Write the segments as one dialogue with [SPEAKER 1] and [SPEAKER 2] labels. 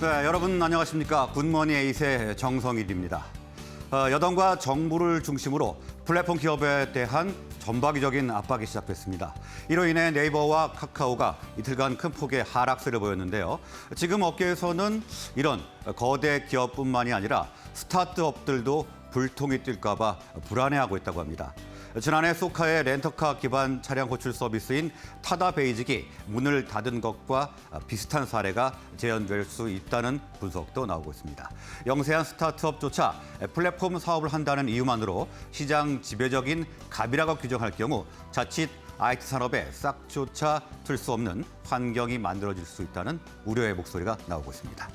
[SPEAKER 1] 네, 여러분 안녕하십니까. 굿모닝 에잇의 정성일입니다. 여당과 정부를 중심으로 플랫폼 기업에 대한 전방위적인 압박이 시작됐습니다. 이로 인해 네이버와 카카오가 이틀간 큰 폭의 하락세를 보였는데요. 지금 업계에서는 이런 거대 기업뿐만이 아니라 스타트업들도 불통이 뛸까 봐 불안해하고 있다고 합니다. 지난해 소카의 렌터카 기반 차량 호출 서비스인 타다 베이직이 문을 닫은 것과 비슷한 사례가 재현될 수 있다는 분석도 나오고 있습니다. 영세한 스타트업조차 플랫폼 사업을 한다는 이유만으로 시장 지배적인 갑이라고 규정할 경우 자칫 IT 산업에 싹조차 틀 수 없는 환경이 만들어질 수 있다는 우려의 목소리가 나오고 있습니다.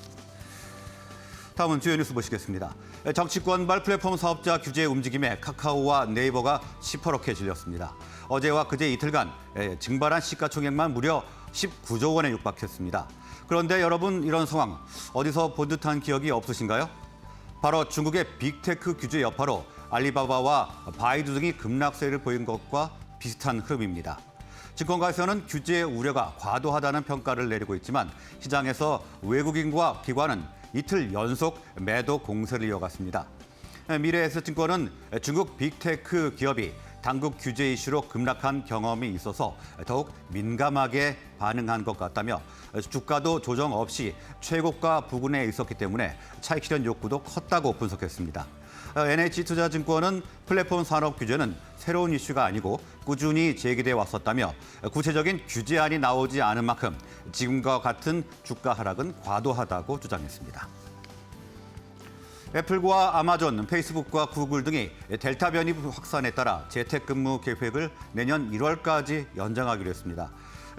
[SPEAKER 1] 다음은 주요 뉴스 보시겠습니다. 정치권발 플랫폼 사업자 규제 움직임에 카카오와 네이버가 시퍼렇게 질렸습니다. 어제와 그제 이틀간 증발한 시가총액만 무려 19조 원에 육박했습니다. 그런데 여러분, 이런 상황 어디서 본 듯한 기억이 없으신가요? 바로 중국의 빅테크 규제 여파로 알리바바와 바이두 등이 급락세를 보인 것과 비슷한 흐름입니다. 증권가에서는 규제 우려가 과도하다는 평가를 내리고 있지만 시장에서 외국인과 기관은 이틀 연속 매도 공세를 이어갔습니다. 미래에셋증권은 중국 빅테크 기업이 당국 규제 이슈로 급락한 경험이 있어서 더욱 민감하게 반응한 것 같다며 주가도 조정 없이 최고가 부근에 있었기 때문에 차익 실현 욕구도 컸다고 분석했습니다. NH투자증권은 플랫폼 산업 규제는 새로운 이슈가 아니고 꾸준히 제기돼 왔었다며 구체적인 규제안이 나오지 않은 만큼 지금과 같은 주가 하락은 과도하다고 주장했습니다. 애플과 아마존, 페이스북과 구글 등이 델타 변이 확산에 따라 재택근무 계획을 내년 1월까지 연장하기로 했습니다.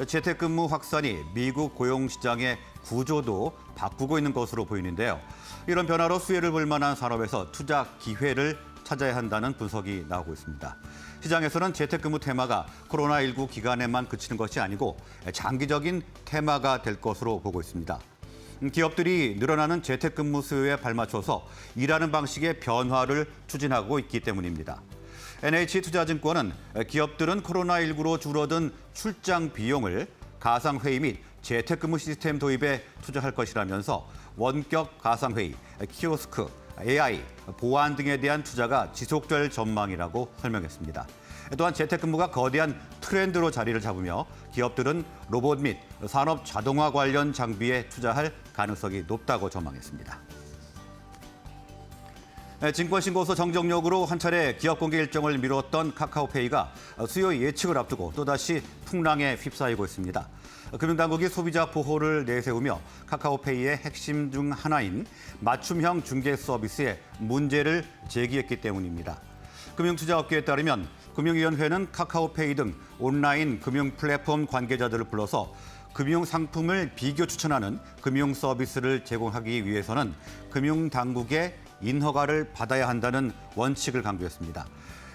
[SPEAKER 1] 재택근무 확산이 미국 고용시장의 구조도 바꾸고 있는 것으로 보이는데요. 이런 변화로 수혜를 볼 만한 산업에서 투자 기회를 찾아야 한다는 분석이 나오고 있습니다. 시장에서는 재택근무 테마가 코로나19 기간에만 그치는 것이 아니고 장기적인 테마가 될 것으로 보고 있습니다. 기업들이 늘어나는 재택근무 수요에 발맞춰서 일하는 방식의 변화를 추진하고 있기 때문입니다. NH투자증권은 기업들은 코로나19로 줄어든 출장 비용을 가상회의 및 재택근무 시스템 도입에 투자할 것이라면서 원격 가상회의, 키오스크, AI, 보안 등에 대한 투자가 지속될 전망이라고 설명했습니다. 또한 재택근무가 거대한 트렌드로 자리를 잡으며 기업들은 로봇 및 산업 자동화 관련 장비에 투자할 가능성이 높다고 전망했습니다. 증권신고서 정정력으로 한 차례 기업 공개 일정을 미뤘던 카카오페이가 수요 예측을 앞두고 또다시 풍랑에 휩싸이고 있습니다. 금융당국이 소비자 보호를 내세우며 카카오페이의 핵심 중 하나인 맞춤형 중개 서비스에 문제를 제기했기 때문입니다. 금융투자업계에 따르면 금융위원회는 카카오페이 등 온라인 금융 플랫폼 관계자들을 불러서 금융 상품을 비교 추천하는 금융 서비스를 제공하기 위해서는 금융당국의 인허가를 받아야 한다는 원칙을 강조했습니다.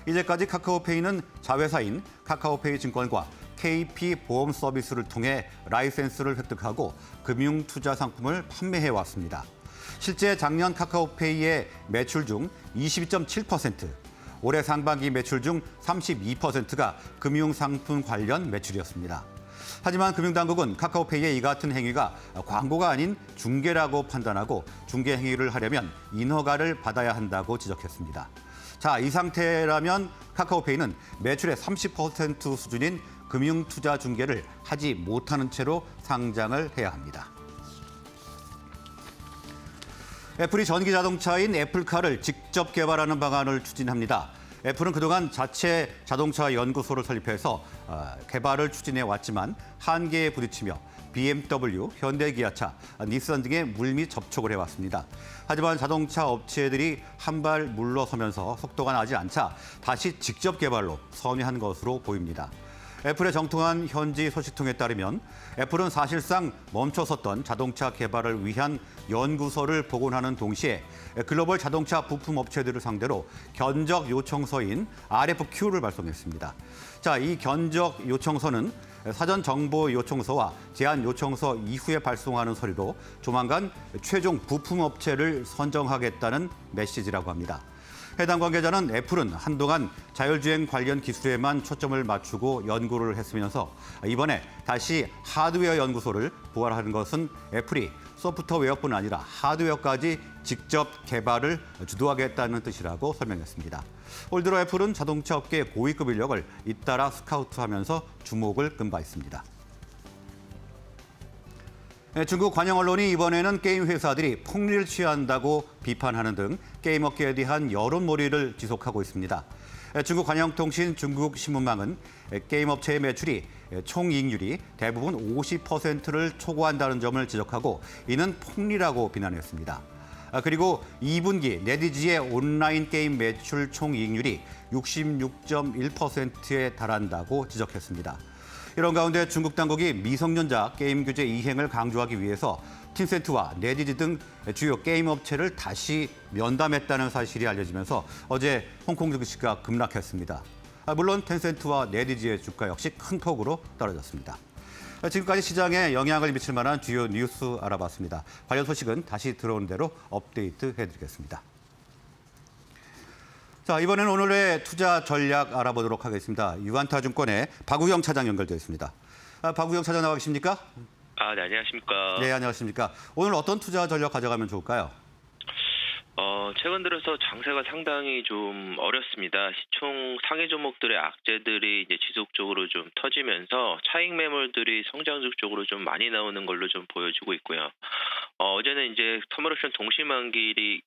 [SPEAKER 1] 이제까지 카카오페이는 자회사인 카카오페이 증권과 KP 보험 서비스를 통해 라이센스를 획득하고 금융 투자 상품을 판매해 왔습니다. 실제 작년 카카오페이의 매출 중 22.7%, 올해 상반기 매출 중 32%가 금융 상품 관련 매출이었습니다. 하지만 금융당국은 카카오페이의 이 같은 행위가 광고가 아닌 중개라고 판단하고 중개 행위를 하려면 인허가를 받아야 한다고 지적했습니다. 자, 이 상태라면 카카오페이는 매출의 30% 수준인 금융투자 중개를 하지 못하는 채로 상장을 해야 합니다. 애플이 전기 자동차인 애플카를 직접 개발하는 방안을 추진합니다. 애플은 그동안 자체 자동차 연구소를 설립해서 개발을 추진해 왔지만 한계에 부딪히며 BMW, 현대기아차, 닛산 등의 물밑 접촉을 해왔습니다. 하지만 자동차 업체들이 한 발 물러서면서 속도가 나지 않자 다시 직접 개발로 선회한 것으로 보입니다. 애플의 정통한 현지 소식통에 따르면 애플은 사실상 멈춰섰던 자동차 개발을 위한 연구소를 복원하는 동시에 글로벌 자동차 부품 업체들을 상대로 견적 요청서인 RFQ를 발송했습니다. 자, 이 견적 요청서는 사전 정보 요청서와 제안 요청서 이후에 발송하는 서류로 조만간 최종 부품 업체를 선정하겠다는 메시지라고 합니다. 해당 관계자는 애플은 한동안 자율주행 관련 기술에만 초점을 맞추고 연구를 했으면서 이번에 다시 하드웨어 연구소를 부활하는 것은 애플이 소프트웨어뿐 아니라 하드웨어까지 직접 개발을 주도하겠다는 뜻이라고 설명했습니다. 올 들어 애플은 자동차 업계의 고위급 인력을 잇따라 스카우트하면서 주목을 끈 바 있습니다. 중국 관영 언론이 이번에는 게임 회사들이 폭리를 취한다고 비판하는 등 게임 업계에 대한 여론몰이를 지속하고 있습니다. 중국 관영통신 중국 신문망은 게임 업체의 매출이 총이익률이 대부분 50%를 초과한다는 점을 지적하고 이는 폭리라고 비난했습니다. 그리고 2분기 네디지의 온라인 게임 매출 총이익률이 66.1%에 달한다고 지적했습니다. 이런 가운데 중국 당국이 미성년자 게임 규제 이행을 강조하기 위해서 팀센트와 네디지 등 주요 게임 업체를 다시 면담했다는 사실이 알려지면서 어제 홍콩 증시가 급락했습니다. 물론 텐센트와 네디지의 주가 역시 큰 폭으로 떨어졌습니다. 지금까지 시장에 영향을 미칠 만한 주요 뉴스 알아봤습니다. 관련 소식은 다시 들어오는 대로 업데이트 해드리겠습니다. 자, 이번에는 오늘의 투자 전략 알아보도록 하겠습니다. 유안타증권의 박우영 차장 연결되어 있습니다. 박우영 차장 나와 계십니까?
[SPEAKER 2] 네, 안녕하십니까.
[SPEAKER 1] 네, 안녕하십니까. 오늘 어떤 투자 전략 가져가면 좋을까요?
[SPEAKER 2] 최근 들어서 장세가 상당히 좀 어렵습니다. 시총 상위 종목들의 악재들이 이제 지속적으로 좀 터지면서 차익 매물들이 성장적 쪽으로 좀 많이 나오는 걸로 좀 보여주고 있고요. 어제는 이제 선물옵션 동시만기일이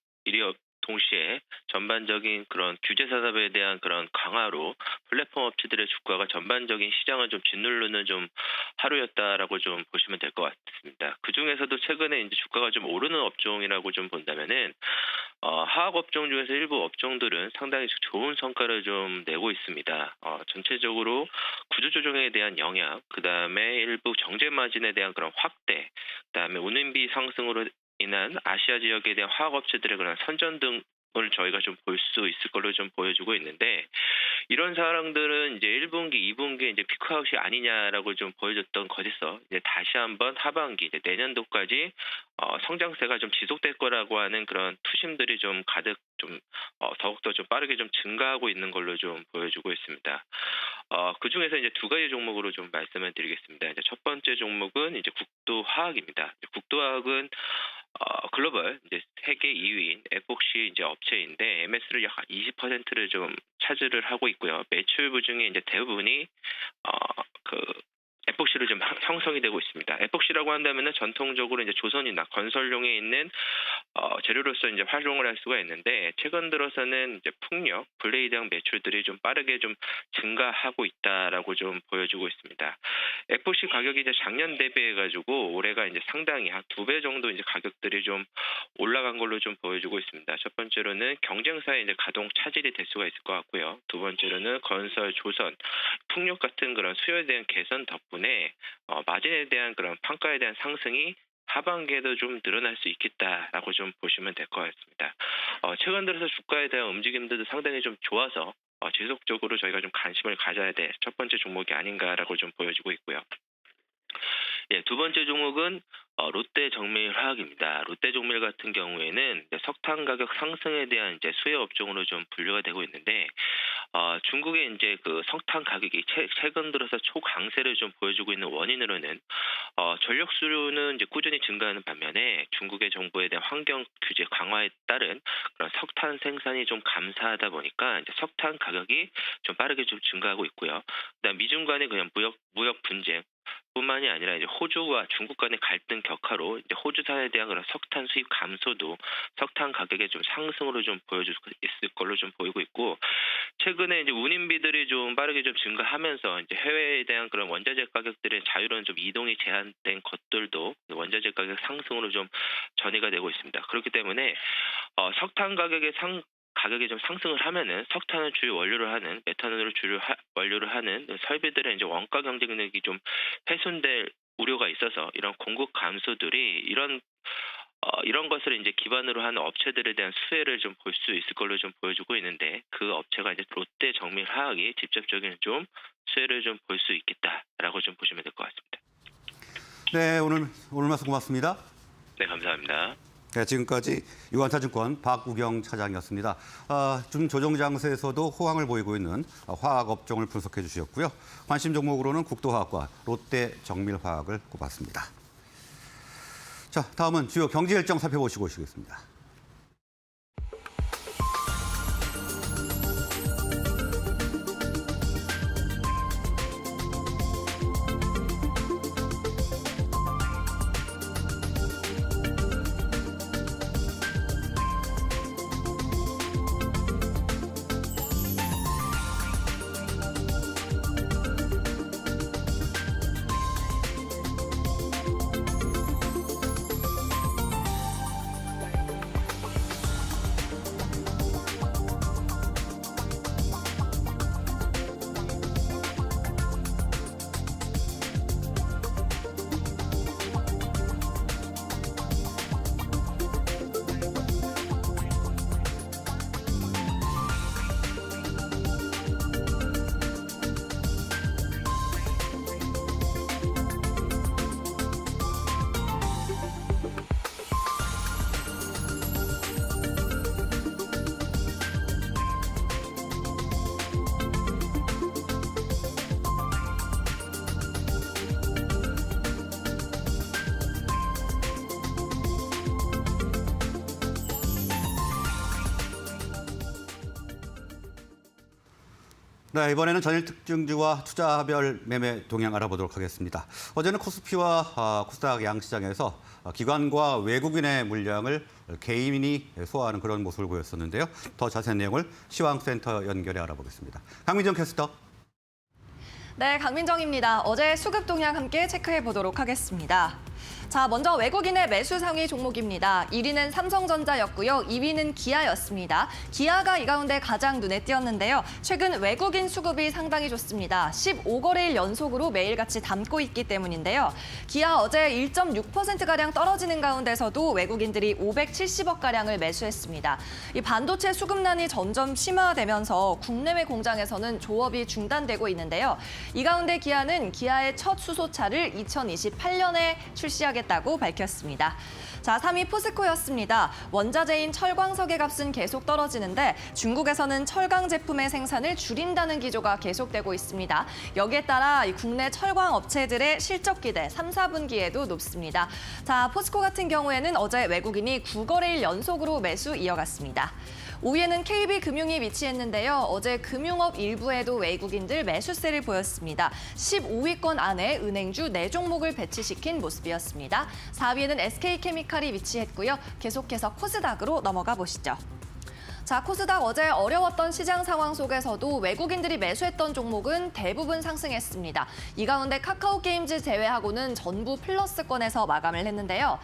[SPEAKER 2] 동시에 전반적인 그런 규제 산업에 대한 그런 강화로 플랫폼 업체들의 주가가 전반적인 시장을 좀 짓누르는 좀 하루였다라고 좀 보시면 될 것 같습니다. 그 중에서도 최근에 이제 주가가 좀 오르는 업종이라고 좀 본다면은 하학 업종 중에서 일부 업종들은 상당히 좋은 성과를 좀 내고 있습니다. 전체적으로 구조조정에 대한 영향, 그 다음에 일부 정제 마진에 대한 그런 확대, 그 다음에 운임비 상승으로 인한 아시아 지역에 대한 화학업체들의 그런 선전 등을 저희가 좀 볼 수 있을 걸로 좀 보여주고 있는데, 이런 사람들은 이제 1분기, 2분기에 이제 피크아웃이 아니냐라고 좀 보여줬던 것에서 이제 다시 한번 하반기, 이제 내년도까지 성장세가 좀 지속될 거라고 하는 그런 투심들이 좀 가득 좀 더욱더 좀 빠르게 좀 증가하고 있는 걸로 좀 보여주고 있습니다. 그 중에서 이제 두 가지 종목으로 좀 말씀을 드리겠습니다. 이제 첫 번째 종목은 이제 국도화학입니다. 국도화학은 글로벌 이제 세계 2위인 에폭시 이제 업체인데 MS를 약 20%를 좀 차지를 하고 있고요. 매출부 중에 이제 대부분이 에폭시로 좀 형성이 되고 있습니다. 에폭시라고 한다면은 전통적으로 이제 조선이나 건설용에 있는 재료로서 이제 활용을 할 수가 있는데, 최근 들어서는 이제 풍력, 블레이드형 매출들이 좀 빠르게 좀 증가하고 있다라고 좀 보여주고 있습니다. 에폭시 가격이 이제 작년 대비해가지고 올해가 이제 상당히 한 2배 정도 이제 가격들이 좀 올라간 걸로 좀 보여주고 있습니다. 첫 번째로는 경쟁사의 이제 가동 차질이 될 수가 있을 것 같고요. 두 번째로는 건설, 조선, 풍력 같은 그런 수요에 대한 개선 덕분에 마진에 대한 그런 판가에 대한 상승이 하반기에도 좀 늘어날 수 있겠다라고 좀 보시면 될 것 같습니다. 최근 들어서 주가에 대한 움직임들도 상당히 좀 좋아서 지속적으로 저희가 좀 관심을 가져야 될 첫 번째 종목이 아닌가라고 좀 보여지고 있고요. 예, 두 번째 종목은 롯데정밀화학입니다. 롯데정밀 같은 경우에는 석탄 가격 상승에 대한 이제 수요 업종으로 좀 분류가 되고 있는데, 중국의 이제 그 석탄 가격이 최근 들어서 초강세를 좀 보여주고 있는 원인으로는 전력 수요는 이제 꾸준히 증가하는 반면에 중국의 정부에 대한 환경 규제 강화에 따른 그런 석탄 생산이 좀 감소하다 보니까 이제 석탄 가격이 좀 빠르게 좀 증가하고 있고요. 그다음 미중 간의 그냥 무역 분쟁 뿐만이 아니라 이제 호주와 중국 간의 갈등 격화로 이제 호주산에 대한 그런 석탄 수입 감소도 석탄 가격의 좀 상승으로 좀 보여줄 수 있을 걸로 좀 보이고 있고, 최근에 이제 운임비들이 좀 빠르게 좀 증가하면서 이제 해외에 대한 그런 원자재 가격들의 자유로운 좀 이동이 제한된 것들도 원자재 가격 상승으로 좀 전이가 되고 있습니다. 그렇기 때문에 석탄 가격이 좀 상승을 하면은 석탄을 주요 원료로 하는 메탄올을 주요 원료로 하는 설비들의 이제 원가 경쟁력이 좀 훼손될 우려가 있어서 이런 공급 감소들이 이런 것을 이제 기반으로 하는 업체들에 대한 수혜를 좀 볼 수 있을 걸로 좀 보여주고 있는데, 그 업체가 이제 롯데정밀화학이 직접적인 좀 수혜를 좀 볼 수 있겠다라고 좀 보시면 될 것 같습니다.
[SPEAKER 1] 네, 오늘 말씀 고맙습니다.
[SPEAKER 2] 네, 감사합니다.
[SPEAKER 1] 네, 지금까지 유한타증권 박우경 차장이었습니다. 좀 조정 장세에서도 호황을 보이고 있는 화학 업종을 분석해 주셨고요. 관심 종목으로는 국도화학과 롯데 정밀화학을 꼽았습니다. 자, 다음은 주요 경제 일정 살펴보시고 오시겠습니다. 네, 이번에는 전일 특징주와 투자별 매매 동향 알아보도록 하겠습니다. 어제는 코스피와 코스닥 양시장에서 기관과 외국인의 물량을 개인이 소화하는 그런 모습을 보였었는데요. 더 자세한 내용을 시황센터 연결해 알아보겠습니다. 강민정 캐스터.
[SPEAKER 3] 네, 강민정입니다. 어제 수급 동향 함께 체크해 보도록 하겠습니다. 자, 먼저 외국인의 매수 상위 종목입니다. 1위는 삼성전자였고요. 2위는 기아였습니다. 기아가 이 가운데 가장 눈에 띄었는데요. 최근 외국인 수급이 상당히 좋습니다. 15거래일 연속으로 매일같이 담고 있기 때문인데요. 기아 어제 1.6%가량 떨어지는 가운데서도 외국인들이 570억가량을 매수했습니다. 이 반도체 수급난이 점점 심화되면서 국내외 공장에서는 조업이 중단되고 있는데요. 이 가운데 기아는 기아의 첫 수소차를 2028년에 출시하겠다고 밝혔습니다. 자, 3위 포스코였습니다. 원자재인 철광석의 값은 계속 떨어지는데 중국에서는 철강 제품의 생산을 줄인다는 기조가 계속되고 있습니다. 여기에 따라 국내 철광 업체들의 실적 기대 3, 4분기에도 높습니다. 자, 포스코 같은 경우에는 어제 외국인이 9거래일 연속으로 매수 이어갔습니다. 5위에는 KB금융이 위치했는데요. 어제 금융업 일부에도 외국인들 매수세를 보였습니다. 15위권 안에 은행주 4종목을 배치시킨 모습이었습니다. 4위에는 SK케미칼이 위치했고요. 계속해서 코스닥으로 넘어가 보시죠. 자, 코스닥 어제 어려웠던 시장 상황 속에서도 외국인들이 매수했던 종목은 대부분 상승했습니다. 이 가운데 카카오게임즈 제외하고는 전부 플러스권에서 마감을 했는데요.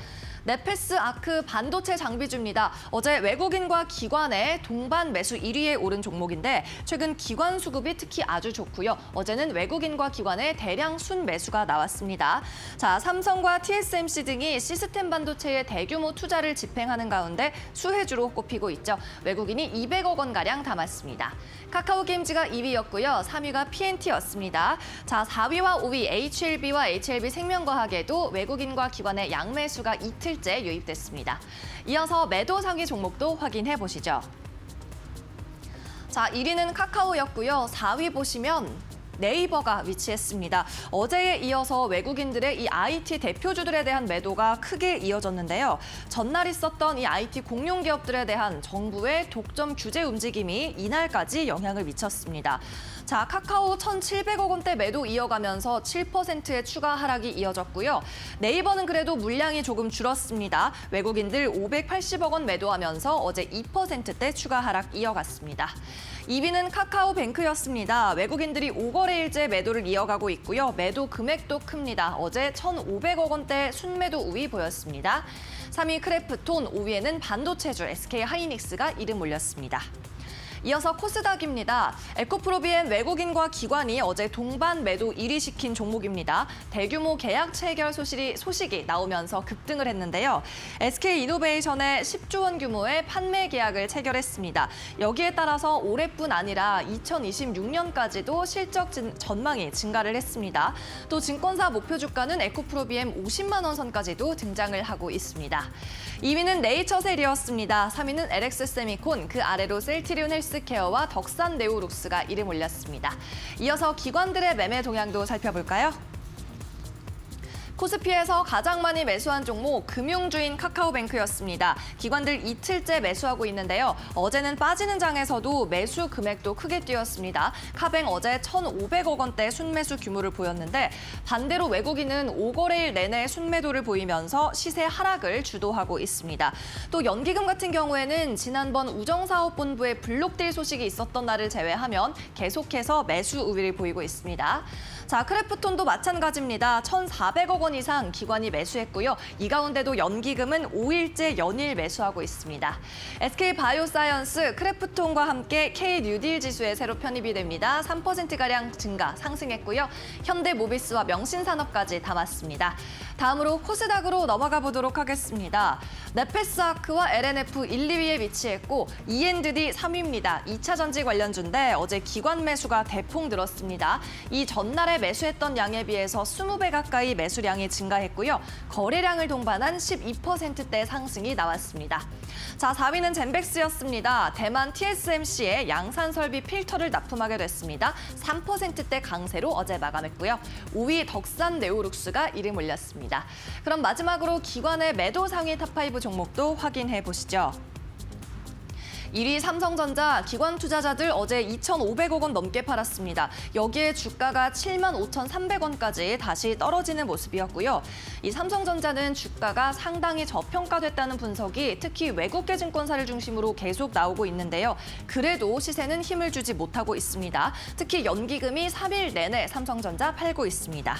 [SPEAKER 3] 네페스 아크 반도체 장비주입니다. 어제 외국인과 기관의 동반 매수 1위에 오른 종목인데 최근 기관 수급이 특히 아주 좋고요. 어제는 외국인과 기관의 대량 순매수가 나왔습니다. 자, 삼성과 TSMC 등이 시스템 반도체에 대규모 투자를 집행하는 가운데 수혜주로 꼽히고 있죠. 외국인이 200억 원가량 담았습니다. 카카오게임즈가 2위였고요. 3위가 PNT였습니다. 자, 4위와 5위 HLB와 HLB생명과학에도 외국인과 기관의 양매수가 이틀째 유입됐습니다. 이어서 매도 상위 종목도 확인해 보시죠. 자, 1위는 카카오였고요. 4위 보시면 네이버가 위치했습니다. 어제에 이어서 외국인들의 이 IT 대표주들에 대한 매도가 크게 이어졌는데요. 전날 있었던 이 IT 공용 기업들에 대한 정부의 독점 규제 움직임이 이날까지 영향을 미쳤습니다. 자, 카카오 1,700억 원대 매도 이어가면서 7%의 추가 하락이 이어졌고요. 네이버는 그래도 물량이 조금 줄었습니다. 외국인들 580억 원 매도하면서 어제 2%대 추가 하락 이어갔습니다. 2위는 카카오뱅크였습니다. 외국인들이 5거래일째 매도를 이어가고 있고요. 매도 금액도 큽니다. 어제 1,500억 원대 순매도 우위 보였습니다. 3위 크래프톤, 5위에는 반도체주 SK하이닉스가 이름 올렸습니다. 이어서 코스닥입니다. 에코프로비엠 외국인과 기관이 어제 동반 매도 1위 시킨 종목입니다. 대규모 계약 체결 소식이 나오면서 급등을 했는데요. SK이노베이션의 10조 원 규모의 판매 계약을 체결했습니다. 여기에 따라서 올해뿐 아니라 2026년까지도 실적 전망이 증가를 했습니다. 또 증권사 목표 주가는 에코프로비엠 50만 원 선까지도 등장을 하고 있습니다. 2위는 네이처셀이었습니다. 3위는 LX세미콘, 그 아래로 셀트리온 헬스케어와 덕산 네오룩스가 이름 올렸습니다. 이어서 기관들의 매매 동향도 살펴볼까요? 코스피에서 가장 많이 매수한 종목 금융주인 카카오뱅크였습니다. 기관들 이틀째 매수하고 있는데요. 어제는 빠지는 장에서도 매수 금액도 크게 뛰었습니다. 카뱅 어제 1,500억 원대 순매수 규모를 보였는데 반대로 외국인은 5거래일 내내 순매도를 보이면서 시세 하락을 주도하고 있습니다. 또 연기금 같은 경우에는 지난번 우정사업본부의 블록딜 소식이 있었던 날을 제외하면 계속해서 매수 우위를 보이고 있습니다. 자, 크래프톤도 마찬가지입니다. 1,400억 원 이상 기관이 매수했고요. 이 가운데도 연기금은 5일째 연일 매수하고 있습니다. SK바이오사이언스, 크래프톤과 함께 K뉴딜 지수에 새로 편입이 됩니다. 3%가량 증가, 상승했고요. 현대모비스와 명신산업까지 담았습니다. 다음으로 코스닥으로 넘어가 보도록 하겠습니다. 네페스아크와 LNF 1, 2위에 위치했고 E&D 3위입니다. 2차 전지 관련주인데 어제 기관 매수가 대폭 늘었습니다. 이 전날에 매수했던 양에 비해서 20배 가까이 매수량이 증가했고요. 거래량을 동반한 12%대 상승이 나왔습니다. 자, 4위는 젠백스였습니다. 대만 TSMC의 양산 설비 필터를 납품하게 됐습니다. 3%대 강세로 어제 마감했고요. 5위 덕산 네오룩스가 이름 올렸습니다. 그럼 마지막으로 기관의 매도 상위 탑5 종목도 확인해 보시죠. 1위 삼성전자, 기관 투자자들 어제 2,500억 원 넘게 팔았습니다. 여기에 주가가 75,300원까지 다시 떨어지는 모습이었고요. 이 삼성전자는 주가가 상당히 저평가됐다는 분석이 특히 외국계 증권사를 중심으로 계속 나오고 있는데요. 그래도 시세는 힘을 주지 못하고 있습니다. 특히 연기금이 3일 내내 삼성전자 팔고 있습니다.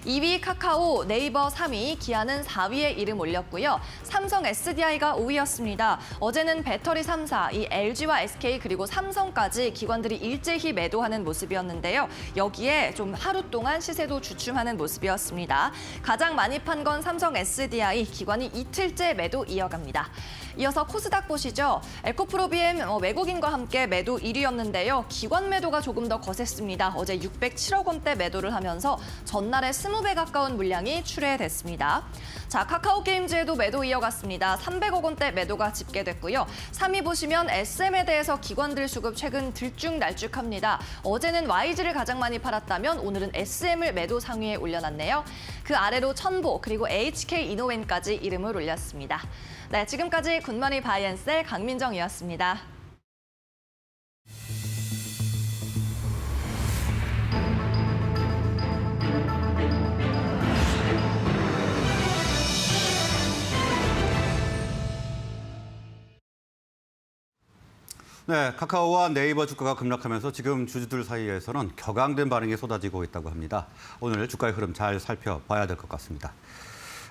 [SPEAKER 3] 2위 카카오, 네이버 3위, 기아는 4위에 이름 올렸고요. 삼성 SDI가 5위였습니다. 어제는 배터리 3사, 이 LG와 SK 그리고 삼성까지 기관들이 일제히 매도하는 모습이었는데요. 여기에 좀 하루 동안 시세도 주춤하는 모습이었습니다. 가장 많이 판 건 삼성 SDI, 기관이 이틀째 매도 이어갑니다. 이어서 코스닥 보시죠. 에코프로비엠 외국인과 함께 매도 1위였는데요. 기관 매도가 조금 더 거셌습니다. 어제 607억 원대 매도를 하면서 전날에 20배 가까운 물량이 출회됐습니다. 자, 카카오게임즈에도 매도 이어갔습니다. 300억 원대 매도가 집계됐고요. 3위 보시면 SM에 대해서 기관들 수급 최근 들쭉날쭉합니다. 어제는 YG를 가장 많이 팔았다면 오늘은 SM을 매도 상위에 올려놨네요. 그 아래로 천보 그리고 HK이노웬까지 이름을 올렸습니다. 네, 지금까지 굿모닝 바이앤셀 강민정이었습니다.
[SPEAKER 1] 네, 카카오와 네이버 주가가 급락하면서 지금 주주들 사이에서는 격앙된 반응이 쏟아지고 있다고 합니다. 오늘 주가의 흐름 잘 살펴봐야 될 것 같습니다.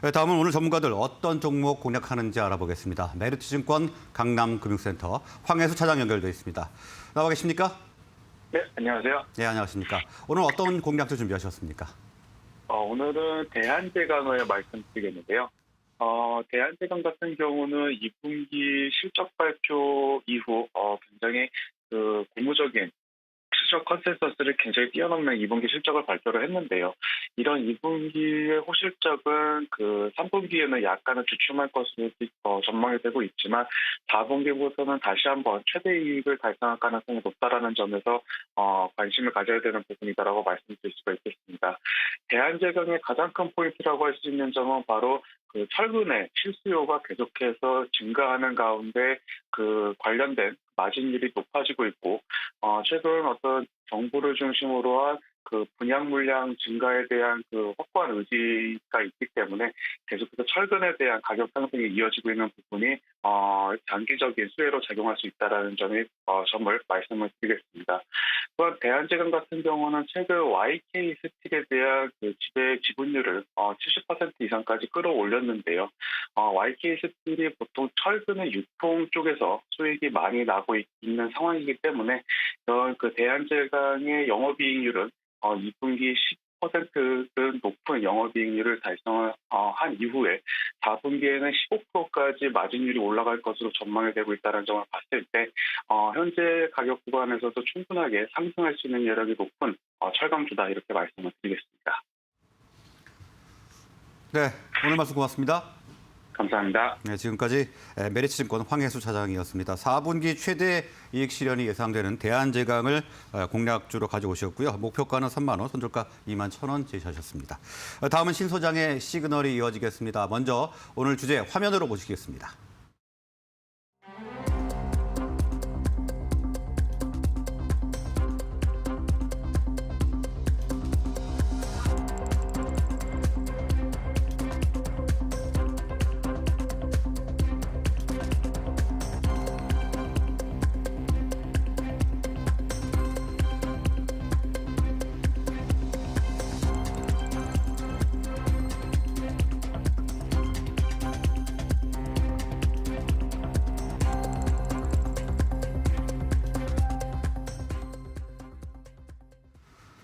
[SPEAKER 1] 네, 다음은 오늘 전문가들 어떤 종목 공략하는지 알아보겠습니다. 메리츠증권 강남금융센터 황혜수 차장 연결돼 있습니다. 나와 계십니까?
[SPEAKER 4] 네, 안녕하세요.
[SPEAKER 1] 네, 안녕하십니까. 오늘 어떤 공략도 준비하셨습니까?
[SPEAKER 4] 오늘은 대한제강을 말씀드리겠는데요. 대한제강 같은 경우는 2분기 실적 발표 이후 굉장히 고무적인 실적 컨센서스를 굉장히 뛰어넘는 2분기 실적을 발표를 했는데요. 이런 2분기의 호실적은 3분기에는 약간은 주춤할 것으로 전망이 되고 있지만 4분기부터는 다시 한번 최대 이익을 달성할 가능성이 높다라는 점에서 관심을 가져야 되는 부분이다라고 말씀드릴 수가 있겠습니다. 대한제강의 가장 큰 포인트라고 할 수 있는 점은 바로 철근의 실수요가 계속해서 증가하는 가운데 관련된 마진율이 높아지고 있고 최근 어떤 정부를 중심으로 한 그 분양 물량 증가에 대한 그 확고한 의지가 있기 때문에 계속해서 철근에 대한 가격 상승이 이어지고 있는 부분이 장기적인 수혜로 작용할 수 있다라는 점을 말씀을 드리겠습니다. 또한 대한제강 같은 경우는 최근 YK 스틸에 대한 그 지분율을 70% 이상까지 끌어올렸는데요. YK 스틸이 보통 철근의 유통 쪽에서 수익이 많이 나고 있는 상황이기 때문에 그 대한제강의 영업이익률은 2분기 10%는 높은 영업이익률을 달성한 이후에 4분기에는 15%까지 마진율이 올라갈 것으로 전망이 되고 있다는 점을 봤을 때 현재 가격 구간에서도 충분하게 상승할 수 있는 여력이 높은 철강주다 이렇게 말씀을 드리겠습니다.
[SPEAKER 1] 네, 오늘 말씀 고맙습니다.
[SPEAKER 4] 감사합니다.
[SPEAKER 1] 네, 지금까지 메리츠증권 황혜수 차장이었습니다. 4분기 최대 이익 실현이 예상되는 대한제강을 공략주로 가져오셨고요. 목표가는 3만 원, 손절가 2만 1,000원 제시하셨습니다. 다음은 신 소장의 시그널이 이어지겠습니다. 먼저 오늘 주제 화면으로 보시겠습니다.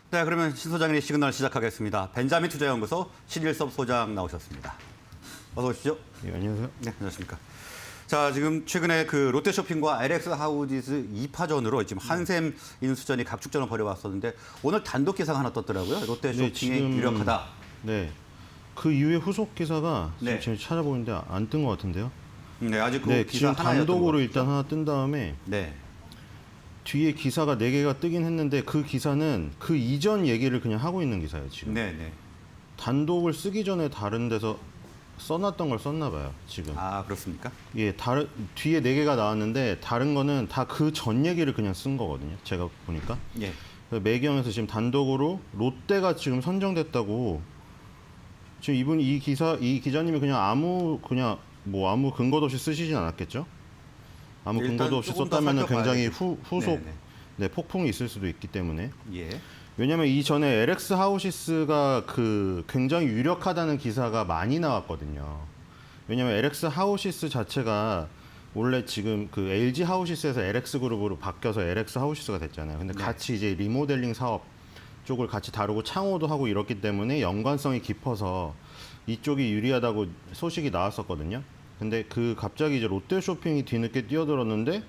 [SPEAKER 1] 네, 그러면 신 소장의 시그널 시작하겠습니다. 벤자민 투자연구소 신일섭 소장 나오셨습니다. 어서 오십시오.
[SPEAKER 5] 네, 안녕하세요.
[SPEAKER 1] 네, 안녕하십니까. 자, 지금 최근에 그 롯데쇼핑과 LX 하우디스 2파전으로 지금 한샘 인수전이 각축전을 벌여왔었는데 오늘 단독 기사가 하나 떴더라고요. 롯데쇼핑이
[SPEAKER 5] 지금,
[SPEAKER 1] 유력하다.
[SPEAKER 5] 네. 그 이후에 후속 기사가
[SPEAKER 1] 네.
[SPEAKER 5] 지금 찾아보는데 안 뜬 것 같은데요.
[SPEAKER 1] 네, 아직 그
[SPEAKER 5] 네,
[SPEAKER 1] 기사
[SPEAKER 5] 지금
[SPEAKER 1] 하나였던
[SPEAKER 5] 단독으로
[SPEAKER 1] 것
[SPEAKER 5] 일단
[SPEAKER 1] 같죠?
[SPEAKER 5] 하나 뜬 다음에
[SPEAKER 1] 네.
[SPEAKER 5] 뒤에 기사가 4개가 뜨긴 했는데 그 기사는 그 이전 얘기를 그냥 하고 있는 기사예요, 지금.
[SPEAKER 1] 네, 네.
[SPEAKER 5] 단독을 쓰기 전에 다른 데서 써놨던 걸 썼나 봐요, 지금.
[SPEAKER 1] 아, 그렇습니까?
[SPEAKER 5] 예, 뒤에 4개가 나왔는데 다른 거는 다 그 전 얘기를 그냥 쓴 거거든요. 제가 보니까.
[SPEAKER 1] 예.
[SPEAKER 5] 매경에서 지금 단독으로 롯데가 지금 선정됐다고 지금 이 기자님이 그냥 아무 근거도 없이 쓰시진 않았겠죠? 아무
[SPEAKER 1] 일단
[SPEAKER 5] 근거도 없이
[SPEAKER 1] 조금 더
[SPEAKER 5] 썼다면 굉장히
[SPEAKER 1] 살펴봐야겠죠.
[SPEAKER 5] 후속
[SPEAKER 1] 네네.
[SPEAKER 5] 네, 폭풍이 있을 수도 있기 때문에.
[SPEAKER 1] 예.
[SPEAKER 5] 왜냐하면 이전에 LX 하우시스가 굉장히 유력하다는 기사가 많이 나왔거든요. 왜냐하면 LX 하우시스 자체가 원래 지금 그 LG 하우시스에서 LX 그룹으로 바뀌어서 LX 하우시스가 됐잖아요. 근데
[SPEAKER 1] 네.
[SPEAKER 5] 같이 이제 리모델링 사업 쪽을 같이 다루고 창호도 하고 이렇기 때문에 연관성이 깊어서 이쪽이 유리하다고 소식이 나왔었거든요. 근데 갑자기 이제 롯데쇼핑이 뒤늦게 뛰어들었는데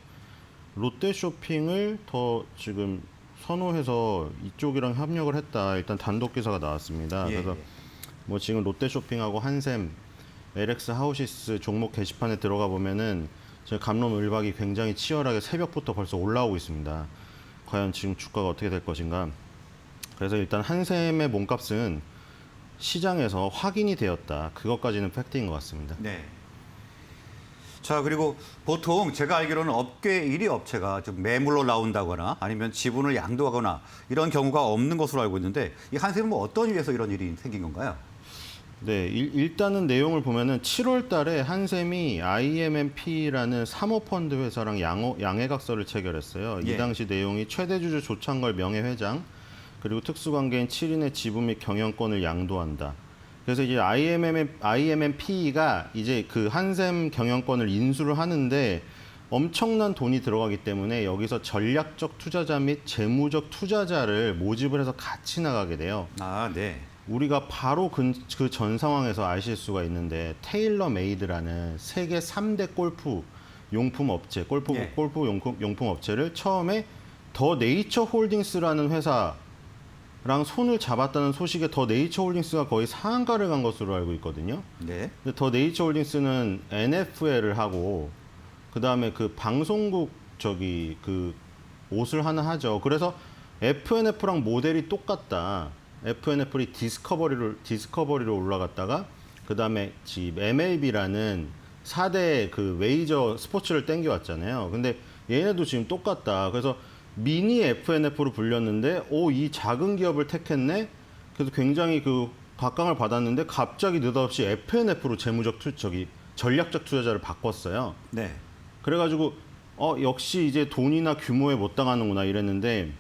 [SPEAKER 5] 롯데쇼핑을 더 지금 선호해서 이쪽이랑 협력을 했다. 일단 단독 기사가 나왔습니다.
[SPEAKER 1] 예,
[SPEAKER 5] 그래서
[SPEAKER 1] 예.
[SPEAKER 5] 뭐 지금 롯데쇼핑하고 한샘, LX 하우시스 종목 게시판에 들어가 보면은 지금 갑론을박이 굉장히 치열하게 새벽부터 벌써 올라오고 있습니다. 과연 지금 주가가 어떻게 될 것인가. 그래서 일단 한샘의 몸값은 시장에서 확인이 되었다. 그것까지는 팩트인 것 같습니다.
[SPEAKER 1] 네. 자, 그리고 보통 제가 알기로는 업계 1위 업체가 좀 매물로 나온다거나 아니면 지분을 양도하거나 이런 경우가 없는 것으로 알고 있는데 이 한샘은 뭐 어떤 이유에서 이런 일이 생긴 건가요?
[SPEAKER 5] 네, 일단은 내용을 보면은 7월 달에 한샘이 IMMP라는 사모펀드 회사랑 양해각서를 체결했어요.
[SPEAKER 1] 예.
[SPEAKER 5] 이 당시 내용이 최대주주 조창걸 명예회장 그리고 특수관계인 7인의 지분 및 경영권을 양도한다. 그래서 이제 IMMP가 이제 그 한샘 경영권을 인수를 하는데 엄청난 돈이 들어가기 때문에 여기서 전략적 투자자 및 재무적 투자자를 모집을 해서 같이 나가게 돼요.
[SPEAKER 1] 아, 네.
[SPEAKER 5] 우리가 바로 그 전 상황에서 아실 수가 있는데 테일러 메이드라는 세계 3대 골프 용품 업체, 골프
[SPEAKER 1] 예.
[SPEAKER 5] 용품 업체를 처음에 더 네이처 홀딩스라는 회사랑 손을 잡았다는 소식에 더 네이처 홀딩스가 거의 상한가를 간 것으로 알고 있거든요.
[SPEAKER 1] 네.
[SPEAKER 5] 근데 더 네이처 홀딩스는 NFL을 하고 그다음에 그 방송국 그 옷을 하나 하죠. 그래서 FNF랑 모델이 똑같다. FNF이 디스커버리로 올라갔다가 그다음에 MLB라는 4대 그 메이저 스포츠를 땡겨왔잖아요. 근데 얘네도 지금 똑같다. 그래서 미니 FNF로 불렸는데 이 작은 기업을 택했네. 그래서 굉장히 그 각광을 받았는데 갑자기 느닷없이 FNF로 전략적 투자자를 바꿨어요.
[SPEAKER 1] 네.
[SPEAKER 5] 그래가지고 역시 이제 돈이나 규모에 못 당하는구나 이랬는데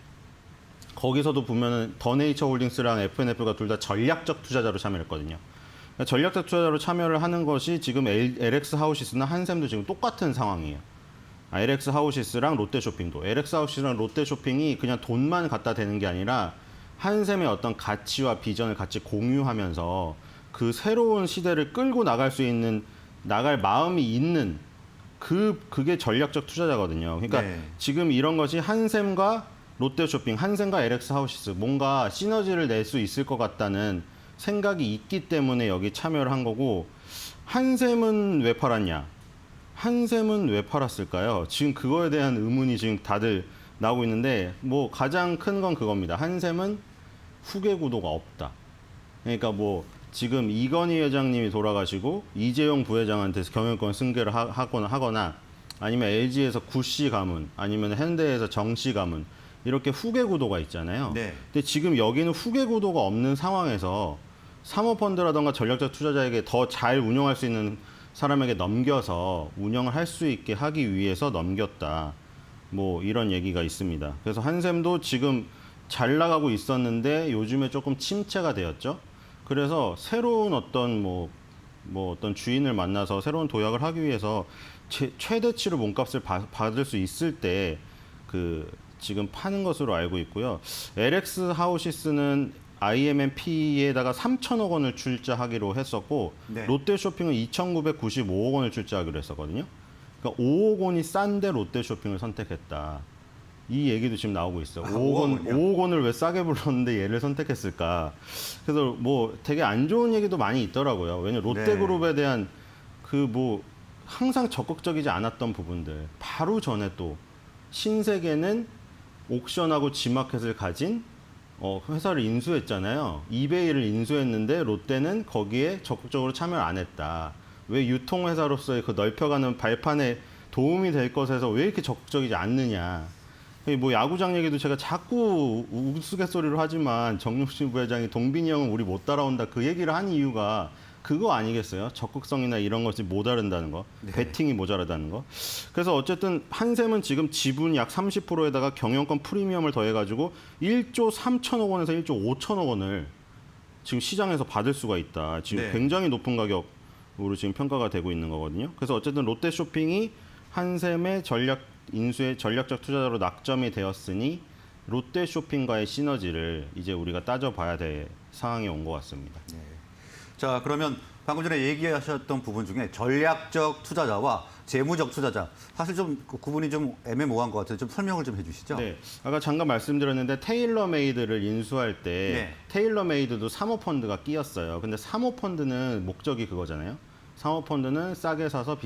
[SPEAKER 5] 거기서도 보면은 더네이처 홀딩스랑 FNF가 둘 다 전략적 투자자로 참여했거든요. 그러니까 전략적 투자자로 참여를 하는 것이 지금 LX 하우시스나 한샘도 지금 똑같은 상황이에요. LX 하우시스랑 롯데쇼핑도. LX 하우시스랑 롯데쇼핑이 그냥 돈만 갖다 대는 게 아니라 한샘의 어떤 가치와 비전을 같이 공유하면서 그 새로운 시대를 끌고 나갈 마음이 있는 그게 전략적 투자자거든요. 그러니까
[SPEAKER 1] 네.
[SPEAKER 5] 지금 이런 것이 한샘과 롯데쇼핑, 한샘과 LX 하우시스 뭔가 시너지를 낼 수 있을 것 같다는 생각이 있기 때문에 여기 참여를 한 거고, 한샘은 왜 팔았냐? 한샘은 왜 팔았을까요? 지금 그거에 대한 의문이 지금 다들 나오고 있는데 뭐 가장 큰 건 그겁니다. 한샘은 후계 구도가 없다. 그러니까 뭐 지금 이건희 회장님이 돌아가시고 이재용 부회장한테 경영권 승계를 하거나 아니면 LG에서 구씨 가문 아니면 현대에서 정씨 가문 이렇게 후계 구도가 있잖아요.
[SPEAKER 1] 네.
[SPEAKER 5] 근데 지금 여기는 후계 구도가 없는 상황에서 사모펀드라던가 전략적 투자자에게 더 잘 운영할 수 있는 사람에게 넘겨서 운영을 할 수 있게 하기 위해서 넘겼다. 뭐 이런 얘기가 있습니다. 그래서 한샘도 지금 잘 나가고 있었는데 요즘에 조금 침체가 되었죠. 그래서 새로운 어떤 어떤 주인을 만나서 새로운 도약을 하기 위해서 최대치로 몸값을 받을 수 있을 때 지금 파는 것으로 알고 있고요. LX 하우시스는 IMMP에다가 3천억 원을 출자하기로 했었고
[SPEAKER 1] 네.
[SPEAKER 5] 롯데쇼핑은 2,995억 원을 출자하기로 했었거든요. 그러니까 5억 원이 싼데 롯데쇼핑을 선택했다. 이 얘기도 지금 나오고 있어요. 5억 원을 왜 싸게 불렀는데 얘를 선택했을까? 그래서 뭐 되게 안 좋은 얘기도 많이 있더라고요. 왜냐면 롯데그룹에 대한 항상 적극적이지 않았던 부분들. 바로 전에 또 신세계는 옥션하고 지마켓을 가진 회사를 인수했잖아요. 이베이를 인수했는데 롯데는 거기에 적극적으로 참여를 안 했다. 왜 유통회사로서의 그 넓혀가는 발판에 도움이 될 것에서 왜 이렇게 적극적이지 않느냐. 뭐 야구장 얘기도 제가 자꾸 우스갯소리로 하지만 정용신 부회장이 동빈이 형은 우리 못 따라온다 그 얘기를 한 이유가 그거 아니겠어요? 적극성이나 이런 것이 모자른다는 거,
[SPEAKER 1] 네.
[SPEAKER 5] 배팅이 모자라다는 거. 그래서 어쨌든 한샘은 지금 지분 약 30%에다가 경영권 프리미엄을 더해가지고 1조 3천억 원에서 1조 5천억 원을 지금 시장에서 받을 수가 있다. 지금
[SPEAKER 1] 네.
[SPEAKER 5] 굉장히 높은 가격으로 지금 평가가 되고 있는 거거든요. 그래서 어쨌든 롯데쇼핑이 한샘의 인수의 전략적 투자자로 낙점이 되었으니 롯데쇼핑과의 시너지를 이제 우리가 따져봐야 될 상황이 온 것 같습니다.
[SPEAKER 1] 네. 자, 그러면 방금 전에 얘기하셨던 부분 중에 전략적 투자자와 재무적 투자자, 사실 좀 그 구분이 좀 애매모호한 것 같아요. 좀 설명을 좀 해주시죠.
[SPEAKER 5] 네, 아까 잠깐 말씀드렸는데 테일러메이드를 인수할 때
[SPEAKER 1] 네.
[SPEAKER 5] 테일러메이드도 사모펀드가 끼었어요. 근데 사모펀드는 목적이 그거잖아요. 사모펀드는 싸게 사서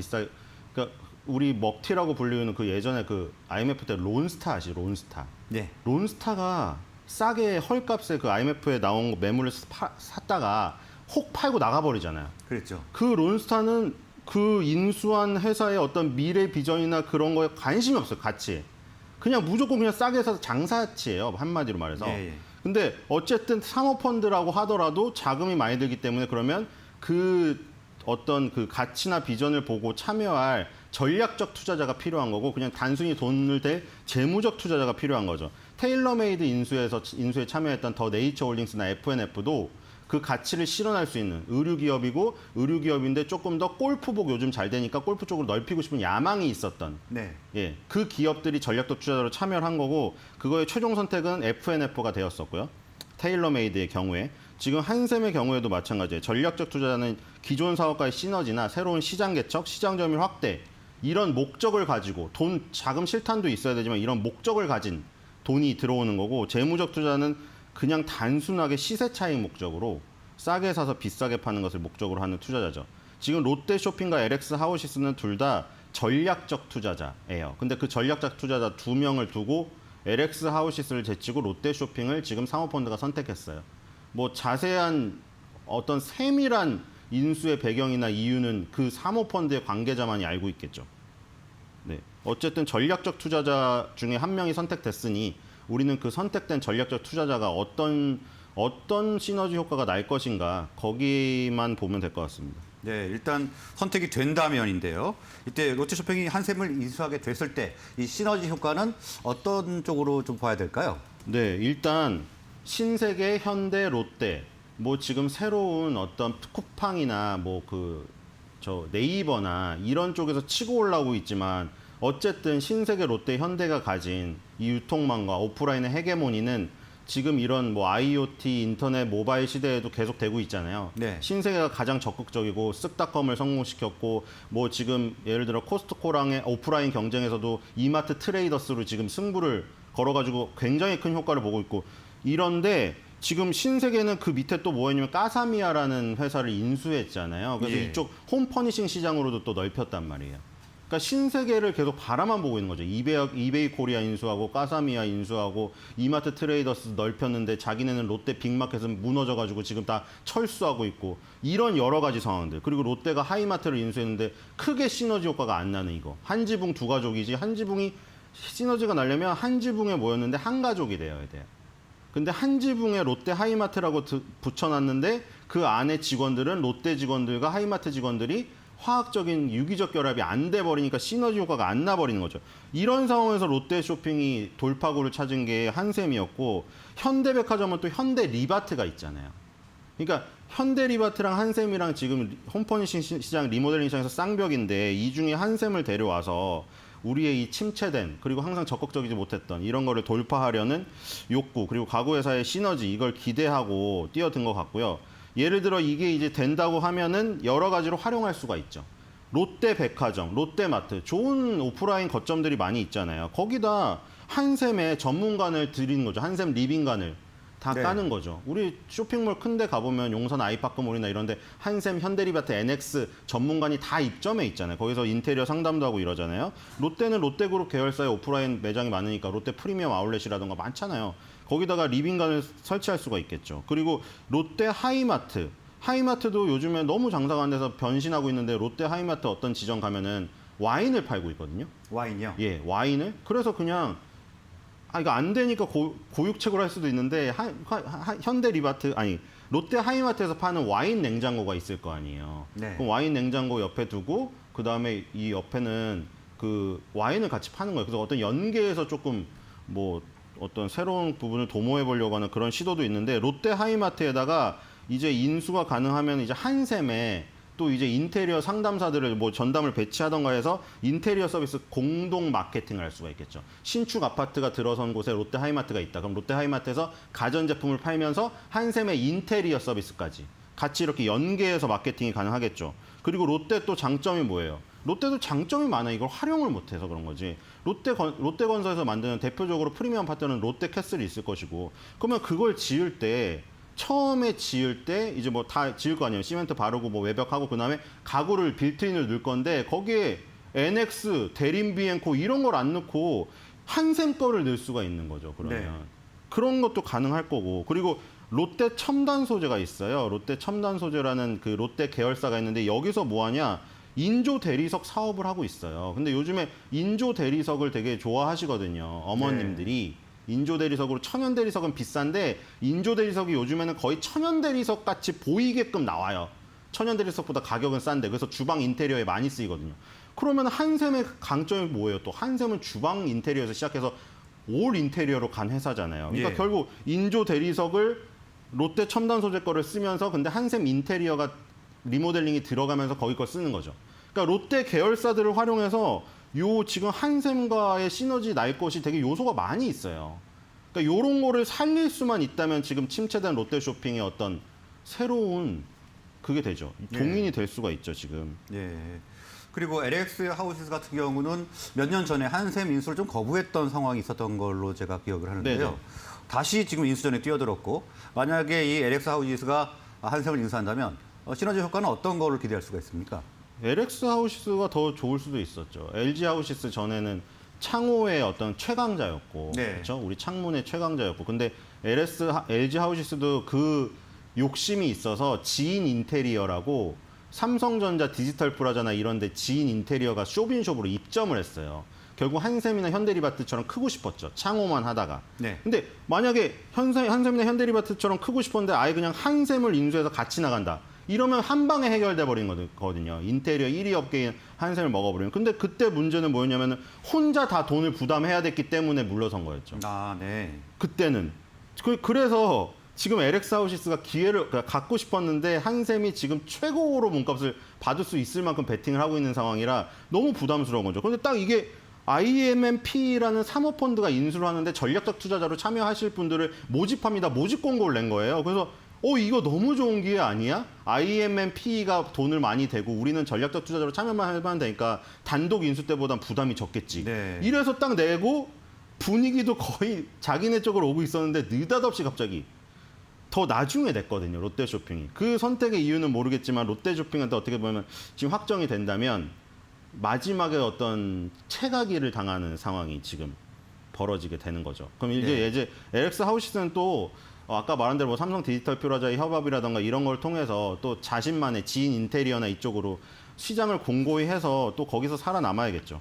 [SPEAKER 5] 그러니까 우리 먹튀라고 불리는 그 예전에 그 IMF 때 론스타 아시죠? 론스타.
[SPEAKER 1] 네.
[SPEAKER 5] 론스타가 싸게 헐값에 그 IMF에 나온 매물을 샀다가 혹 팔고 나가버리잖아요.
[SPEAKER 1] 그랬죠.
[SPEAKER 5] 그 론스타는 그 인수한 회사의 어떤 미래 비전이나 그런 거에 관심이 없어요. 가치에. 그냥 무조건 그냥 싸게 사서 장사치예요. 한마디로 말해서.
[SPEAKER 1] 예, 예.
[SPEAKER 5] 근데 어쨌든 사모펀드라고 하더라도 자금이 많이 들기 때문에 그러면 그 어떤 그 가치나 비전을 보고 참여할 전략적 투자자가 필요한 거고 그냥 단순히 돈을 댈 재무적 투자자가 필요한 거죠. 테일러메이드 인수에 참여했던 더 네이처 홀딩스나 FNF도 그 가치를 실현할 수 있는 의류기업이고 의류기업인데 조금 더 골프복 요즘 잘 되니까 골프 쪽으로 넓히고 싶은 야망이 있었던
[SPEAKER 1] 네.
[SPEAKER 5] 예, 그 기업들이 전략적 투자자로 참여를 한 거고 그거의 최종 선택은 FNF가 되었었고요. 테일러메이드의 경우에 지금 한샘의 경우에도 마찬가지예요. 전략적 투자자는 기존 사업과의 시너지나 새로운 시장 개척, 시장 점유율 확대 이런 목적을 가지고 자금 실탄도 있어야 되지만 이런 목적을 가진 돈이 들어오는 거고 재무적 투자는 그냥 단순하게 시세 차익 목적으로 싸게 사서 비싸게 파는 것을 목적으로 하는 투자자죠. 지금 롯데쇼핑과 LX 하우시스는 둘 다 전략적 투자자예요. 근데 그 전략적 투자자 2명을 두고 LX 하우시스를 제치고 롯데쇼핑을 지금 사모펀드가 선택했어요. 뭐 자세한 어떤 세밀한 인수의 배경이나 이유는 그 사모펀드의 관계자만이 알고 있겠죠. 네. 어쨌든 전략적 투자자 중에 한 명이 선택됐으니 우리는 그 선택된 전략적 투자자가 어떤 시너지 효과가 날 것인가 거기만 보면 될 것 같습니다.
[SPEAKER 1] 네, 일단 선택이 된다면인데요. 이때 롯데쇼핑이 한샘을 인수하게 됐을 때 이 시너지 효과는 어떤 쪽으로 좀 봐야 될까요?
[SPEAKER 5] 네, 일단 신세계, 현대, 롯데 뭐 지금 새로운 어떤 쿠팡이나 뭐 저 네이버나 이런 쪽에서 치고 올라오고 있지만 어쨌든 신세계, 롯데, 현대가 가진 이 유통망과 오프라인의 헤게모니는 지금 이런 뭐 IoT, 인터넷, 모바일 시대에도 계속 되고 있잖아요.
[SPEAKER 1] 네.
[SPEAKER 5] 신세계가 가장 적극적이고 쓱닷컴을 성공시켰고 뭐 지금 예를 들어 코스트코랑의 오프라인 경쟁에서도 이마트 트레이더스로 지금 승부를 걸어가지고 굉장히 큰 효과를 보고 있고 이런데 지금 신세계는 그 밑에 또 뭐였냐면 까사미아라는 회사를 인수했잖아요. 그래서
[SPEAKER 1] 예.
[SPEAKER 5] 이쪽 홈 퍼니싱 시장으로도 또 넓혔단 말이에요. 그러니까 신세계를 계속 바라만 보고 있는 거죠. 이베이 코리아 인수하고 까사미아 인수하고 이마트 트레이더스 넓혔는데 자기네는 롯데 빅마켓은 무너져가지고 지금 다 철수하고 있고 이런 여러 가지 상황들. 그리고 롯데가 하이마트를 인수했는데 크게 시너지 효과가 안 나는 이거. 한지붕 두 가족이지 한지붕이 시너지가 나려면 한지붕에 모였는데 한 가족이 되어야 돼요. 근데 한지붕에 롯데 하이마트라고 붙여놨는데 그 안에 직원들은 롯데 직원들과 하이마트 직원들이 화학적인 유기적 결합이 안 돼 버리니까 시너지 효과가 안 나 버리는 거죠. 이런 상황에서 롯데쇼핑이 돌파구를 찾은 게 한샘이었고 현대백화점은 또 현대리바트가 있잖아요. 그러니까 현대리바트랑 한샘이랑 지금 홈퍼니싱 시장 리모델링 시장에서 쌍벽인데 이 중에 한샘을 데려와서 우리의 이 침체된 그리고 항상 적극적이지 못했던 이런 거를 돌파하려는 욕구 그리고 가구 회사의 시너지 이걸 기대하고 뛰어든 것 같고요. 예를 들어 이게 이제 된다고 하면은 여러 가지로 활용할 수가 있죠. 롯데백화점, 롯데마트 좋은 오프라인 거점들이 많이 있잖아요. 거기다 한샘의 전문관을 들이는 거죠. 한샘 리빙관을 다
[SPEAKER 1] 네.
[SPEAKER 5] 까는 거죠. 우리 쇼핑몰 큰데 가보면 용산 아이파크몰이나 이런데 한샘, 현대리바트, NX 전문관이 다 입점해 있잖아요. 거기서 인테리어 상담도 하고 이러잖아요. 롯데는 롯데그룹 계열사의 오프라인 매장이 많으니까 롯데 프리미엄 아울렛이라든가 많잖아요. 거기다가 리빙관을 설치할 수가 있겠죠. 그리고 롯데 하이마트. 하이마트도 요즘에 너무 장사가 안 돼서 변신하고 있는데 롯데 하이마트 어떤 지점 가면은 와인을 팔고 있거든요.
[SPEAKER 1] 와인이요?
[SPEAKER 5] 예, 와인을. 그래서 그냥 이거 안 되니까 고육책으로 할 수도 있는데 현대 리바트 아니 롯데 하이마트에서 파는 와인 냉장고가 있을 거 아니에요.
[SPEAKER 1] 네.
[SPEAKER 5] 그럼 와인 냉장고 옆에 두고 그 다음에 이 옆에는 그 와인을 같이 파는 거예요. 그래서 어떤 연계해서 조금 뭐 어떤 새로운 부분을 도모해 보려고 하는 그런 시도도 있는데 롯데 하이마트에다가 이제 인수가 가능하면 이제 한샘에 또 이제 인테리어 상담사들을 뭐 전담을 배치하던가 해서 인테리어 서비스 공동 마케팅을 할 수가 있겠죠. 신축 아파트가 들어선 곳에 롯데 하이마트가 있다. 그럼 롯데 하이마트에서 가전제품을 팔면서 한샘의 인테리어 서비스까지 같이 이렇게 연계해서 마케팅이 가능하겠죠. 그리고 롯데 또 장점이 뭐예요? 롯데도 장점이 많아. 이걸 활용을 못해서 그런 거지. 롯데건설에서 만드는 대표적으로 프리미엄 아파트는 롯데캐슬이 있을 것이고 그러면 그걸 지을 때 처음에 지을 때 이제 뭐 다 지을 거 아니에요. 시멘트 바르고 뭐 외벽하고 그다음에 가구를 빌트인을 넣을 건데 거기에 NX, 대림비앤코 이런 걸 안 넣고 한샘 거를 넣을 수가 있는 거죠. 그러면
[SPEAKER 1] 네.
[SPEAKER 5] 그런 것도 가능할 거고 그리고 롯데 첨단 소재가 있어요. 롯데 첨단 소재라는 그 롯데 계열사가 있는데 여기서 뭐 하냐? 인조 대리석 사업을 하고 있어요. 근데 요즘에 인조 대리석을 되게 좋아하시거든요. 어머님들이. 인조 대리석으로 천연 대리석은 비싼데 인조 대리석이 요즘에는 거의 천연 대리석 같이 보이게끔 나와요. 천연 대리석보다 가격은 싼데 그래서 주방 인테리어에 많이 쓰이거든요. 그러면 한샘의 강점이 뭐예요? 또 한샘은 주방 인테리어에서 시작해서 올 인테리어로 간 회사잖아요. 그러니까
[SPEAKER 1] 예.
[SPEAKER 5] 결국 인조 대리석을 롯데 첨단 소재 거를 쓰면서 근데 한샘 인테리어가 리모델링이 들어가면서 거기 걸 쓰는 거죠. 그러니까 롯데 계열사들을 활용해서 요 지금 한샘과의 시너지 날 것이 되게 요소가 많이 있어요. 그러니까 요런 거를 살릴 수만 있다면 지금 침체된 롯데쇼핑의 어떤 새로운 그게 되죠. 동인이 될 수가 있죠, 지금.
[SPEAKER 1] 예. 그리고 LX 하우스 같은 경우는 몇 년 전에 한샘 인수를 좀 거부했던 상황이 있었던 걸로 제가 기억을 하는데요.
[SPEAKER 5] 네네.
[SPEAKER 1] 다시 지금 인수전에 뛰어들었고 만약에 이 LX 하우스가 한샘을 인수한다면 시너지 효과는 어떤 거를 기대할 수가 있습니까?
[SPEAKER 5] LX 하우시스가 더 좋을 수도 있었죠. LG 하우시스 전에는 창호의 어떤 최강자였고,
[SPEAKER 1] 네.
[SPEAKER 5] 그렇죠? 우리 창문의 최강자였고, 근데 LG 하우시스도 그 욕심이 있어서 지인 인테리어라고 삼성전자 디지털 프라자나 이런 데 지인 인테리어가 쇼빈숍으로 입점을 했어요. 결국 한샘이나 현대리바트처럼 크고 싶었죠. 창호만 하다가.
[SPEAKER 1] 네.
[SPEAKER 5] 근데 만약에 한샘이나 현대리바트처럼 크고 싶었는데 아예 그냥 한샘을 인수해서 같이 나간다. 이러면 한 방에 해결돼 버린 거거든요. 인테리어 1위 업계인 한샘을 먹어버리면. 근데 그때 문제는 뭐였냐면 혼자 다 돈을 부담해야 됐기 때문에 물러선 거였죠.
[SPEAKER 1] 아, 네.
[SPEAKER 5] 그때는. 그래서 지금 LX 하우시스가 기회를 갖고 싶었는데 한샘이 지금 최고로 몸값을 받을 수 있을 만큼 베팅을 하고 있는 상황이라 너무 부담스러운 거죠. 그런데 딱 이게 IMMP라는 사모펀드가 인수를 하는데 전략적 투자자로 참여하실 분들을 모집합니다. 모집 공고를 낸 거예요. 그래서 이거 너무 좋은 기회 아니야? IMMP가 돈을 많이 대고 우리는 전략적 투자자로 참여만 하면 되니까 단독 인수 때보단 부담이 적겠지.
[SPEAKER 1] 네.
[SPEAKER 5] 이래서 딱 내고 분위기도 거의 자기네 쪽으로 오고 있었는데 느닷없이 갑자기 더 나중에 냈거든요. 롯데쇼핑이. 그 선택의 이유는 모르겠지만 롯데쇼핑한테 어떻게 보면 지금 확정이 된다면 마지막에 어떤 체가기를 당하는 상황이 지금 벌어지게 되는 거죠. 그럼 이제 LX 하우시스는 또 아까 말한 대로 뭐 삼성 디지털 프라자의 협업이라던가 이런 걸 통해서 또 자신만의 지인 인테리어나 이쪽으로 시장을 공고히 해서 또 거기서 살아남아야겠죠.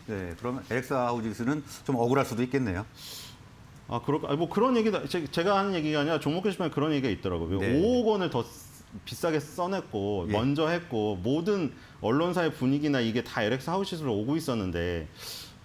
[SPEAKER 1] 네, 그러면 LX 하우지스는 좀 억울할 수도 있겠네요.
[SPEAKER 5] 뭐 그런 얘기다. 제가 하는 얘기가 아니라 종목 게시판에 그런 얘기가 있더라고요.
[SPEAKER 1] 네.
[SPEAKER 5] 5억 원을 더 비싸게 써냈고
[SPEAKER 1] 예.
[SPEAKER 5] 먼저 했고 모든 언론사의 분위기나 이게 다 LX 하우시스로 오고 있었는데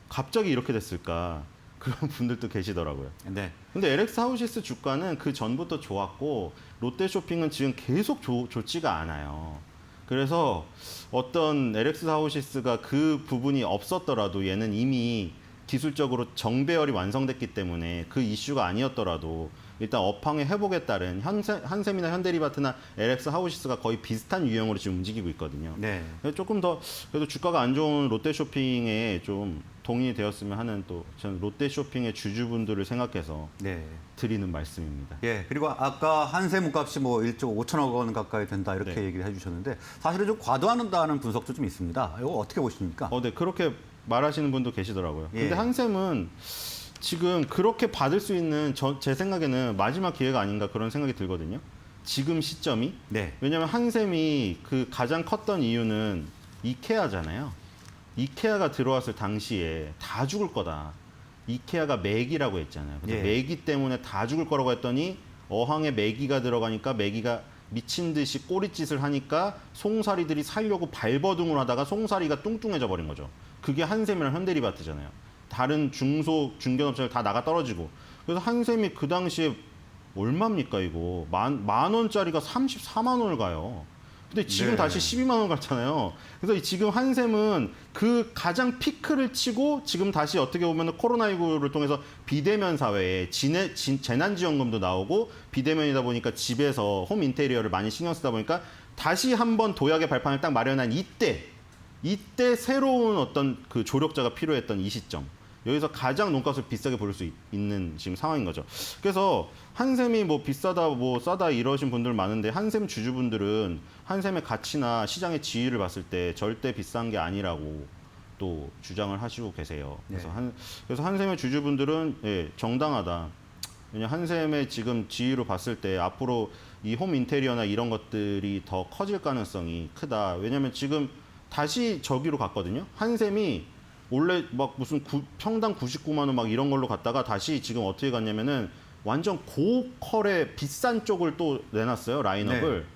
[SPEAKER 5] 갑자기 이렇게 됐을까? 그런 분들도 계시더라고요.
[SPEAKER 1] 네.
[SPEAKER 5] 근데 LX 하우시스 주가는 그 전부터 좋았고 롯데쇼핑은 지금 계속 좋지가 않아요. 그래서 어떤 LX 하우시스가 그 부분이 없었더라도 얘는 이미 기술적으로 정배열이 완성됐기 때문에 그 이슈가 아니었더라도 일단 업황의 회복에 따른 한샘이나 현대리바트나 LX 하우시스가 거의 비슷한 유형으로 지금 움직이고 있거든요.
[SPEAKER 1] 네.
[SPEAKER 5] 조금 더 그래도 주가가 안 좋은 롯데쇼핑에 좀 동의이 되었으면 하는 또 저는 롯데쇼핑의 주주분들을 생각해서
[SPEAKER 1] 네.
[SPEAKER 5] 드리는 말씀입니다.
[SPEAKER 1] 예, 그리고 아까 한샘 값이 뭐 1조 5천억 원 가까이 된다 이렇게
[SPEAKER 5] 네.
[SPEAKER 1] 얘기를 해주셨는데 사실은 좀 과도한다는 분석도 좀 있습니다. 이거 어떻게 보십니까?
[SPEAKER 5] 네, 그렇게 말하시는 분도 계시더라고요.
[SPEAKER 1] 예.
[SPEAKER 5] 근데 한샘은 지금 그렇게 받을 수 있는 제 생각에는 마지막 기회가 아닌가 그런 생각이 들거든요. 지금 시점이.
[SPEAKER 1] 네.
[SPEAKER 5] 왜냐하면 한샘이 그 가장 컸던 이유는 이케아잖아요. 이케아가 들어왔을 당시에 다 죽을 거다. 이케아가 매기라고 했잖아요. 그래서
[SPEAKER 1] 예.
[SPEAKER 5] 매기 때문에 다 죽을 거라고 했더니 어항에 매기가 들어가니까 매기가 미친 듯이 꼬리짓을 하니까 송사리들이 살려고 발버둥을 하다가 송사리가 뚱뚱해져 버린 거죠. 그게 한샘이랑 현대리바트잖아요. 다른 중견업체들 다 나가 떨어지고. 그래서 한샘이 그 당시에 얼마입니까 이거? 만 원짜리가 34만 원을 가요. 근데 지금
[SPEAKER 1] 네.
[SPEAKER 5] 다시 12만 원 갔잖아요. 그래서 지금 한샘은 그 가장 피크를 치고 지금 다시 어떻게 보면 코로나19를 통해서 비대면 사회에 재난지원금도 나오고 비대면이다 보니까 집에서 홈 인테리어를 많이 신경 쓰다 보니까 다시 한번 도약의 발판을 딱 마련한 이때 새로운 어떤 그 조력자가 필요했던 이 시점. 여기서 가장 논값을 비싸게 부를 수 있는 지금 상황인 거죠. 그래서 한샘이 뭐 비싸다 뭐 싸다 이러신 분들 많은데 한샘 주주분들은 한샘의 가치나 시장의 지위를 봤을 때 절대 비싼 게 아니라고 또 주장을 하시고 계세요. 그래서
[SPEAKER 1] 네.
[SPEAKER 5] 그래서 한샘의 주주분들은 예, 정당하다. 왜냐 한샘의 지금 지위로 봤을 때 앞으로 이 홈 인테리어나 이런 것들이 더 커질 가능성이 크다. 왜냐하면 지금 다시 저기로 갔거든요. 한샘이 원래 막 무슨 평당 99만 원 막 이런 걸로 갔다가 다시 지금 어떻게 갔냐면은 완전 고퀄의 비싼 쪽을 또 내놨어요. 라인업을.
[SPEAKER 1] 네.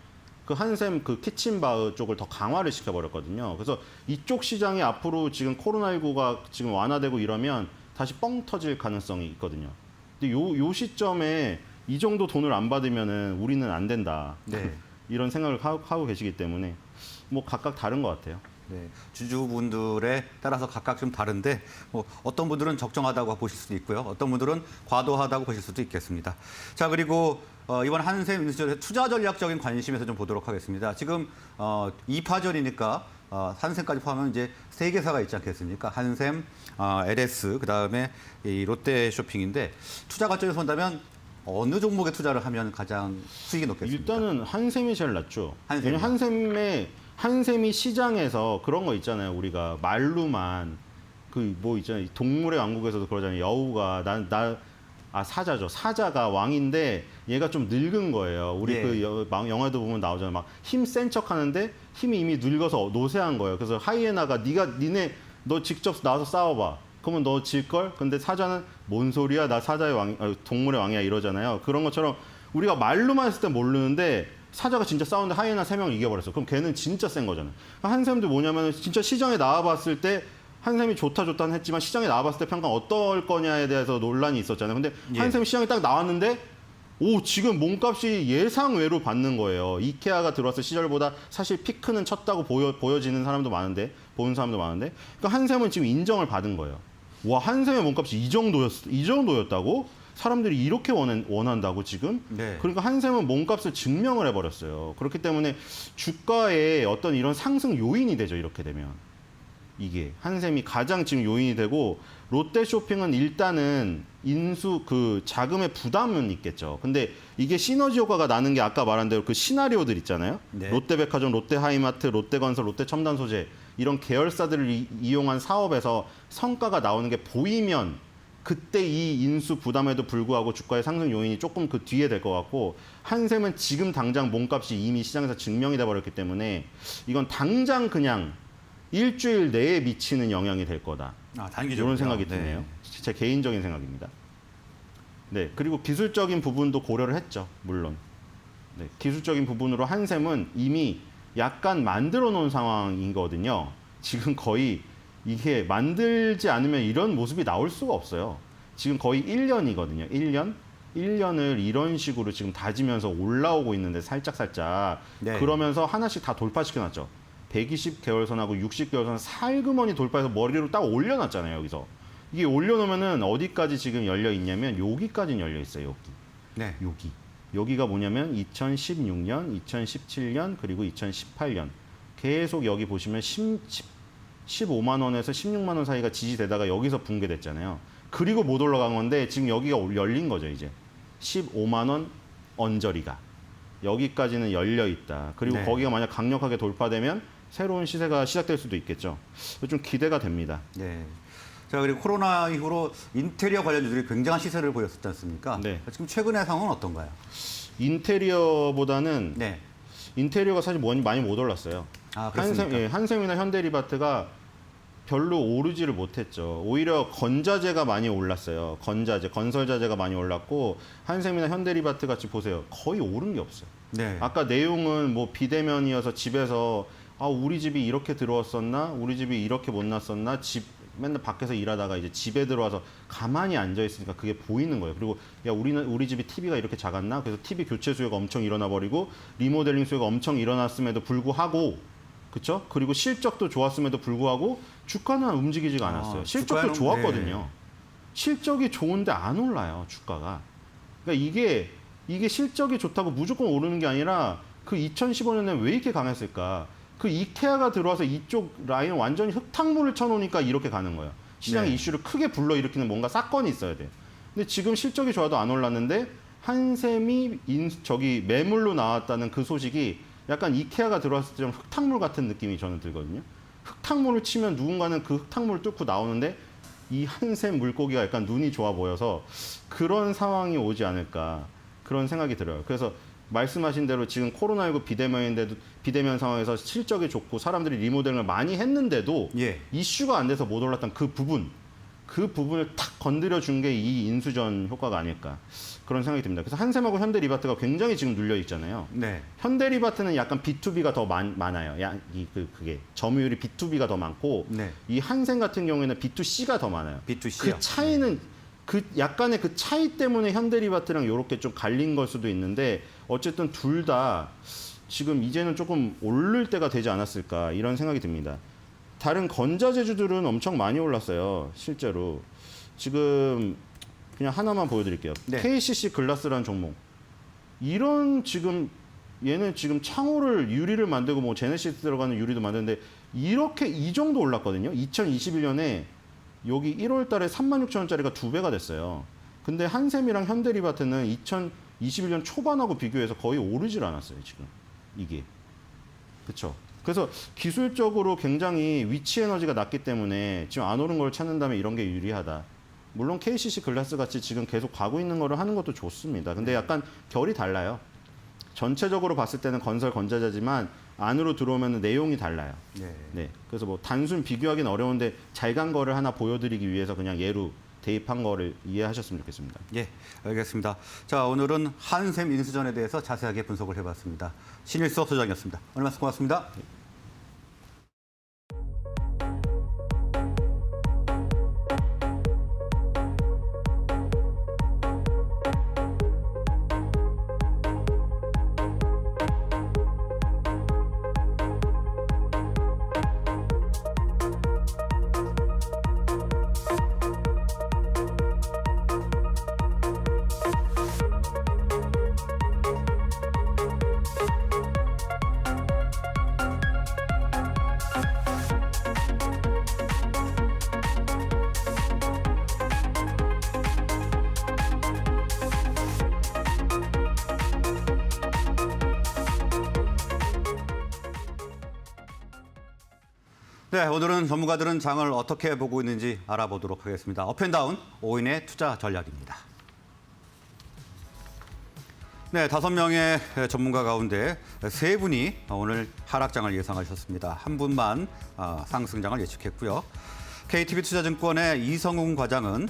[SPEAKER 5] 그 한샘 그 키친바흐 쪽을 더 강화를 시켜버렸거든요. 그래서 이쪽 시장이 앞으로 지금 코로나19가 지금 완화되고 이러면 다시 뻥 터질 가능성이 있거든요. 근데 요 시점에 이 정도 돈을 안 받으면은 우리는 안 된다.
[SPEAKER 1] 네.
[SPEAKER 5] 이런 생각을 하고 계시기 때문에 뭐 각각 다른 것 같아요.
[SPEAKER 1] 네, 주주분들에 따라서 각각 좀 다른데 뭐 어떤 분들은 적정하다고 보실 수도 있고요. 어떤 분들은 과도하다고 보실 수도 있겠습니다. 자, 그리고 이번 한샘 인수전의 투자 전략적인 관심에서 좀 보도록 하겠습니다. 지금 2파전이니까 한샘까지 포함하면 이제 3개사가 있지 않겠습니까? 한샘, LS, 그다음에 이 롯데쇼핑인데 투자 관점에서 본다면 어느 종목에 투자를 하면 가장 수익이 높겠습니까?
[SPEAKER 5] 일단은 한샘이 제일 낫죠.
[SPEAKER 1] 한샘이요?
[SPEAKER 5] 왜냐면 한샘이 시장에서 그런 거 있잖아요. 우리가 말로만 그 뭐 있잖아요. 동물의 왕국에서도 그러잖아요. 여우가 나 사자죠. 사자가 왕인데 얘가 좀 늙은 거예요. 우리
[SPEAKER 1] 예.
[SPEAKER 5] 그 영화도 보면 나오잖아요. 막 힘 센 척 하는데 힘이 이미 늙어서 노쇠한 거예요. 그래서 하이에나가 너 직접 나와서 싸워봐. 그러면 너 질걸? 근데 사자는 뭔 소리야? 나 사자의 동물의 왕이야 이러잖아요. 그런 것처럼 우리가 말로만 했을 때 모르는데 사자가 진짜 싸우는데 하이에나 3명을 이겨버렸어. 그럼 걔는 진짜 센 거잖아요. 한샘도 뭐냐면 진짜 시장에 나와봤을 때 한샘이 좋다는 했지만 시장에 나와봤을 때 평가 어떨 거냐에 대해서 논란이 있었잖아요. 근데
[SPEAKER 1] 예.
[SPEAKER 5] 한샘이 시장에 딱 나왔는데 지금 몸값이 예상외로 받는 거예요. 이케아가 들어왔을 시절보다 사실 피크는 쳤다고 보여지는 사람도 많은데, 보는 사람도 많은데, 그러니까 한샘은 지금 인정을 받은 거예요. 와, 한샘의 몸값이 이 정도였다고? 사람들이 이렇게 원한다고 지금?
[SPEAKER 1] 네.
[SPEAKER 5] 그러니까 한샘은 몸값을 증명을 해버렸어요. 그렇기 때문에 주가에 어떤 이런 상승 요인이 되죠. 이렇게 되면. 이게 한샘이 가장 지금 요인이 되고 롯데쇼핑은 일단은 자금의 부담은 있겠죠. 근데 이게 시너지 효과가 나는 게 아까 말한 대로 그 시나리오들 있잖아요.
[SPEAKER 1] 네.
[SPEAKER 5] 롯데백화점, 롯데하이마트, 롯데건설, 롯데첨단소재 이런 계열사들을 이용한 사업에서 성과가 나오는 게 보이면 그때 이 인수 부담에도 불구하고 주가의 상승 요인이 조금 그 뒤에 될 것 같고 한샘은 지금 당장 몸값이 이미 시장에서 증명이 돼버렸기 때문에 이건 당장 그냥 일주일 내에 미치는 영향이 될 거다.
[SPEAKER 1] 단기적으로.
[SPEAKER 5] 이런 생각이 드네요. 제 개인적인 생각입니다. 네, 그리고 기술적인 부분도 고려를 했죠. 물론. 네, 기술적인 부분으로 한샘은 이미 약간 만들어 놓은 상황이거든요. 지금 거의 이게 만들지 않으면 이런 모습이 나올 수가 없어요. 지금 거의 1년이거든요. 1년을 이런 식으로 지금 다지면서 올라오고 있는데 살짝.
[SPEAKER 1] 네.
[SPEAKER 5] 그러면서 하나씩 다 돌파시켜놨죠. 120개월선하고 60개월선 살그머니 돌파해서 머리로 딱 올려놨잖아요. 여기서. 이게 올려놓으면은 어디까지 지금 열려 있냐면 여기까지는 열려 있어요. 여기.
[SPEAKER 1] 네.
[SPEAKER 5] 여기가 뭐냐면 2016년, 2017년, 그리고 2018년. 계속 여기 보시면 15만 원에서 16만 원 사이가 지지되다가 여기서 붕괴됐잖아요. 그리고 못 올라간 건데 지금 여기가 열린 거죠, 이제. 15만 원 언저리가. 여기까지는 열려 있다. 그리고
[SPEAKER 1] 네.
[SPEAKER 5] 거기가 만약 강력하게 돌파되면 새로운 시세가 시작될 수도 있겠죠. 좀 기대가 됩니다.
[SPEAKER 1] 네. 자, 그리고 코로나 이후로 인테리어 관련주들이 굉장한 시세를 보였었지 않습니까?
[SPEAKER 5] 네.
[SPEAKER 1] 지금 최근의 상황은 어떤가요?
[SPEAKER 5] 인테리어보다는
[SPEAKER 1] 네.
[SPEAKER 5] 인테리어가 사실 많이 못 올랐어요.
[SPEAKER 1] 그렇습니까?
[SPEAKER 5] 한샘이나 현대리바트가 별로 오르지를 못했죠. 오히려 건자재가 많이 올랐어요. 건설자재가 많이 올랐고 한샘이나 현대리바트 같이 보세요. 거의 오른 게 없어요.
[SPEAKER 1] 네.
[SPEAKER 5] 아까 내용은 뭐 비대면이어서 집에서 우리 집이 이렇게 들어왔었나? 우리 집이 이렇게 못 났었나? 맨날 밖에서 일하다가 이제 집에 들어와서 가만히 앉아 있으니까 그게 보이는 거예요. 그리고 야, 우리 집이 TV가 이렇게 작았나? 그래서 TV 교체 수요가 엄청 일어나 버리고 리모델링 수요가 엄청 일어났음에도 불구하고 그렇죠? 그리고 실적도 좋았음에도 불구하고 주가는 움직이지가 않았어요. 실적도
[SPEAKER 1] 주가는,
[SPEAKER 5] 좋았거든요.
[SPEAKER 1] 네.
[SPEAKER 5] 실적이 좋은데 안 올라요, 주가가. 그러니까 이게 실적이 좋다고 무조건 오르는 게 아니라 그 2015년에 왜 이렇게 강했을까? 그 이케아가 들어와서 이쪽 라인 완전히 흙탕물을 쳐놓으니까 이렇게 가는 거예요. 시장의
[SPEAKER 1] 네.
[SPEAKER 5] 이슈를 크게 불러일으키는 뭔가 사건이 있어야 돼요. 근데 지금 실적이 좋아도 안 올랐는데 한샘이 매물로 나왔다는 그 소식이 약간 이케아가 들어왔을 때 좀 흙탕물 같은 느낌이 저는 들거든요. 흙탕물을 치면 누군가는 그 흙탕물을 뚫고 나오는데 이 한샘 물고기가 약간 눈이 좋아 보여서 그런 상황이 오지 않을까 그런 생각이 들어요. 그래서 말씀하신 대로 지금 코로나19 비대면 상황에서 실적이 좋고 사람들이 리모델링을 많이 했는데도
[SPEAKER 1] 예.
[SPEAKER 5] 이슈가 안 돼서 못 올랐던 그 부분을 탁 건드려 준 게 이 인수전 효과가 아닐까 그런 생각이 듭니다. 그래서 한샘하고 현대리바트가 굉장히 지금 눌려 있잖아요.
[SPEAKER 1] 네.
[SPEAKER 5] 현대리바트는 약간 B2B가 더 많아요. 그게 점유율이 B2B가 더 많고
[SPEAKER 1] 네.
[SPEAKER 5] 이 한샘 같은 경우에는 B2C가 더 많아요.
[SPEAKER 1] B2C요?
[SPEAKER 5] 그 차이는 약간의 그 차이 때문에 현대리바트랑 이렇게 좀 갈린 걸 수도 있는데 어쨌든 둘 다 지금 이제는 조금 오를 때가 되지 않았을까 이런 생각이 듭니다. 다른 건자재주들은 엄청 많이 올랐어요. 실제로. 지금 그냥 하나만 보여드릴게요.
[SPEAKER 1] 네.
[SPEAKER 5] KCC 글라스라는 종목. 얘는 지금 창호를 유리를 만들고 뭐 제네시스 들어가는 유리도 만드는데 이렇게 이 정도 올랐거든요. 2021년에 여기 1월 달에 36,000원짜리가 2배가 됐어요. 근데 한샘이랑 현대리바트는 2021년 초반하고 비교해서 거의 오르질 않았어요, 지금. 이게. 그렇죠. 그래서 기술적으로 굉장히 위치 에너지가 낮기 때문에 지금 안 오른 걸 찾는다면 이런 게 유리하다. 물론 KCC 글라스 같이 지금 계속 가고 있는 거를 하는 것도 좋습니다. 근데 약간 결이 달라요. 전체적으로 봤을 때는 건설 건자재지만 안으로 들어오면 내용이 달라요.
[SPEAKER 1] 네.
[SPEAKER 5] 네. 그래서 뭐 단순 비교하기는 어려운데 잘 간 거를 하나 보여드리기 위해서 그냥 예로 대입한 거를 이해하셨으면 좋겠습니다.
[SPEAKER 1] 예, 알겠습니다. 자, 오늘은 한샘 인수전에 대해서 자세하게 분석을 해봤습니다. 신일섭 소장이었습니다. 오늘 말씀 고맙습니다. 네, 오늘은 전문가들은 장을 어떻게 보고 있는지 알아보도록 하겠습니다. 업앤다운 5인의 투자 전략입니다. 네, 5명의 전문가 가운데 3분이 오늘 하락장을 예상하셨습니다. 한 분만 상승장을 예측했고요. KTB 투자증권의 이성훈 과장은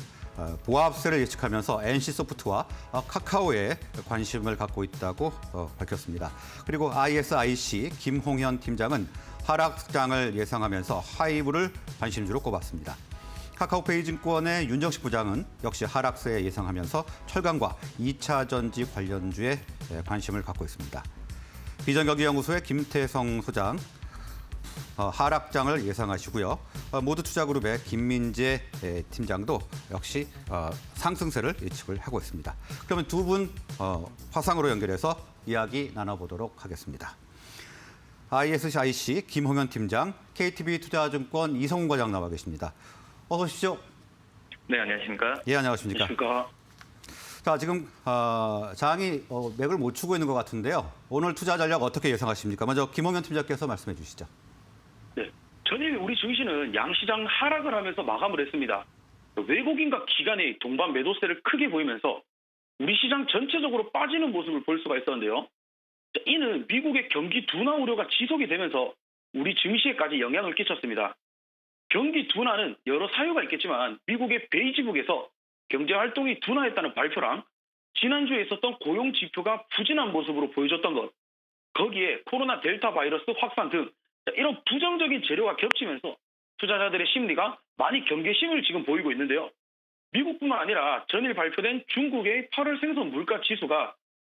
[SPEAKER 1] 보합세를 예측하면서 NC소프트와 카카오에 관심을 갖고 있다고 밝혔습니다. 그리고 ISIC 김홍현 팀장은 하락장을 예상하면서 하이브를 관심주로 꼽았습니다. 카카오페이 증권의 윤정식 부장은 역시 하락세 예상하면서 철강과 2차 전지 관련주에 관심을 갖고 있습니다. 비전경제연구소의 김태성 소장 하락장을 예상하시고요. 모두투자그룹의 김민재 팀장도 역시 상승세를 예측을 하고 있습니다. 그러면 두 분 화상으로 연결해서 이야기 나눠보도록 하겠습니다. ISIC 김홍현 팀장, KTB 투자증권 이성훈 과장 나와 계십니다. 어서 오십시오.
[SPEAKER 6] 네, 안녕하십니까?
[SPEAKER 1] 예, 안녕하십니까?
[SPEAKER 6] 안녕하십니까?
[SPEAKER 1] 자, 지금 장이 맥을 못 추고 있는 것 같은데요. 오늘 투자 전략 어떻게 예상하십니까? 먼저 김홍현 팀장께서 말씀해 주시죠.
[SPEAKER 6] 네, 전일 우리 증시는 양시장 하락을 하면서 마감을 했습니다. 외국인과 기관의 동반 매도세를 크게 보이면서 우리 시장 전체적으로 빠지는 모습을 볼 수가 있었는데요. 이는 미국의 경기 둔화 우려가 지속이 되면서 우리 증시에까지 영향을 끼쳤습니다. 경기 둔화는 여러 사유가 있겠지만 미국의 베이지북에서 경제활동이 둔화했다는 발표랑 지난주에 있었던 고용 지표가 부진한 모습으로 보여줬던 것, 거기에 코로나 델타 바이러스 확산 등 이런 부정적인 재료가 겹치면서 투자자들의 심리가 많이 경계심을 지금 보이고 있는데요. 미국뿐만 아니라 전일 발표된 중국의 8월 생선 물가 지수가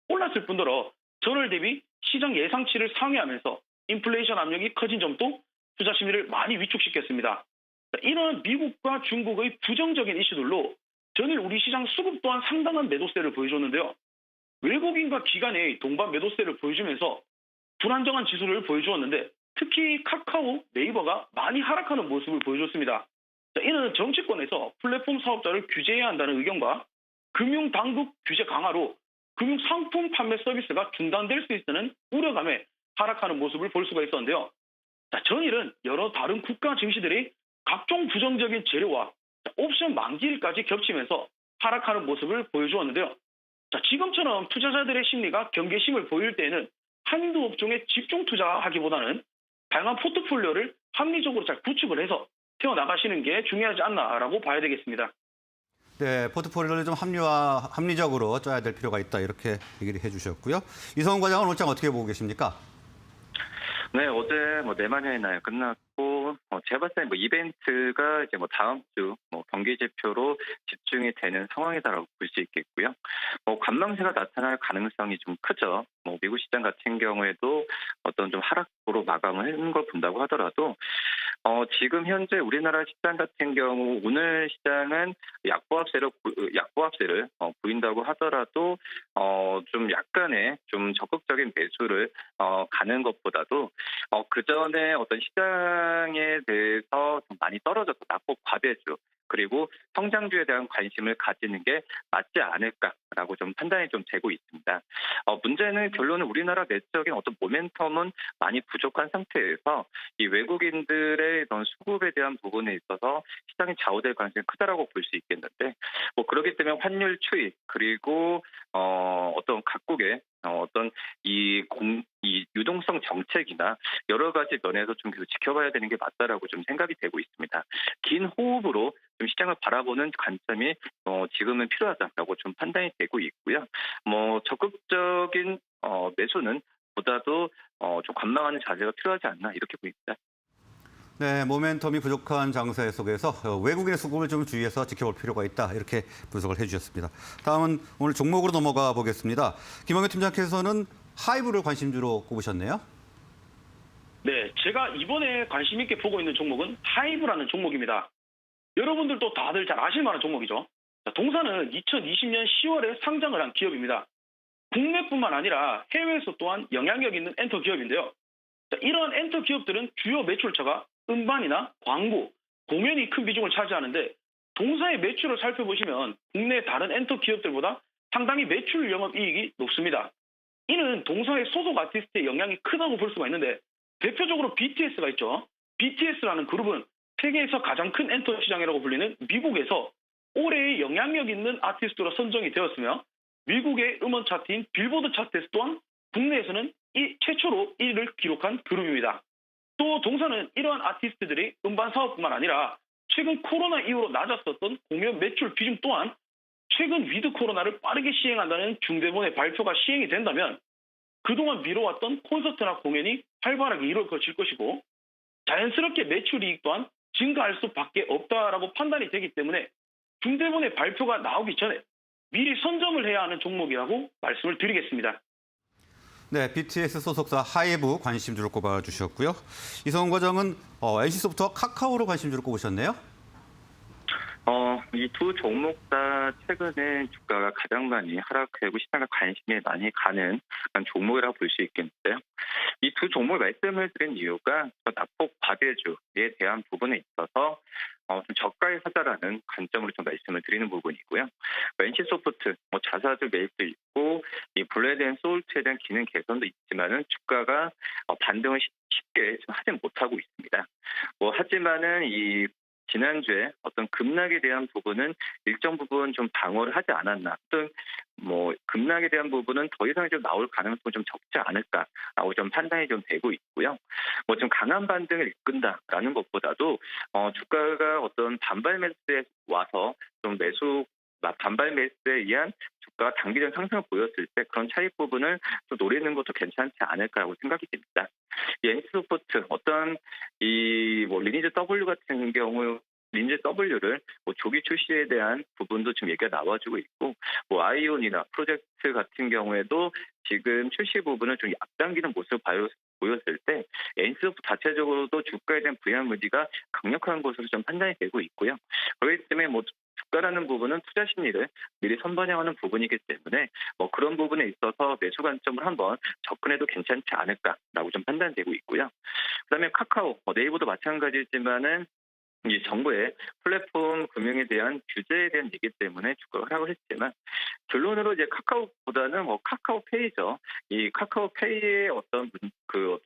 [SPEAKER 6] 올랐을 뿐더러 전월 대비 시장 예상치를 상회하면서 인플레이션 압력이 커진 점도 투자 심리를 많이 위축시켰습니다. 이런 미국과 중국의 부정적인 이슈들로 전일 우리 시장 수급 또한 상당한 매도세를 보여줬는데요. 외국인과 기관의 동반 매도세를 보여주면서 불안정한 지수를 보여주었는데 특히 카카오, 네이버가 많이 하락하는 모습을 보여줬습니다. 이는 정치권에서 플랫폼 사업자를 규제해야 한다는 의견과 금융당국 규제 강화로 금융상품 판매 서비스가 중단될 수 있다는 우려감에 하락하는 모습을 볼 수가 있었는데요. 전일은 여러 다른 국가 증시들이 각종 부정적인 재료와 옵션 만기일까지 겹치면서 하락하는 모습을 보여주었는데요. 지금처럼 투자자들의 심리가 경계심을 보일 때에는 한두 업종에 집중 투자하기보다는 다양한 포트폴리오를 합리적으로 잘 구축을 해서 태워나가시는 게 중요하지 않나라고 봐야 되겠습니다.
[SPEAKER 1] 네, 포트폴리오를 좀 합리적으로 짜야 될 필요가 있다 이렇게 얘기를 해주셨고요. 이성훈 과장은 오늘 장 어떻게 보고 계십니까?
[SPEAKER 7] 네, 어제 내만여의 날 끝났고, 제가 봤을 때 이벤트가 이제 다음 주 경기 지표로 집중이 되는 상황이다라고 볼 수 있겠고요. 관망세가 나타날 가능성이 좀 크죠. 미국 시장 같은 경우에도 어떤 좀 하락으로 마감을 하는 걸 본다고 하더라도, 지금 현재 우리나라 시장 같은 경우 오늘 시장은 약보합세를 보인다고 하더라도 좀 약간의 좀 적극적인 매수를 가는 것보다도 그 전에 어떤 시장에 대해서 좀 많이 떨어져서 낙폭 과대주 그리고 성장주에 대한 관심을 가지는 게 맞지 않을까라고 좀 판단이 좀 되고 있습니다. 문제는 결론은 우리나라 내적인 어떤 모멘텀은 많이 부족한 상태에서 이 외국인들의 이런 수급에 대한 부분에 있어서 시장이 좌우될 가능성이 크다라고 볼 수 있겠는데, 그렇기 때문에 환율 추이 그리고 어떤 각국의 어떤 이 유동성 정책이나 여러 가지 면에서 좀 계속 지켜봐야 되는 게 맞다라고 좀 생각이 되고 있습니다. 긴 호흡으로 좀 시장을 바라보는 관점이 지금은 필요하다라고 좀 판단이 되고 있고요. 적극적인 매수는 보다도 좀 관망하는 자세가 필요하지 않나 이렇게 보입니다.
[SPEAKER 1] 네, 모멘텀이 부족한 장세 속에서 외국인의 수급을 좀 주의해서 지켜볼 필요가 있다. 이렇게 분석을 해주셨습니다. 다음은 오늘 종목으로 넘어가 보겠습니다. 김영현 팀장께서는 하이브를 관심주로 꼽으셨네요.
[SPEAKER 6] 네, 제가 이번에 관심 있게 보고 있는 종목은 하이브라는 종목입니다. 여러분들도 다들 잘 아실 만한 종목이죠. 동사는 2020년 10월에 상장을 한 기업입니다. 국내뿐만 아니라 해외에서 또한 영향력 있는 엔터 기업인데요. 이러한 엔터 기업들은 주요 매출처가 음반이나 광고, 공연이 큰 비중을 차지하는데, 동사의 매출을 살펴보시면 국내 다른 엔터 기업들보다 상당히 매출 영업이익이 높습니다. 이는 동사의 소속 아티스트의 영향이 크다고 볼 수가 있는데, 대표적으로 BTS가 있죠. BTS라는 그룹은 세계에서 가장 큰 엔터 시장이라고 불리는 미국에서 올해의 영향력 있는 아티스트로 선정이 되었으며, 미국의 음원 차트인 빌보드 차트에서 또한 국내에서는 최초로 1위를 기록한 그룹입니다. 또 동사는 이러한 아티스트들이 음반 사업뿐만 아니라 최근 코로나 이후로 낮았었던 공연 매출 비중 또한 최근 위드 코로나를 빠르게 시행한다는 중대본의 발표가 시행이 된다면 그동안 미뤄왔던 콘서트나 공연이 활발하게 이루어질 것이고, 자연스럽게 매출 이익 또한 증가할 수밖에 없다라고 판단이 되기 때문에 중대본의 발표가 나오기 전에 미리 선점을 해야 하는 종목이라고 말씀을 드리겠습니다.
[SPEAKER 1] 네, BTS 소속사 하이브 관심주로 꼽아주셨고요. 이성훈 과장은 NC소프트와 카카오로 관심주로 꼽으셨네요.
[SPEAKER 7] 이 두 종목 다 최근에 주가가 가장 많이 하락하고 시장과 관심이 많이 가는 그런 종목이라고 볼 수 있겠는데요. 이 두 종목을 말씀을 드린 이유가 낙폭 과대주에 대한 부분에 있어서 좀 저가에 사자라는 관점으로 좀 말씀을 드리는 부분이고요. NC소프트 자사주 매입도 있고 이 블레드앤소울트에 대한 기능 개선도 있지만은 주가가 반등을 쉽게 좀 하지 못하고 있습니다. 하지만은 이 지난주에 어떤 급락에 대한 부분은 일정 부분 좀 방어를 하지 않았나, 또는 급락에 대한 부분은 더 이상 좀 나올 가능성이 좀 적지 않을까라고 좀 판단이 좀 되고 있고요. 좀 강한 반등을 이끈다라는 것보다도 주가가 어떤 반발 매수에 와서 좀 반발 매수에 의한 주가가 단기적 상승을 보였을 때 그런 차익 부분을 좀 노리는 것도 괜찮지 않을까라고 생각이 됩니다. 이 NC소프트 어떤 리니지 W 같은 경우 리니지 W를 조기 출시에 대한 부분도 지금 얘기가 나와주고 있고, 아이온이나 프로젝트 같은 경우에도 지금 출시 부분을 좀 앞당기는 모습을 보였을 때 NC소프트 자체적으로도 주가에 대한 부양 의지가 강력한 것으로 좀 판단이 되고 있고요. 그렇기 때문에 주가라는 부분은 투자 심리를 미리 선반영하는 부분이기 때문에 그런 부분에 있어서 매수 관점을 한번 접근해도 괜찮지 않을까라고 좀 판단되고 있고요. 그다음에 카카오, 네이버도 마찬가지지만은 이 정부의 플랫폼 금융에 대한 규제에 대한 얘기 때문에 주가가 하락을 했지만, 결론으로 이제 카카오보다는 카카오페이죠. 이 카카오페이의 어떤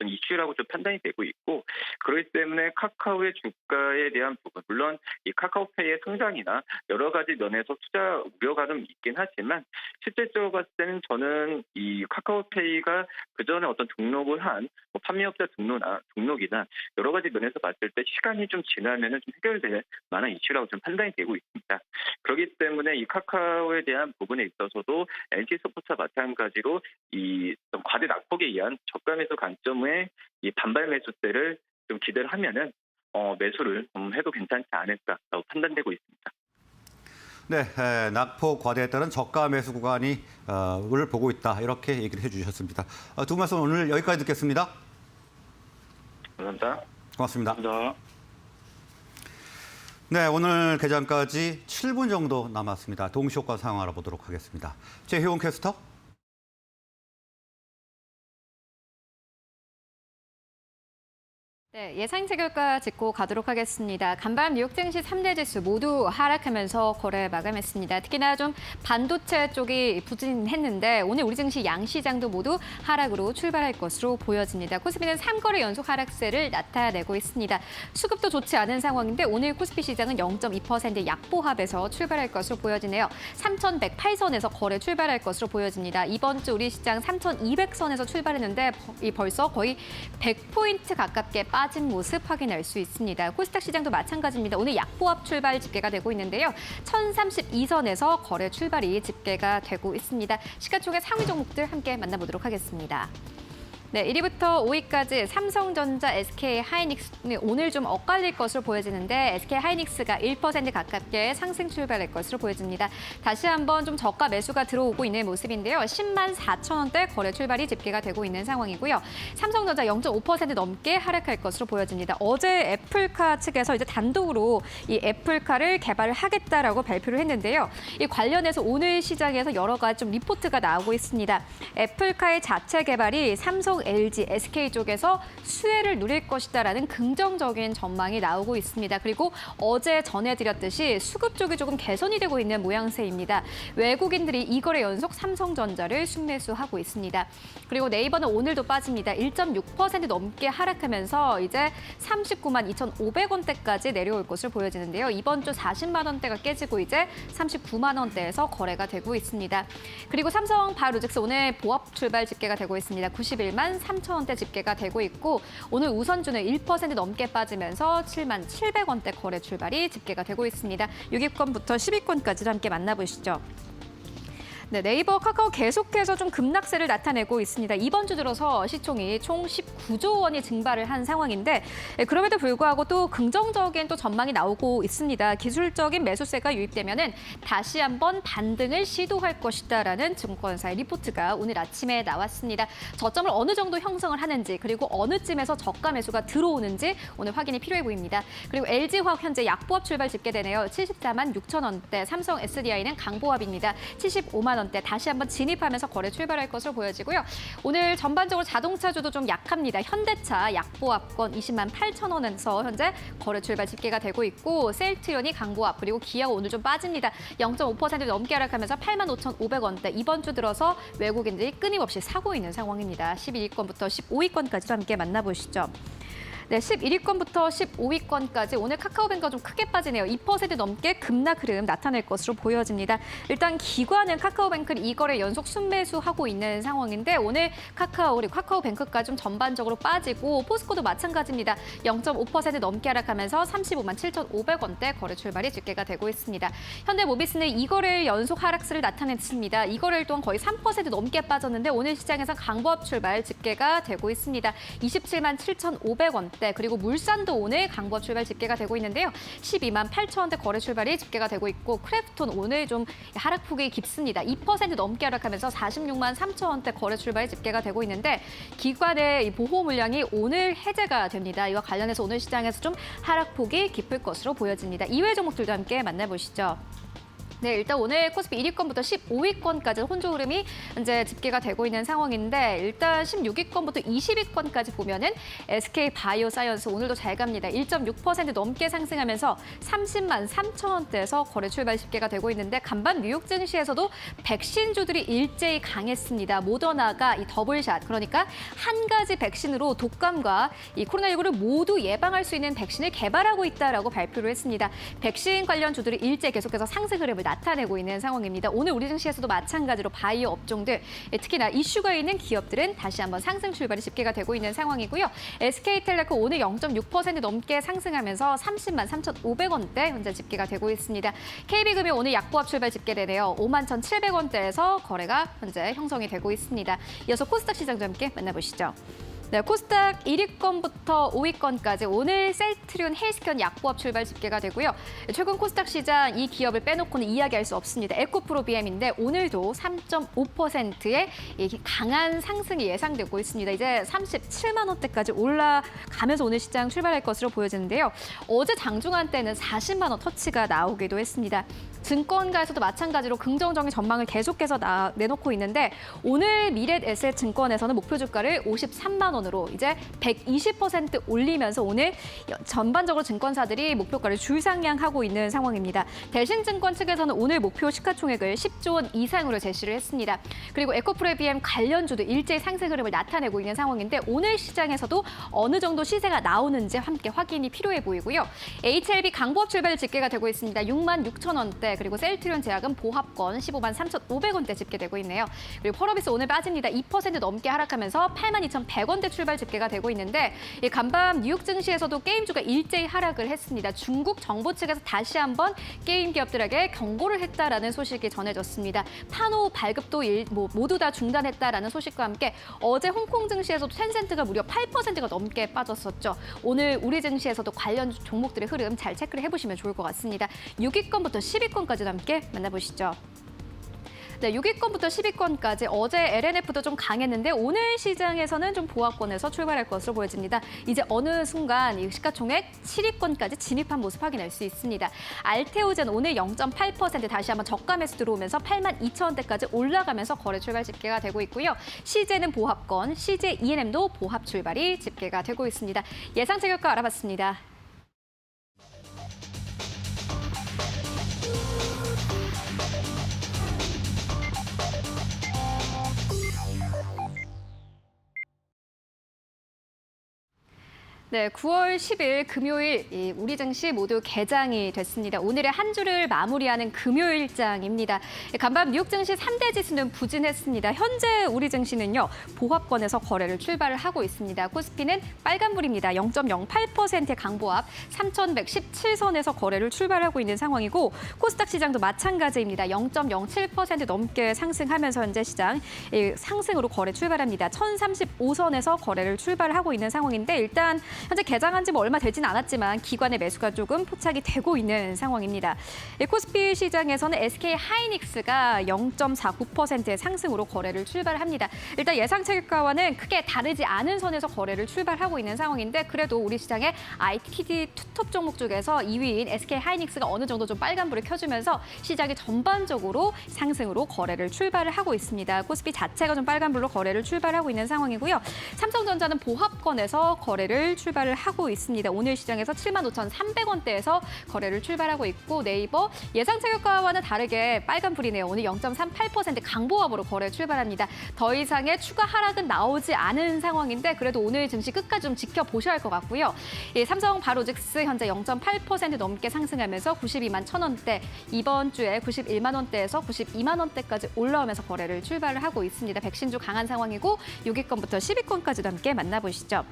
[SPEAKER 7] 이슈라고 좀 판단이 되고 있고, 그렇기 때문에 카카오의 주가에 대한 부분, 물론 이 카카오페이의 성장이나 여러 가지 면에서 투자 우려가 좀 있긴 하지만, 실질적으로 봤을 때는 저는 이 카카오페이가 그 전에 어떤 등록을 한 판매업자 등록이나 여러 가지 면에서 봤을 때 시간이 좀 지나면은 좀 해결될 만한 이슈라고 좀 판단이 되고 있습니다. 그렇기 때문에 이 카카오에 대한 부분에 있어서도 NC소프트와 마찬가지로 이 과대 낙폭에 의한 저가 매수 관점의 이 반발 매수세를 좀 기대를 하면은 매수를 해도 괜찮지 않을까라고 판단되고 있습니다.
[SPEAKER 1] 네, 낙폭 과대에 따른 저가 매수 구간을 보고 있다. 이렇게 얘기를 해주셨습니다. 두 분 말씀 오늘 여기까지 듣겠습니다.
[SPEAKER 7] 감사합니다.
[SPEAKER 1] 고맙습니다.
[SPEAKER 6] 감사합니다.
[SPEAKER 1] 네, 오늘 개장까지 7분 정도 남았습니다. 동시효과 상황 알아보도록 하겠습니다. 최희원 캐스터.
[SPEAKER 8] 네, 예상치 결과 짚고 가도록 하겠습니다. 간밤 뉴욕 증시 3대 지수 모두 하락하면서 거래 마감했습니다. 특히나 좀 반도체 쪽이 부진했는데 오늘 우리 증시 양시장도 모두 하락으로 출발할 것으로 보여집니다. 코스피는 3거래 연속 하락세를 나타내고 있습니다. 수급도 좋지 않은 상황인데 오늘 코스피 시장은 0.2% 약보합에서 출발할 것으로 보여지네요. 3,108선에서 거래 출발할 것으로 보여집니다. 이번 주 우리 시장 3,200선에서 출발했는데 벌써 거의 100포인트 가깝게 빠진 모습 확인할 수 있습니다. 코스닥 시장도 마찬가지입니다. 오늘 약보합 출발 집계가 되고 있는데요. 1032선에서 거래 출발이 집계가 되고 있습니다. 시가총액 상위 종목들 함께 만나보도록 하겠습니다. 네, 1위부터 5위까지 삼성전자, SK하이닉스는 오늘 좀 엇갈릴 것으로 보여지는데 SK하이닉스가 1% 가깝게 상승 출발할 것으로 보여집니다. 다시 한번 좀 저가 매수가 들어오고 있는 모습인데요. 10만 4천 원대 거래 출발이 집계가 되고 있는 상황이고요. 삼성전자 0.5% 넘게 하락할 것으로 보여집니다. 어제 애플카 측에서 이제 단독으로 이 애플카를 개발을 하겠다라고 발표를 했는데요. 이 관련해서 오늘 시장에서 여러 가지 좀 리포트가 나오고 있습니다. 애플카의 자체 개발이 삼성, LG, SK 쪽에서 수혜를 누릴 것이다라는 긍정적인 전망이 나오고 있습니다. 그리고 어제 전해드렸듯이 수급 쪽이 조금 개선이 되고 있는 모양새입니다. 외국인들이 이거래 연속 삼성전자를 순매수하고 있습니다. 그리고 네이버는 오늘도 빠집니다. 1.6% 넘게 하락하면서 이제 39만 2,500원대까지 내려올 것으로 보여지는데요. 이번 주 40만 원대가 깨지고 이제 39만 원대에서 거래가 되고 있습니다. 그리고 삼성 바이오로직스 오늘 보합 출발 집계가 되고 있습니다. 91만 3천 원대 집계가 되고 있고 오늘 우선주는 1% 넘게 빠지면서 7만 700원대 거래 출발이 집계가 되고 있습니다. 6위권부터 10위권까지 함께 만나보시죠. 네, 네이버, 카카오 계속해서 좀 급락세를 나타내고 있습니다. 이번 주 들어서 시총이 총 19조 원이 증발을 한 상황인데 그럼에도 불구하고 또 긍정적인 또 전망이 나오고 있습니다. 기술적인 매수세가 유입되면은 다시 한번 반등을 시도할 것이다라는 증권사의 리포트가 오늘 아침에 나왔습니다. 저점을 어느 정도 형성을 하는지 그리고 어느 쯤에서 저가 매수가 들어오는지 오늘 확인이 필요해 보입니다. 그리고 LG화학 현재 약보합 출발 집계되네요. 74만 6천 원대, 삼성 SDI는 강보합입니다. 75만 원대 다시 한번 진입하면서 거래 출발할 것으로 보여지고요. 오늘 전반적으로 자동차주도 좀 약합니다. 현대차 약보합권 20만 8천 원에서 현재 거래 출발 집계가 되고 있고 셀트리온이 강보합 그리고 기아가 오늘 좀 빠집니다. 0.5% 넘게 하락하면서 8만 5,500원대 이번 주 들어서 외국인들이 끊임없이 사고 있는 상황입니다. 11위권부터 15위권까지도 함께 만나보시죠. 네, 11위권부터 15위권까지 오늘 카카오뱅크가 좀 크게 빠지네요. 2% 넘게 급락 흐름 나타낼 것으로 보여집니다. 일단 기관은 카카오뱅크를 2거래 연속 순매수하고 있는 상황인데 오늘 카카오뱅크가 좀 전반적으로 빠지고 포스코도 마찬가지입니다. 0.5% 넘게 하락하면서 35만 7,500원대 거래 출발이 집계가 되고 있습니다. 현대모비스는 2거래일 연속 하락세를 나타냈습니다. 2거래일 동안 거의 3% 넘게 빠졌는데 오늘 시장에서 강보합 출발 집계가 되고 있습니다. 27만 7,500원대 그리고 물산도 오늘 강보합 출발 집계가 되고 있는데요. 12만 8천 원대 거래 출발이 집계가 되고 있고 크래프톤 오늘 좀 하락폭이 깊습니다. 2% 넘게 하락하면서 46만 3천 원대 거래 출발이 집계가 되고 있는데 기관의 보호 물량이 오늘 해제가 됩니다. 이와 관련해서 오늘 시장에서 좀 하락폭이 깊을 것으로 보여집니다. 이외 종목들도 함께 만나보시죠. 네, 일단 오늘 코스피 1위권부터 15위권까지 혼조 흐름이 현재 집계가 되고 있는 상황인데 일단 16위권부터 20위권까지 보면은 SK 바이오사이언스 오늘도 잘 갑니다. 1.6% 넘게 상승하면서 30만 3천 원대에서 거래 출발 집계가 되고 있는데 간밤 뉴욕 증시에서도 백신주들이 일제히 강했습니다. 모더나가 이 더블샷 그러니까 한 가지 백신으로 독감과 이 코로나19를 모두 예방할 수 있는 백신을 개발하고 있다라고 발표를 했습니다. 백신 관련 주들이 일제 계속해서 상승 흐름을 나타내고 있는 상황입니다. 오늘 우리 증시에서도 마찬가지로 바이오 업종들, 특히나 이슈가 있는 기업들은 다시 한번 상승 출발이 집계가 되고 있는 상황이고요. SK텔레콤 오늘 0.6% 넘게 상승하면서 30만 3,500원대 현재 집계가 되고 있습니다. KB금융 오늘 약보합 출발 집계되네요. 5만 1,700원대에서 거래가 현재 형성이 되고 있습니다. 이어서 코스닥 시장도 함께 만나보시죠. 네, 코스닥 1위권부터 5위권까지 오늘 셀트리온 헬스케어 약보합 출발 집계가 되고요. 최근 코스닥 시장 이 기업을 빼놓고는 이야기할 수 없습니다. 에코프로비엠인데 오늘도 3.5%의 강한 상승이 예상되고 있습니다. 이제 37만 원대까지 올라가면서 오늘 시장 출발할 것으로 보여지는데요. 어제 장중한 때는 40만 원 터치가 나오기도 했습니다. 증권가에서도 마찬가지로 긍정적인 전망을 계속해서 내놓고 있는데 오늘 미래에셋증권에서는 목표 주가를 53만 원으로 이제 120% 올리면서 오늘 전반적으로 증권사들이 목표가를 줄상향하고 있는 상황입니다. 대신증권 측에서는 오늘 목표 시가총액을 10조 원 이상으로 제시를 했습니다. 그리고 에코프로비엠 관련주도 일제히 상승 흐름을 나타내고 있는 상황인데 오늘 시장에서도 어느 정도 시세가 나오는지 함께 확인이 필요해 보이고요. HLB 강보합 출발 집계가 되고 있습니다. 66,000원대 그리고 셀트리온 제약은 보합권 153,500원대 집계되고 있네요. 그리고 펄어비스 오늘 빠집니다. 2% 넘게 하락하면서 82,100원대 출발 집계가 되고 있는데 이 간밤 뉴욕 증시에서도 게임주가 일제히 하락을 했습니다. 중국 정부 측에서 다시 한번 게임 기업들에게 경고를 했다라는 소식이 전해졌습니다. 판호 발급도 모두 다 중단했다라는 소식과 함께 어제 홍콩 증시에서도 텐센트가 무려 8%가 넘게 빠졌었죠. 오늘 우리 증시에서도 관련 종목들의 흐름 잘 체크를 해보시면 좋을 것 같습니다. 6위권부터 10위권까지도 함께 만나보시죠. 네, 6위권부터 10위권까지 어제 LNF도 좀 강했는데 오늘 시장에서는 좀 보합권에서 출발할 것으로 보여집니다. 이제 어느 순간 이 시가총액 7위권까지 진입한 모습 확인할 수 있습니다. 알테오젠 오늘 0.8% 다시 한번 저가 매수 들어오면서 82,000원대까지 올라가면서 거래 출발 집계가 되고 있고요. CJ는 보합권, CJ E&M도 보합 출발이 집계가 되고 있습니다. 예상 체결가 알아봤습니다. 네, 9월 10일 금요일 우리 증시 모두 개장이 됐습니다. 오늘의 한 주를 마무리하는 금요일장입니다. 간밤 뉴욕 증시 3대 지수는 부진했습니다. 현재 우리 증시는요, 보합권에서 거래를 출발을 하고 있습니다. 코스피는 빨간불입니다. 0.08%의 강보합 3,117선에서 거래를 출발하고 있는 상황이고 코스닥 시장도 마찬가지입니다. 0.07% 넘게 상승하면서 현재 시장 상승으로 거래 출발합니다. 1,035선에서 거래를 출발하고 있는 상황인데 일단 현재 개장한 지 얼마 되진 않았지만 기관의 매수가 조금 포착이 되고 있는 상황입니다. 코스피 시장에서는 SK 하이닉스가 0.49%의 상승으로 거래를 출발합니다. 일단 예상 체결가와는 크게 다르지 않은 선에서 거래를 출발하고 있는 상황인데 그래도 우리 시장의 ITD 투톱 종목 중에서 2위인 SK 하이닉스가 어느 정도 좀 빨간불을 켜주면서 시장이 전반적으로 상승으로 거래를 출발을 하고 있습니다. 코스피 자체가 좀 빨간불로 거래를 출발하고 있는 상황이고요. 삼성전자는 보합권에서 거래를 출발을 하고 있습니다. 오늘 시장에서 75,300원대에서 거래를 출발하고 있고 네이버 예상 체결가와는 다르게 빨간불이네요. 오늘 0.38% 강보합으로 거래 출발합니다. 더 이상의 추가 하락은 나오지 않은 상황인데 그래도 오늘 증시 끝까지 좀 지켜보셔야 할 것 같고요. 삼성 바로직스 현재 0.8% 넘게 상승하면서 92만 1,000원대, 이번 주에 91만 원대에서 92만 원대까지 올라오면서 거래를 출발을 하고 있습니다. 백신주 강한 상황이고 6위권부터 10위권까지도 함께 만나보시죠.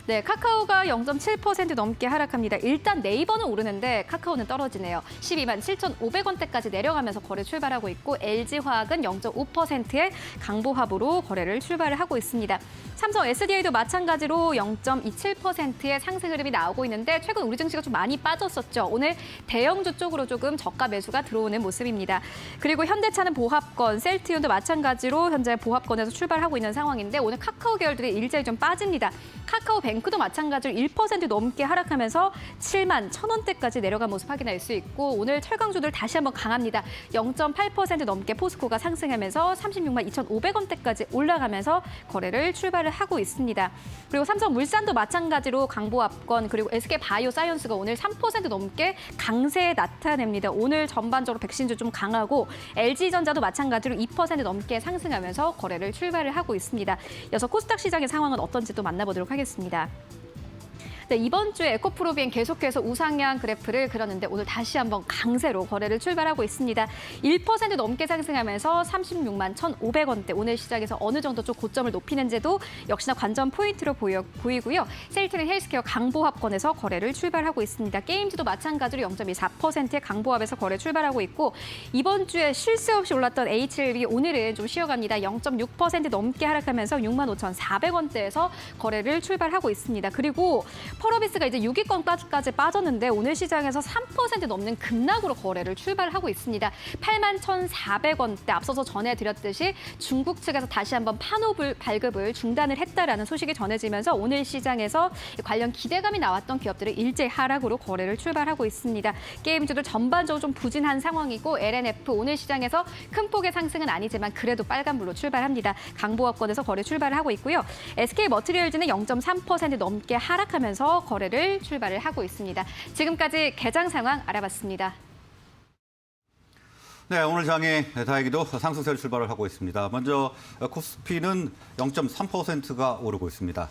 [SPEAKER 8] 네, 카카오가 0.7% 넘게 하락합니다. 일단 네이버는 오르는데 카카오는 떨어지네요. 12만 7,500원대까지 내려가면서 거래 출발하고 있고 LG화학은 0.5%의 강보합으로 거래를 출발을 하고 있습니다. 삼성 SDI도 마찬가지로 0.27%의 상승 흐름이 나오고 있는데 최근 우리 증시가 좀 많이 빠졌었죠. 오늘 대형주 쪽으로 조금 저가 매수가 들어오는 모습입니다. 그리고 현대차는 보합권, 셀트리온도 마찬가지로 현재 보합권에서 출발하고 있는 상황인데 오늘 카카오 계열들이 일제히 좀 빠집니다. 카카오뱅크도 마찬가지로 1% 넘게 하락하면서 7만 1,000원대까지 내려간 모습 확인할 수 있고 오늘 철강주들 다시 한번 강합니다. 0.8% 넘게 포스코가 상승하면서 36만 2,500원대까지 올라가면서 거래를 출발을 하고 있습니다. 그리고 삼성물산도 마찬가지로 강보합권 그리고 SK바이오사이언스가 오늘 3% 넘게 강세 나타냅니다. 오늘 전반적으로 백신주 좀 강하고 LG전자도 마찬가지로 2% 넘게 상승하면서 거래를 출발을 하고 있습니다. 이어서 코스닥 시장의 상황은 어떤지 또 만나보도록 하겠습니다. 네, 이번 주에 에코프로비엠 계속해서 우상향 그래프를 그렸는데 오늘 다시 한번 강세로 거래를 출발하고 있습니다. 1% 넘게 상승하면서 36만 1,500원대 오늘 시장에서 어느 정도 좀 고점을 높이는지도 역시나 관전 포인트로 보이고요. 셀트리온 헬스케어 강보합권에서 거래를 출발하고 있습니다. 게임즈도 마찬가지로 0.24%의 강보합에서 거래 출발하고 있고 이번 주에 쉴 새 없이 올랐던 HLB 오늘은 좀 쉬어갑니다. 0.6% 넘게 하락하면서 65,400원대에서 거래를 출발하고 있습니다. 그리고 펄어비스가 이제 6위권까지 빠졌는데 오늘 시장에서 3% 넘는 급락으로 거래를 출발하고 있습니다. 81,400원대 앞서서 전해드렸듯이 중국 측에서 다시 한번 판호 발급을 중단을 했다라는 소식이 전해지면서 오늘 시장에서 관련 기대감이 나왔던 기업들은 일제 하락으로 거래를 출발하고 있습니다. 게임주들 전반적으로 좀 부진한 상황이고 LNF 오늘 시장에서 큰 폭의 상승은 아니지만 그래도 빨간불로 출발합니다. 강보합권에서 거래 출발을 하고 있고요. SK머티리얼즈는 0.3% 넘게 하락하면서 거래를 출발을 하고 있습니다. 지금까지 개장 상황 알아봤습니다.
[SPEAKER 1] 네, 오늘 장이 다행히도 상승세를 출발을 하고 있습니다. 먼저 코스피는 0.3%가 오르고 있습니다.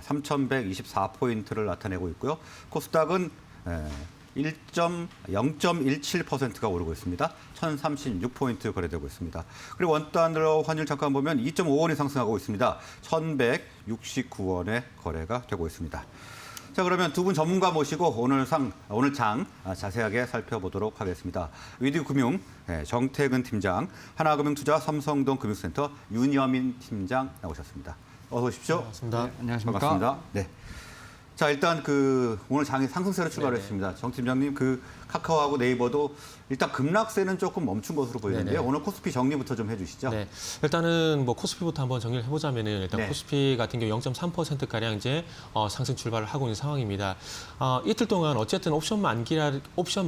[SPEAKER 1] 3,124포인트를 나타내고 있고요. 코스닥은 0.17%가 오르고 있습니다. 1,036포인트 거래되고 있습니다. 그리고 원단으로 환율 잠깐 보면 2.5원이 상승하고 있습니다. 1,169원에 거래가 되고 있습니다. 자, 그러면 두 분 전문가 모시고 오늘 장 자세하게 살펴보도록 하겠습니다. 위드금융 정태근 팀장, 하나금융투자 삼성동 금융센터 윤여민 팀장 나오셨습니다. 어서 오십시오.
[SPEAKER 9] 반갑습니다. 네, 안녕하십니까.
[SPEAKER 1] 반갑습니다. 네. 자, 일단 오늘 장이 상승세로 출발했습니다. 정 팀장님, 카카오하고 네이버도 일단 급락세는 조금 멈춘 것으로 보이는데요.
[SPEAKER 9] 네네.
[SPEAKER 1] 오늘 코스피 정리부터 좀 해주시죠.
[SPEAKER 9] 네, 일단은 코스피부터 한번 정리를 해보자면은 일단
[SPEAKER 1] 네.
[SPEAKER 9] 코스피 같은 경우 0.3% 가량 이제 상승 출발을 하고 있는 상황입니다. 이틀 동안 어쨌든 옵션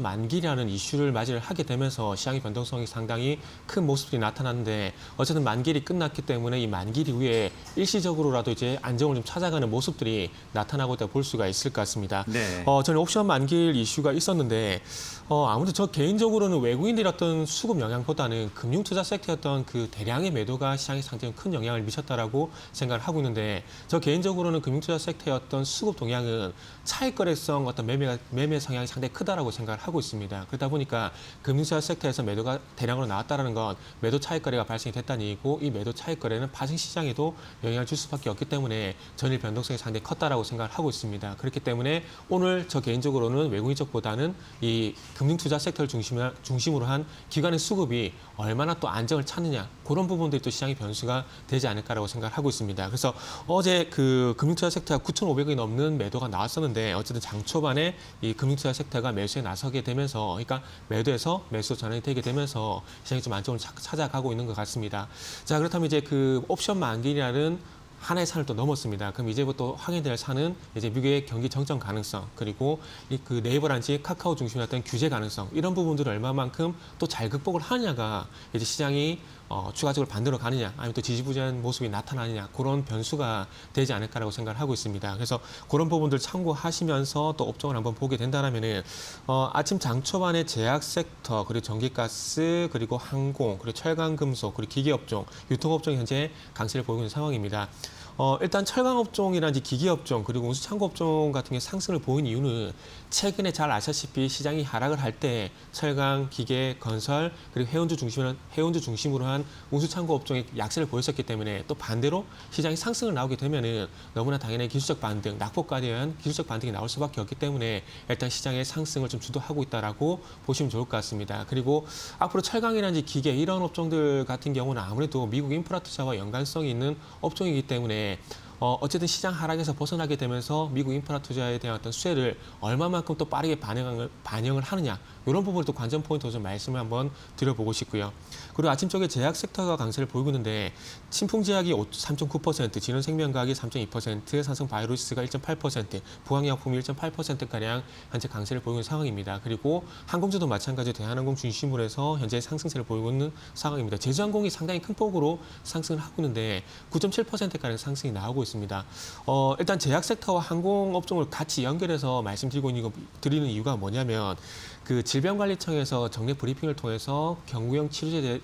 [SPEAKER 9] 만기라는 이슈를 맞이를 하게 되면서 시장의 변동성이 상당히 큰 모습들이 나타났는데 어쨌든 만기일이 끝났기 때문에 이 만기일 이후에 일시적으로라도 이제 안정을 좀 찾아가는 모습들이 나타나고 있다 볼 수가 있을 것 같습니다.
[SPEAKER 1] 네.
[SPEAKER 9] 저는 옵션 만기일 이슈가 있었는데 아무래도 저 개인적으로는 외국인들의 어떤 수급 영향보다는 금융투자 섹터였던 그 대량의 매도가 시장에 상당히 큰 영향을 미쳤다라고 생각을 하고 있는데 저 개인적으로는 금융투자 섹터였던 수급 동향은 차익 거래성 어떤 매매 성향이 상당히 크다라고 생각을 하고 있습니다. 그러다 보니까 금융투자 섹터에서 매도가 대량으로 나왔다는 건 매도 차익 거래가 발생이 됐다는 얘기고 이 매도 차익 거래는 파생 시장에도 영향을 줄 수밖에 없기 때문에 전일 변동성이 상당히 컸다라고 생각을 하고 있습니다. 그렇기 때문에 오늘 저 개인적으로는 외국인 쪽보다는 이 금융투자 섹터를 중심으로 한 기관의 수급이 얼마나 또 안정을 찾느냐 그런 부분들이 또 시장의 변수가 되지 않을까라고 생각을 하고 있습니다. 그래서 어제 그 금융투자 섹터가 9,500억이 넘는 매도가 나왔었는데 어쨌든 장 초반에 이 금융투자 섹터가 매수에 나서게 되면서 그러니까 매도에서 매수 전환이 되게 되면서 시장이 좀 안정을 찾아가고 있는 것 같습니다. 자, 그렇다면 이제 그 옵션 만기라는 하나의 산을 또 넘었습니다. 그럼 이제부터 확인될 산은 이제 미국의 경기 정점 가능성 그리고 그 네이버란지 카카오 중심의 어떤 규제 가능성 이런 부분들을 얼마만큼 또 잘 극복을 하느냐가 이제 시장이 추가적으로 반대로 가느냐 아니면 또 지지부진한 모습이 나타나느냐 그런 변수가 되지 않을까라고 생각을 하고 있습니다. 그래서 그런 부분들 참고하시면서 또 업종을 한번 보게 된다면은 아침 장 초반에 제약 섹터 그리고 전기가스 그리고 항공 그리고 철강금속 그리고 기계업종 유통업종이 현재 강세를 보이고 있는 상황입니다. 일단 철강업종이라든지 기계업종 그리고 운수창고업종 같은 게 상승을 보인 이유는 최근에 잘 아시다시피 시장이 하락을 할 때 철강, 기계, 건설 그리고 해운주 중심으로 한 운수창고업종이 약세를 보였었기 때문에 또 반대로 시장이 상승을 나오게 되면은 너무나 당연히 기술적 반등, 낙폭과에 대한 기술적 반등이 나올 수밖에 없기 때문에 일단 시장의 상승을 좀 주도하고 있다라고 보시면 좋을 것 같습니다. 그리고 앞으로 철강이라든지 기계 이런 업종들 같은 경우는 아무래도 미국 인프라 투자와 연관성이 있는 업종이기 때문에 어쨌든 시장 하락에서 벗어나게 되면서 미국 인프라 투자에 대한 어떤 수혜를 얼마만큼 또 빠르게 반영을 하느냐 이런 부분을 또 관전 포인트로 좀 말씀을 한번 드려보고 싶고요. 그리고 아침 쪽에 제약 섹터가 강세를 보이고 있는데 신풍제약이 3.9%, 진원생명과학이 3.2%, 삼성바이오로시스가 1.8%, 부항약품이 1.8%가량 현재 강세를 보이고 있는 상황입니다. 그리고 항공주도 마찬가지로 대한항공 중심으로 해서 현재 상승세를 보이고 있는 상황입니다. 제주항공이 상당히 큰 폭으로 상승을 하고 있는데 9.7%가량 상승이 나오고 있습니다. 일단 제약 sek터와 항공업종을 같이 연결해서 말씀드리는 이유가 뭐냐면 그 질병관리청에서 정례 브리핑을 통해서 경구용 치료제에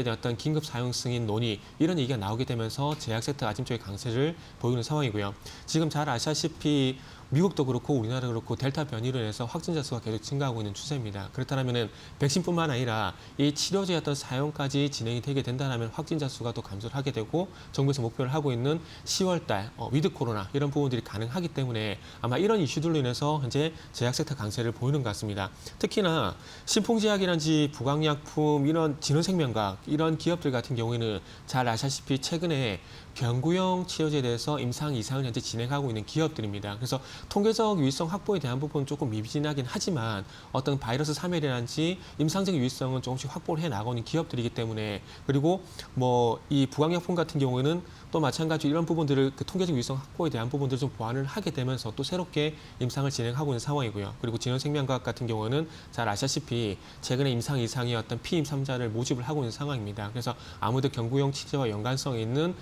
[SPEAKER 9] 대한 어떤 긴급 사용 승인 논의 이런 얘기가 나오게 되면서 제약 섹터 아침 쪽에 강세를 보이는 상황이고요. 지금 잘 아시다시피 미국도 그렇고 우리나라도 그렇고 델타 변이로 인해서 확진자 수가 계속 증가하고 있는 추세입니다. 그렇다면 백신뿐만 아니라 이 치료제의 어떤 사용까지 진행이 되게 된다면 확진자 수가 또 감소를 하게 되고 정부에서 목표를 하고 있는 10월 달 위드 코로나 이런 부분들이 가능하기 때문에 아마 이런 이슈들로 인해서 현재 제약 섹터 강세를 보이는 것 같습니다. 특히나 신풍제약이라든지 부강약품 이런 진원생명과학 이런 기업들 같은 경우에는 잘 아시다시피 최근에 경구용 치료제에 대해서 임상 이상을 현재 진행하고 있는 기업들입니다. 그래서 통계적 유의성 확보에 대한 부분은 조금 미비진하긴 하지만 어떤 바이러스 사멸이라든지 임상적 유의성은 조금씩 확보를 해 나가는 기업들이기 때문에, 그리고 뭐 이 부강약품 같은 경우에는 또 마찬가지로 이런 부분들을 그 통계적 유의성 확보에 대한 부분들을 좀 보완을 하게 되면서 또 새롭게 임상을 진행하고 있는 상황이고요. 그리고 진원생명과학 같은 경우는 잘 아시다시피 최근에 임상 이상의 어떤 피임삼자를 모집을 하고 있는 상황입니다. 그래서 아무래도 경구용 치료와 연관성이 있는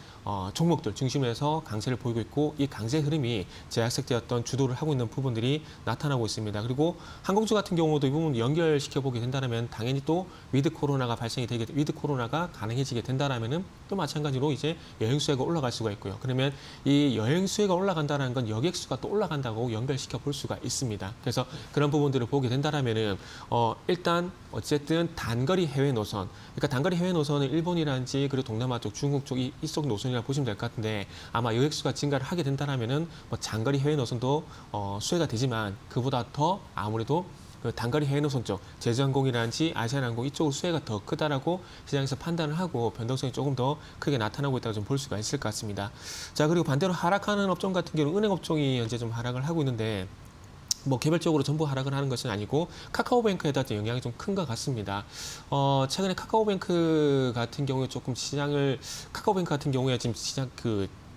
[SPEAKER 9] 종목들 중심으로 해서 강세를 보이고 있고, 이 강세 흐름이 제약색제였던 주도를 하고 있는 부분들이 나타나고 있습니다. 그리고 항공주 같은 경우도 이 부분 연결시켜 보게 된다면 당연히 또 위드 코로나가 가능해지게 된다면은 또 마찬가지로 이제 여행 수혜가 올라갈 수가 있고요. 그러면 이 여행 수혜가 올라간다는 건 여객 수가 또 올라간다고 연결시켜 볼 수가 있습니다. 그래서 그런 부분들을 보게 된다면은 일단 어쨌든 단거리 해외 노선, 그러니까 단거리 해외 노선은 일본이라든지 그리고 동남아 쪽, 중국 쪽 이쪽 노선이라 보시면 될 것 같은데, 아마 여객 수가 증가를 하게 된다면은 뭐 장거리 해외 노선도 수혜가 되지만 그보다 더 아무래도 그 단거리 해외 노선 쪽, 제주항공이라든지 아시아나항공 이쪽으로 수혜가 더 크다라고 시장에서 판단을 하고 변동성이 조금 더 크게 나타나고 있다고 좀 볼 수가 있을 것 같습니다. 자, 그리고 반대로 하락하는 업종 같은 경우는 은행 업종이 현재 좀 하락을 하고 있는데, 뭐 개별적으로 전부 하락을 하는 것은 아니고 카카오뱅크에 대한 영향이 좀 큰 것 같습니다. 최근에 카카오뱅크 같은 경우에 카카오뱅크 같은 경우에 지금 시장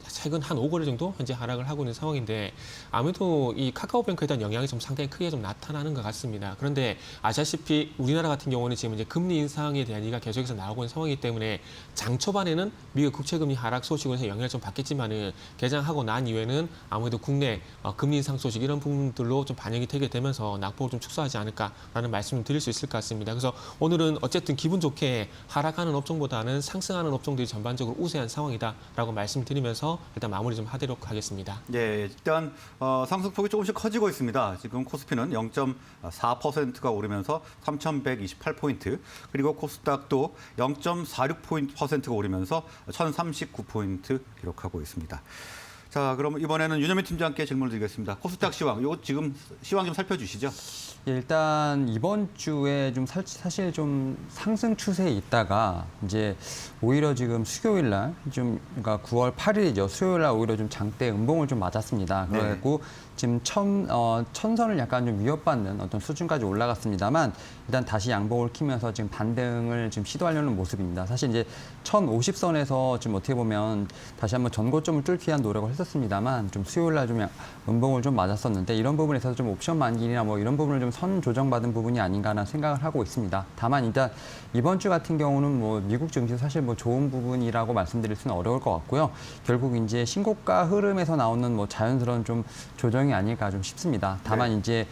[SPEAKER 9] 최근 한 5거래 정도 현재 하락을 하고 있는 상황인데, 아무래도 이 카카오뱅크에 대한 영향이 좀 상당히 크게 좀 나타나는 것 같습니다. 그런데 아시다시피 우리나라 같은 경우는 지금 이제 금리 인상에 대한 얘기가 계속해서 나오고 있는 상황이기 때문에 장 초반에는 미국 국채금리 하락 소식으로 영향을 좀 받겠지만은 개장하고 난 이후에는 아무래도 국내 금리 인상 소식 이런 부분들로 좀 반영이 되게 되면서 낙폭을 좀 축소하지 않을까라는 말씀을 드릴 수 있을 것 같습니다. 그래서 오늘은 어쨌든 기분 좋게 하락하는 업종보다는 상승하는 업종들이 전반적으로 우세한 상황이다라고 말씀드리면서 일단 마무리 좀 하도록 하겠습니다.
[SPEAKER 1] 예, 일단 상승폭이 조금씩 커지고 있습니다. 지금 코스피는 0.4%가 오르면서 3,128포인트, 그리고 코스닥도 0.46%가 오르면서 1,039포인트 기록하고 있습니다. 자, 그럼 이번에는 윤여민 팀장께 질문을 드리겠습니다. 코스닥 시황, 이거 지금 시황 좀 살펴주시죠.
[SPEAKER 10] 예, 일단 이번 주에 좀 사실 좀 상승 추세에 있다가 이제 오히려 지금 수요일 날 그러니까 9월 8일이죠. 수요일 날 오히려 좀 장대 음봉을 좀 맞았습니다. 그래갖고 지금 천선을 약간 좀 위협받는 어떤 수준까지 올라갔습니다만, 일단 다시 양봉을 키면서 지금 반등을 지금 시도하려는 모습입니다. 사실 이제 1050선에서 지금 어떻게 보면 다시 한번 전고점을 뚫기 위한 노력을 했었습니다만, 좀 수요일 날 좀 음봉을 좀 맞았었는데, 이런 부분에서 좀 옵션 만기나 뭐 이런 부분을 좀 선 조정받은 부분이 아닌가라는 생각을 하고 있습니다. 다만 일단 이번 주 같은 경우는 뭐 미국 증시 사실 뭐 좋은 부분이라고 말씀드릴 수는 어려울 것 같고요. 결국 이제 신고가 흐름에서 나오는 뭐 자연스러운 좀 조정이 아닐까 좀 싶습니다. 다만 이제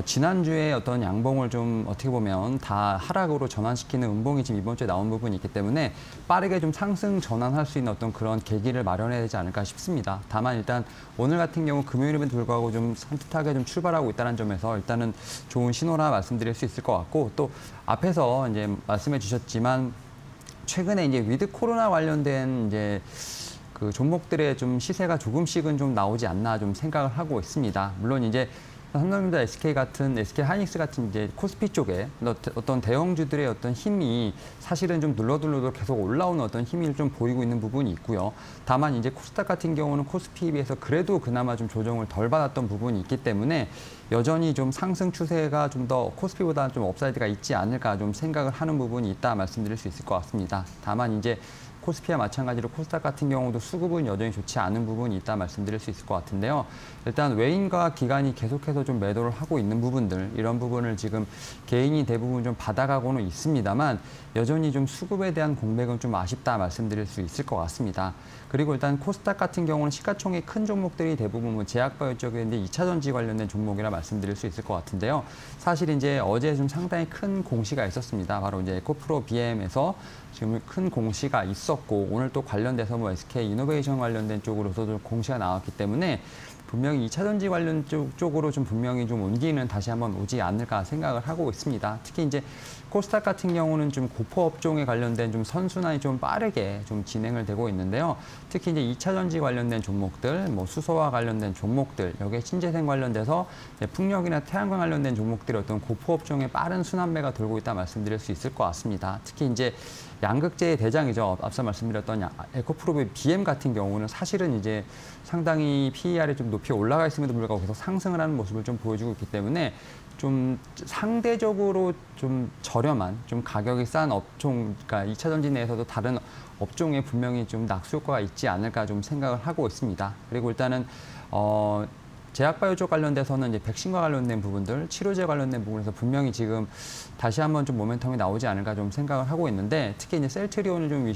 [SPEAKER 10] 지난주에 어떤 양봉을 좀 어떻게 보면 다 하락으로 전환시키는 음봉이 지금 이번 주에 나온 부분이 있기 때문에 빠르게 좀 상승 전환할 수 있는 어떤 그런 계기를 마련해야 되지 않을까 싶습니다. 다만 일단 오늘 같은 경우 금요일임에도 불구하고 좀 산뜻하게 좀 출발하고 있다는 점에서 일단은 좋은 신호라 말씀드릴 수 있을 것 같고, 또 앞에서 이제 말씀해 주셨지만 최근에 이제 위드 코로나 관련된 이제 그 종목들의 좀 시세가 조금씩은 좀 나오지 않나 좀 생각을 하고 있습니다. 물론 이제 삼성전자, SK 하이닉스 같은 이제 코스피 쪽에 어떤 대형주들의 어떤 힘이 사실은 좀 눌러둘러도 계속 올라오는 어떤 힘을 좀 보이고 있는 부분이 있고요. 다만 이제 코스닥 같은 경우는 코스피에 비해서 그래도 그나마 좀 조정을 덜 받았던 부분이 있기 때문에 여전히 좀 상승 추세가 좀 더 코스피보다 좀 업사이드가 있지 않을까 좀 생각을 하는 부분이 있다 말씀드릴 수 있을 것 같습니다. 다만 이제 코스피와 마찬가지로 코스닥 같은 경우도 수급은 여전히 좋지 않은 부분이 있다 말씀드릴 수 있을 것 같은데요. 일단 외인과 기관이 계속해서 좀 매도를 하고 있는 부분들, 이런 부분을 지금 개인이 대부분 좀 받아가고는 있습니다만 여전히 좀 수급에 대한 공백은 좀 아쉽다 말씀드릴 수 있을 것 같습니다. 그리고 일단 코스닥 같은 경우는 시가총액 큰 종목들이 대부분 뭐 제약바이오 쪽인데 2차 전지 관련된 종목이라 말씀드릴 수 있을 것 같은데요. 사실 이제 어제 좀 상당히 큰 공시가 있었습니다. 바로 이제 에코프로 BM에서 지금 큰 공시가 있었고, 오늘 또 관련돼서 뭐 SK 이노베이션 관련된 쪽으로서도 공시가 나왔기 때문에 분명히 2차 전지 관련 쪽으로 좀 분명히 좀 온기는 다시 한번 오지 않을까 생각을 하고 있습니다. 특히 이제 코스닥 같은 경우는 좀 고포 업종에 관련된 좀 선순환이 좀 빠르게 좀 진행을 되고 있는데요. 특히 이제 2차 전지 관련된 종목들, 뭐 수소와 관련된 종목들, 여기에 신재생 관련돼서 이제 풍력이나 태양광 관련된 종목들이 어떤 고포 업종에 빠른 순환매가 돌고 있다 말씀드릴 수 있을 것 같습니다. 특히 이제 양극재의 대장이죠. 앞서 말씀드렸던 에코프로의 BM 같은 경우는 사실은 이제 상당히 PER이 좀 높이 올라가 있음에도 불구하고 계속 상승을 하는 모습을 좀 보여주고 있기 때문에 좀 상대적으로 좀 저렴한, 좀 가격이 싼 업종, 그러니까 2차 전지 내에서도 다른 업종에 분명히 좀 낙수 효과가 있지 않을까 좀 생각을 하고 있습니다. 그리고 일단은 제약바이오 쪽 관련돼서는 이제 백신과 관련된 부분들, 치료제 관련된 부분에서 분명히 지금 다시 한번 좀 모멘텀이 나오지 않을까 좀 생각을 하고 있는데, 특히 이제 셀트리온을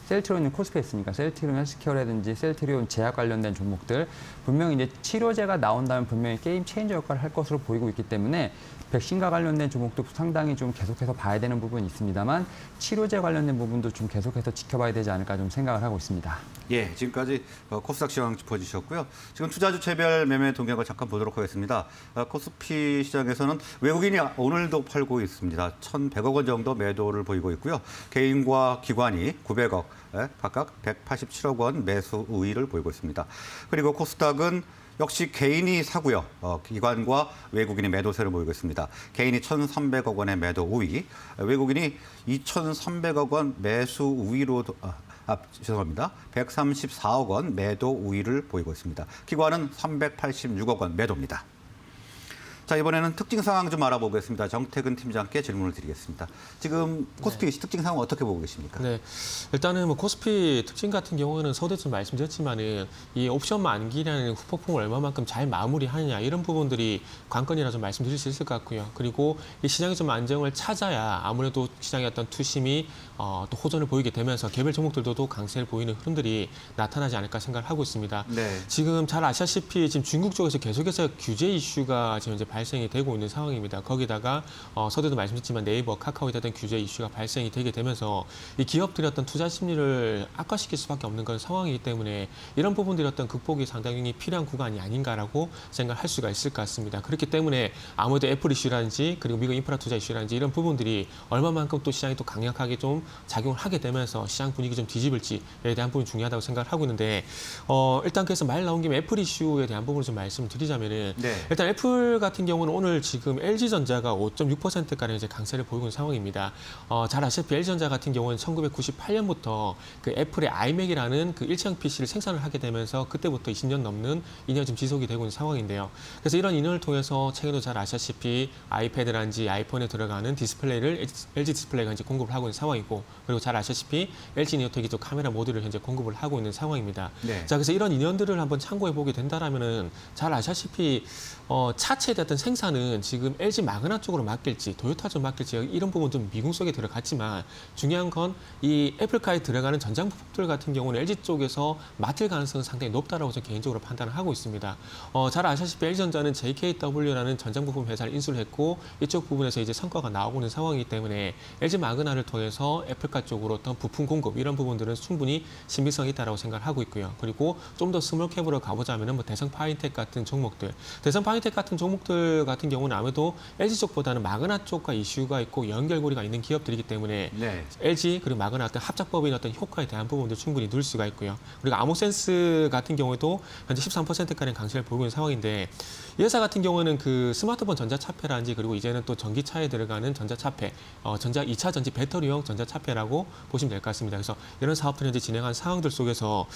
[SPEAKER 10] 셀트리온은 코스피에 있으니까 셀트리온 헬스케어라든지 셀트리온 제약 관련된 종목들, 분명히 이제 치료제가 나온다면 분명히 게임 체인저 역할을 할 것으로 보이고 있기 때문에 백신과 관련된 종목도 상당히 좀 계속해서 봐야 되는 부분이 있습니다만, 치료제 관련된 부분도 좀 계속해서 지켜봐야 되지 않을까 좀 생각을 하고 있습니다.
[SPEAKER 1] 예, 지금까지 코스닥 시황 짚어주셨고요. 지금 투자주체별 매매 동향을 잠깐 보도록 하겠습니다. 코스피 시장에서는 외국인이 오늘도 팔고 있습니다. 1,100억 원 정도 매도를 보이고 있고요. 개인과 기관이 900억, 각각 187억 원 매수 우위를 보이고 있습니다. 그리고 코스닥은 역시 개인이 사고요. 기관과 외국인이 매도세를 보이고 있습니다. 개인이 1,300억 원의 매도 우위, 외국인이 2,300억 원 매수 우위로 죄송합니다. 134억 원 매도 우위를 보이고 있습니다. 기관은 386억 원 매도입니다. 자, 이번에는 특징 상황 좀 알아보겠습니다. 정태근 팀장께 질문을 드리겠습니다. 지금 코스피 특징 상황 어떻게 보고 계십니까?
[SPEAKER 9] 네, 일단은 뭐 코스피 특징 같은 경우는 서두에서 말씀드렸지만은 이 옵션 만기라는 후폭풍을 얼마만큼 잘 마무리하느냐 이런 부분들이 관건이라 좀 말씀드릴 수 있을 것 같고요. 그리고 이 시장이 좀 안정을 찾아야 아무래도 시장의 어떤 투심이 또 호전을 보이게 되면서 개별 종목들도 또 강세를 보이는 흐름들이 나타나지 않을까 생각을 하고 있습니다.
[SPEAKER 1] 네.
[SPEAKER 9] 지금 잘 아시다시피 지금 중국 쪽에서 계속해서 규제 이슈가 지금 이제 발생이 되고 있는 상황입니다. 거기다가 서두에도 말씀드렸지만 네이버, 카카오에 대한 규제 이슈가 발생이 되게 되면서 이 기업들의 어떤 투자 심리를 악화시킬 수밖에 없는 그런 상황이기 때문에 이런 부분들의 어떤 극복이 상당히 필요한 구간이 아닌가라고 생각할 수가 있을 것 같습니다. 그렇기 때문에 아무래도 애플 이슈라든지 그리고 미국 인프라 투자 이슈라든지 이런 부분들이 얼마만큼 또 시장이 또 강력하게 좀 작용을 하게 되면서 시장 분위기 좀 뒤집을지에 대한 부분이 중요하다고 생각을 하고 있는데 일단 그래서 말 나온 김에 애플 이슈에 대한 부분을 좀 말씀을 드리자면은
[SPEAKER 1] 네.
[SPEAKER 9] 일단 애플 같은 경우는 오늘 지금 LG전자가 5.6%가량 이제 강세를 보이고 있는 상황입니다. 잘 아시다시피 LG전자 같은 경우는 1998년부터 그 애플의 아이맥이라는 그 일체형 PC를 생산을 하게 되면서 그때부터 20년 넘는 인연이 지금 지속이 되고 있는 상황인데요. 그래서 이런 인연을 통해서 최근에도 잘 아시다시피 아이패드라든지 아이폰에 들어가는 디스플레이를 LG 디스플레이가 이제 공급을 하고 있는 상황이고, 그리고 잘 아시다시피 LG 니오텍이 또 카메라 모듈을 현재 공급을 하고 있는 상황입니다.
[SPEAKER 1] 네.
[SPEAKER 9] 자, 그래서 이런 인연들을 한번 참고해 보게 된다라면은 잘 아시다시피 차체에 대한 생산은 지금 LG 마그나 쪽으로 맡길지 도요타 쪽으로 맡길지 이런 부분 좀 미궁 속에 들어갔지만 중요한 건 이 애플카에 들어가는 전장 부품들 같은 경우는 LG 쪽에서 맡을 가능성은 상당히 높다라고 저는 개인적으로 판단을 하고 있습니다. 잘 아시다시피 LG전자는 JKW라는 전장 부품 회사를 인수를 했고 이쪽 부분에서 이제 성과가 나오고 있는 상황이기 때문에 LG 마그나를 통해서 애플카 쪽으로 어떤 부품 공급 이런 부분들은 충분히 신빙성이 있다라고 생각을 하고 있고요. 그리고 좀 더 스몰캡으로 가보자면은 뭐 대성 파인텍 같은 종목들, 대성 파인텍 같은 종목들 같은 경우는 아무래도 LG 쪽보다는 마그나 쪽과 이슈가 있고 연결고리가 있는 기업들이기 때문에
[SPEAKER 1] 네.
[SPEAKER 9] LG 그리고 마그나 어떤 합작법인 어떤 효과에 대한 부분도 충분히 누릴 수가 있고요. 그리고 아모센스 같은 경우에도 현재 13%가량 강세를 보이고 있는 상황인데 이 회사 같은 경우는 그 스마트폰 전자차폐라든지 그리고 이제는 또 전기차에 들어가는 전자차폐, 2차 전지 배터리용 전자차폐라고 보시면 될 것 같습니다. 그래서 이런 사업들을 현재 진행한 상황들 속에서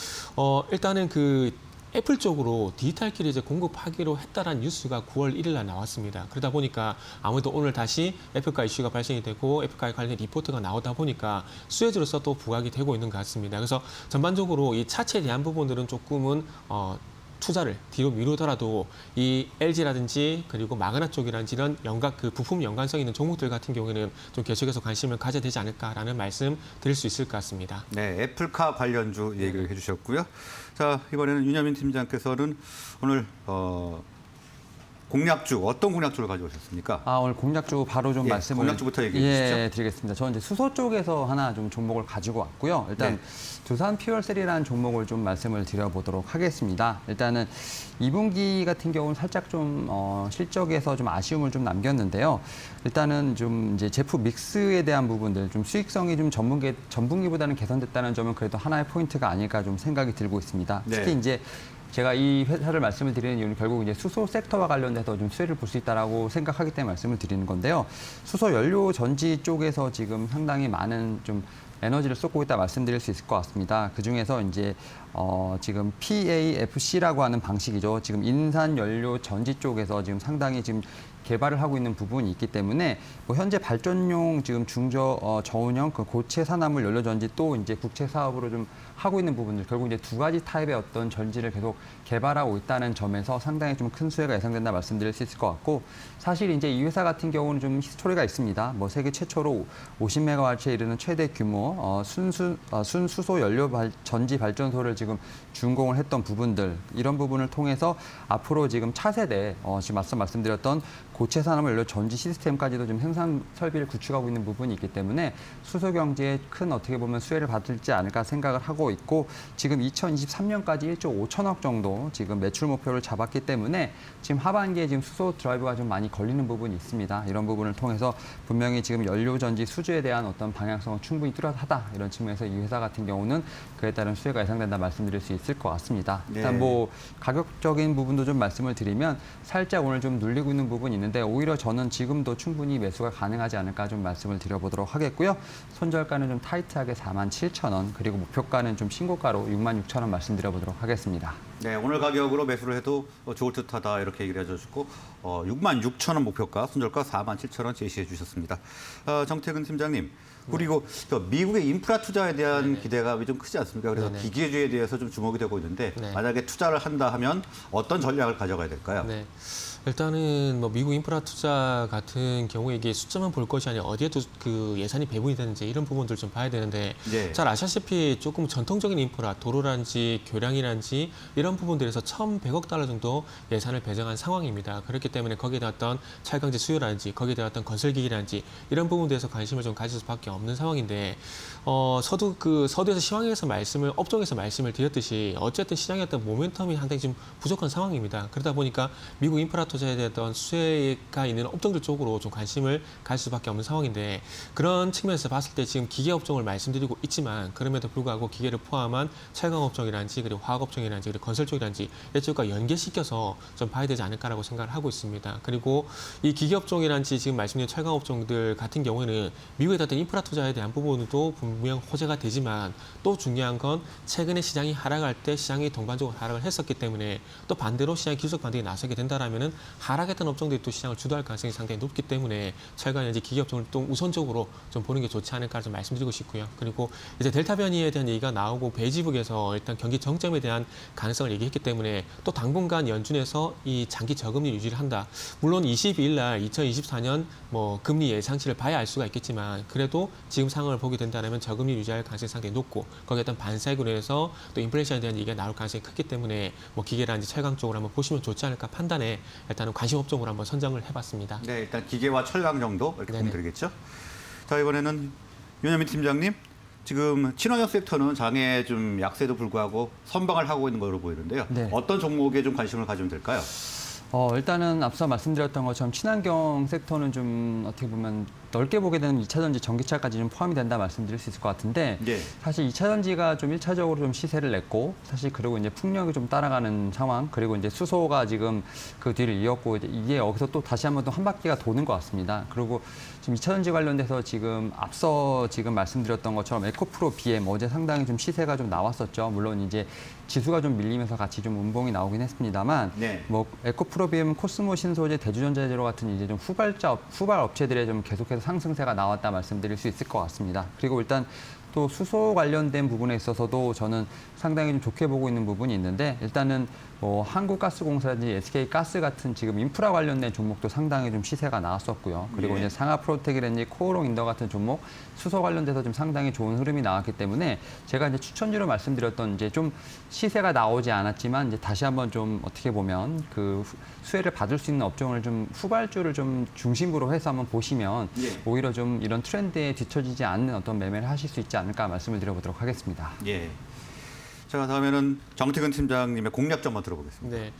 [SPEAKER 9] 일단은 그 애플 쪽으로 디지털키를 이제 공급하기로 했다라는 뉴스가 9월 1일 날 나왔습니다. 그러다 보니까 아무래도 오늘 다시 애플카 이슈가 발생이 되고 애플카에 관련 리포트가 나오다 보니까 수혜주로서 또 부각이 되고 있는 것 같습니다. 그래서 전반적으로 이 차체에 대한 부분들은 조금은 투자를 뒤로 미루더라도 이 LG라든지 그리고 마그나 쪽이라든지 이런 그 부품 연관성 있는 종목들 같은 경우에는 좀 계속해서 관심을 가져야 되지 않을까라는 말씀 드릴 수 있을 것 같습니다.
[SPEAKER 1] 네, 애플카 관련주 얘기를 해주셨고요. 자, 이번에는 윤여민 팀장께서는 오늘 공략주 어떤 공략주를 가져오셨습니까?
[SPEAKER 10] 오늘 공략주 바로 좀
[SPEAKER 1] 예,
[SPEAKER 10] 말씀을
[SPEAKER 1] 공략주부터 얘기해 주시죠.
[SPEAKER 10] 드리겠습니다. 저는 이제 수소 쪽에서 하나 좀 종목을 가지고 왔고요. 일단
[SPEAKER 1] 네.
[SPEAKER 10] 두산 퓨얼셀이라는 종목을 좀 말씀을 드려보도록 하겠습니다. 일단은 2분기 같은 경우는 살짝 좀 실적에서 좀 아쉬움을 좀 남겼는데요. 일단은 좀 이제 제품 믹스에 대한 부분들 좀 수익성이 좀 전분기보다는 개선됐다는 점은 그래도 하나의 포인트가 아닐까 좀 생각이 들고 있습니다.
[SPEAKER 1] 네.
[SPEAKER 10] 특히 이제 제가 이 회사를 말씀을 드리는 이유는 결국 이제 수소 섹터와 관련돼서 좀 수혜를 볼 수 있다라고 생각하기 때문에 말씀을 드리는 건데요. 수소 연료 전지 쪽에서 지금 상당히 많은 좀 에너지를 쏟고 있다 말씀드릴 수 있을 것 같습니다. 그 중에서 이제 지금 PAFC라고 하는 방식이죠. 지금 인산 연료 전지 쪽에서 지금 상당히 지금 개발을 하고 있는 부분이 있기 때문에 뭐 현재 발전용 지금 저온형 그 고체 산화물 연료 전지 또 이제 국채 사업으로 좀 하고 있는 부분들 결국 이제 두 가지 타입의 어떤 전지를 계속 개발하고 있다는 점에서 상당히 좀 큰 수혜가 예상된다 말씀드릴 수 있을 것 같고 사실 이제 이 회사 같은 경우는 좀 히스토리가 있습니다. 뭐 세계 최초로 50메가와트에 이르는 최대 규모 순수소 연료 전지 발전소를 지금 준공을 했던 부분들 이런 부분을 통해서 앞으로 지금 차세대 지금 앞서 말씀드렸던 고체 산화물 연료 전지 시스템까지도 좀 생산 설비를 구축하고 있는 부분이 있기 때문에 수소 경제에 큰 어떻게 보면 수혜를 받을지 않을까 생각을 하고 있고 지금 2023년까지 1조 5천억 정도 지금 매출 목표를 잡았기 때문에 지금 하반기에 지금 수소 드라이브가 좀 많이 걸리는 부분이 있습니다. 이런 부분을 통해서 분명히 지금 연료 전지 수주에 대한 어떤 방향성은 충분히 뚜렷하다 이런 측면에서 이 회사 같은 경우는 그에 따른 수혜가 예상된다 말씀드릴 수 있을 것 같습니다. 일단
[SPEAKER 1] 네.
[SPEAKER 10] 뭐 가격적인 부분도 좀 말씀을 드리면 살짝 오늘 좀 눌리고 있는 부분이 있는데 오히려 저는 지금도 충분히 매수가 가능하지 않을까 좀 말씀을 드려보도록 하겠고요. 손절가는 좀 타이트하게 47,000원 그리고 목표가는 좀 신고가로 66,000원 말씀드려보도록 하겠습니다.
[SPEAKER 1] 네, 오늘 가격으로 매수를 해도 좋을 듯하다 이렇게 얘기를 해주시고 66,000원 목표가, 손절가 47,000원 제시해 주셨습니다. 정태근 팀장님, 그리고 미국의 인프라 투자에 대한 기대감이 좀 크지 않습니까? 그래서
[SPEAKER 9] 네네.
[SPEAKER 1] 기계주에 대해서 좀 주목이 되고 있는데
[SPEAKER 9] 네.
[SPEAKER 1] 만약에 투자를 한다 하면 어떤 전략을 가져가야 될까요?
[SPEAKER 9] 네. 일단은 뭐 미국 인프라 투자 같은 경우에 이게 숫자만 볼 것이 아니라 어디에도 그 예산이 배분이 되는지 이런 부분들 좀 봐야 되는데
[SPEAKER 1] 네.
[SPEAKER 9] 잘 아시다시피 조금 전통적인 인프라, 도로라든지 교량이라든지 이런 부분들에서 1,100억 달러 정도 예산을 배정한 상황입니다. 그렇기 때문에 거기에 대한 어떤 찰강제 수요라든지 거기에 대한 어떤 건설기기라든지 이런 부분들에서 관심을 좀 가질 수밖에 없는 상황인데 서두에서 시황에서 업종에서 말씀을 드렸듯이 어쨌든 시장의 어떤 모멘텀이 상당히 지금 부족한 상황입니다. 그러다 보니까 미국 인프라 투자에 대한 어떤 수혜가 있는 업종들 쪽으로 좀 관심을 가질 수밖에 없는 상황인데 그런 측면에서 봤을 때 지금 기계 업종을 말씀드리고 있지만 그럼에도 불구하고 기계를 포함한 찰강 업종이라든지 그리고 화학 업종이라든지 그리고 건설 쪽이라든지 이쪽과 연계시켜서 좀 봐야 되지 않을까라고 생각을 하고 있습니다. 그리고 이 기계 업종이라든지 지금 말씀드린 찰강 업종들 같은 경우에는 미국의 어떤 인프라 투자에 대한 부분도 분명 호재가 되지만 또 중요한 건 최근에 시장이 하락할 때 시장이 동반적으로 하락을 했었기 때문에 또 반대로 시장이 기술적 반등에 나서게 된다라면은 하락했던 업종들이 또 시장을 주도할 가능성이 상당히 높기 때문에 찰강이라든지 기계 업종을 또 우선적으로 좀 보는 게 좋지 않을까 좀 말씀드리고 싶고요. 그리고 이제 델타 변이에 대한 얘기가 나오고 베이지북에서 일단 경기 정점에 대한 가능성을 얘기했기 때문에 또 당분간 연준에서 이 장기 저금리 유지를 한다. 물론 22일 날 2024년 뭐 금리 예상치를 봐야 알 수가 있겠지만 그래도 지금 상황을 보게 된다면 저금리 유지할 가능성이 상당히 높고 거기에 어떤 반사익으로 해서 또 인플레이션에 대한 얘기가 나올 가능성이 크기 때문에 뭐 기계라든지 철강 쪽으로 한번 보시면 좋지 않을까 판단에 일단은 관심 업종으로 한번 선정을 해봤습니다.
[SPEAKER 1] 네, 일단 기계와 철강 정도 이렇게 보면
[SPEAKER 9] 네네.
[SPEAKER 1] 되겠죠. 자, 이번에는 윤여민 팀장님, 지금 친환경 섹터는 장에 좀 약세도 불구하고 선방을 하고 있는 걸로 보이는데요.
[SPEAKER 10] 네.
[SPEAKER 1] 어떤 종목에 좀 관심을 가지면 될까요?
[SPEAKER 10] 일단은 앞서 말씀드렸던 것처럼 친환경 섹터는 좀 어떻게 보면 넓게 보게 되는 2차 전지, 전기차까지 좀 포함이 된다 말씀드릴 수 있을 것 같은데
[SPEAKER 1] 네.
[SPEAKER 10] 사실 2차 전지가 좀 1차적으로 좀 시세를 냈고 사실 그리고 이제 풍력이 좀 따라가는 상황 그리고 이제 수소가 지금 그 뒤를 이었고 이게 여기서 또 다시 한번 또 한 바퀴가 도는 것 같습니다. 그리고 지금 2차 전지 관련돼서 지금 앞서 지금 말씀드렸던 것처럼 에코프로 BM 어제 상당히 좀 시세가 좀 나왔었죠. 물론 이제 지수가 좀 밀리면서 같이 좀 음봉이 나오긴 했습니다만
[SPEAKER 1] 네.
[SPEAKER 10] 뭐 에코프로 BM, 코스모 신소재, 대주전자재료 같은 이제 좀 후발 업체들의 좀 계속해서 상승세가 나왔다 말씀드릴 수 있을 것 같습니다. 그리고 일단 또 수소 관련된 부분에 있어서도 저는 상당히 좀 좋게 보고 있는 부분이 있는데 일단은 뭐 한국가스공사라든지 SK가스 같은 지금 인프라 관련된 종목도 상당히 좀 시세가 나왔었고요. 그리고 이제 상하프로텍이라든지 코오롱인더 같은 종목 수소 관련돼서 좀 상당히 좋은 흐름이 나왔기 때문에 제가 이제 추천주로 말씀드렸던 이제 좀 시세가 나오지 않았지만 이제 다시 한번 좀 어떻게 보면 그 수혜를 받을 수 있는 업종을 좀 후발주를 좀 중심으로 해서 한번 보시면 오히려 좀 이런 트렌드에 뒤처지지 않는 어떤 매매를 하실 수 있지 않을까 말씀을 드려보도록 하겠습니다.
[SPEAKER 1] 예. 자, 다음에는 정태근 팀장님의 공략 좀 한번 들어보겠습니다.
[SPEAKER 9] 네.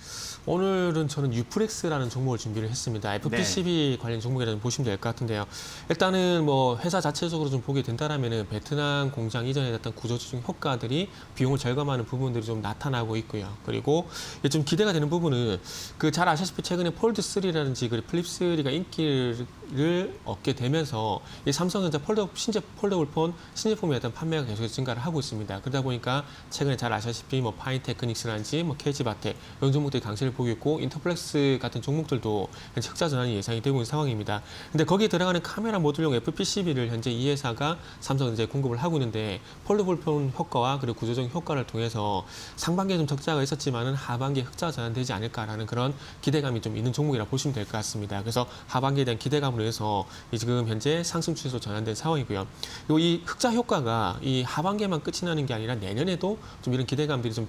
[SPEAKER 9] 오늘은 저는 유프렉스라는 종목을 준비를 했습니다. FPCB 관련 종목이라고 보시면 될 것 같은데요. 일단은 뭐 회사 자체적으로 좀 보게 된다라면은 베트남 공장 이전에 났던 구조조정 효과들이 비용을 절감하는 부분들이 좀 나타나고 있고요. 그리고 좀 기대가 되는 부분은 그 잘 아시다시피 최근에 폴드 3라든지 그 플립 3가 인기를 얻게 되면서 이 삼성전자 신제 폴더블 폰 신제품에 대한 판매가 계속 증가를 하고 있습니다. 그러다 보니까 최근에 잘 아시다시피 뭐 파인테크닉스라든지 뭐 KG바텍 이런 종목들이 강세를 보이고 있고 인터플렉스 같은 종목들도 현재 흑자 전환이 예상이 되고 있는 상황입니다. 근데 거기에 들어가는 카메라 모듈용 FPCB를 현재 이 회사가 삼성전자에 공급을 하고 있는데 폴더블 폰 효과와 그리고 구조적 효과를 통해서 상반기에 좀 적자가 있었지만은 하반기에 흑자 전환되지 않을까라는 그런 기대감이 좀 있는 종목이라 보시면 될 것 같습니다. 그래서 하반기에 대한 기대감으로 해서 지금 현재 상승 추세로 전환된 상황이고요. 그리고 이 흑자 효과가 이 하반기에만 끝이 나는 게 아니라 내년에도 좀 이런 기대감들이 좀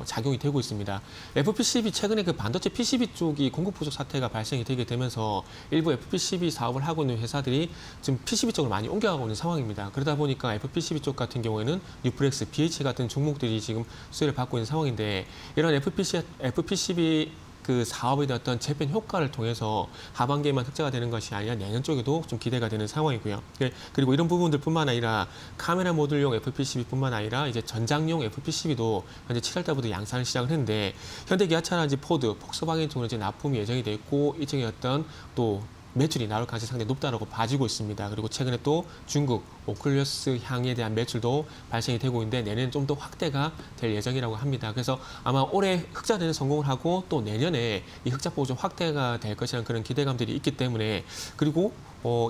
[SPEAKER 9] 작용이 되고 있습니다. FPCB 최근에 그 반도체 PCB 쪽이 공급 부족 사태가 발생이 되게 되면서 일부 FPCB 사업을 하고 있는 회사들이 지금 PCB 쪽으로 많이 옮겨가고 있는 상황입니다. 그러다 보니까 FPCB 쪽 같은 경우에는 유프렉스, BH 같은 종목들이 지금 수혜를 받고 있는 상황인데 이런 FPCB 그 사업에 대한 어떤 재편 효과를 통해서 하반기에만 흑자가 되는 것이 아니라 내년 쪽에도 좀 기대가 되는 상황이고요. 그리고 이런 부분들뿐만 아니라 카메라 모듈용 FPCB뿐만 아니라 이제 전장용 FPCB도 현재 7월 달부터 양산을 시작을 했는데 현대기아차라든지 포드, 폭스바겐 쪽으로 이제 납품이 예정이 돼 있고 일정의 어떤 또 매출이 나올 가능성이 상당히 높다라고 봐지고 있습니다. 그리고 최근에 또 중국 오클러스 향에 대한 매출도 발생이 되고 있는데 내년에 좀 더 확대가 될 예정이라고 합니다. 그래서 아마 올해 흑자되는 성공을 하고 또 내년에 이 흑자폭이 좀 확대가 될 것이라는 그런 기대감들이 있기 때문에 그리고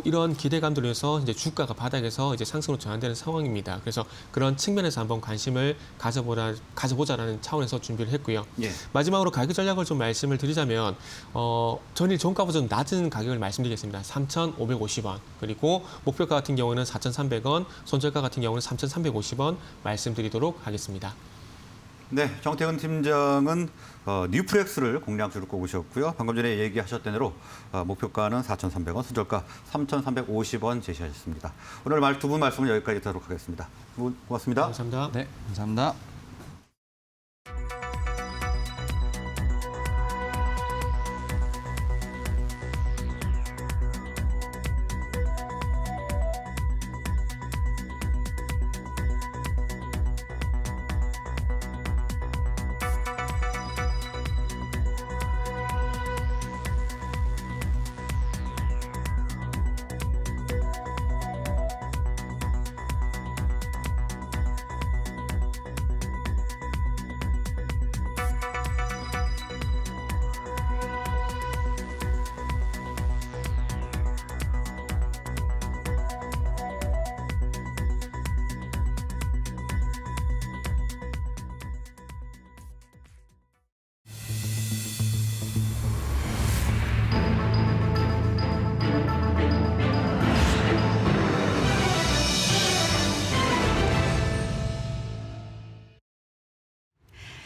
[SPEAKER 9] 이런 기대감들로 해서 이제 주가가 바닥에서 이제 상승으로 전환되는 상황입니다. 그래서 그런 측면에서 한번 관심을 가져보자라는 차원에서 준비를 했고요.
[SPEAKER 1] 예.
[SPEAKER 9] 마지막으로 가격 전략을 좀 말씀을 드리자면 전일 종가보다 좀 낮은 가격을 말씀드리겠습니다. 3,550원 그리고 목표가 같은 경우는 4,300원, 손절가 같은 경우는 3,350원 말씀드리도록 하겠습니다.
[SPEAKER 1] 네, 정태근 팀장은 뉴프렉스를 공략주로 꼽으셨고요. 방금 전에 얘기하셨던 대로 목표가는 4,300원, 손절가 3,350원 제시하셨습니다. 오늘 두 분 말씀은 여기까지 하도록 하겠습니다. 두 분 고맙습니다.
[SPEAKER 9] 감사합니다.
[SPEAKER 10] 네, 감사합니다.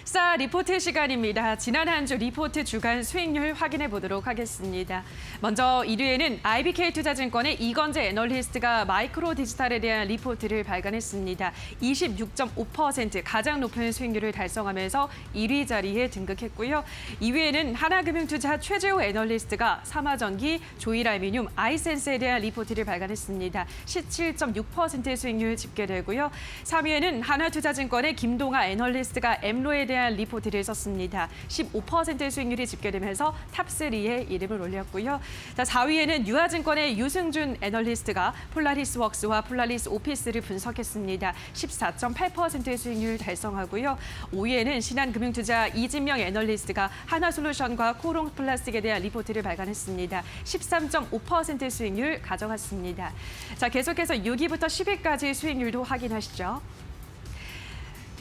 [SPEAKER 11] 자, 리포트 시간입니다. 지난 한 주 리포트 주간 수익률 확인해 보도록 하겠습니다. 먼저 1위에는 IBK투자증권의 이건재 애널리스트가 마이크로 디지털에 대한 리포트를 발간했습니다. 26.5% 가장 높은 수익률을 달성하면서 1위 자리에 등극했고요. 2위에는 하나금융투자 최재호 애널리스트가 삼화전기, 조일알미늄, 아이센스에 대한 리포트를 발간했습니다. 17.6% 수익률 집계되고요. 3위에는 하나투자증권의 김동아 애널리스트가 엠로에 대한 리포트 리포트를 썼습니다. 15%의 수익률이 집계되면서 탑3에 이름을 올렸고요. 자, 4위에는 유아증권의 유승준 애널리스트가 폴라리스웍스와 폴라리스 오피스를 분석했습니다. 14.8%의 수익률 달성하고요. 5위에는 신한금융투자 이진명 애널리스트가 하나솔루션과 코롱 플라스틱에 대한 리포트를 발간했습니다. 13.5%의 수익률 가져갔습니다. 자, 계속해서 6위부터 10위까지 수익률도 확인하시죠.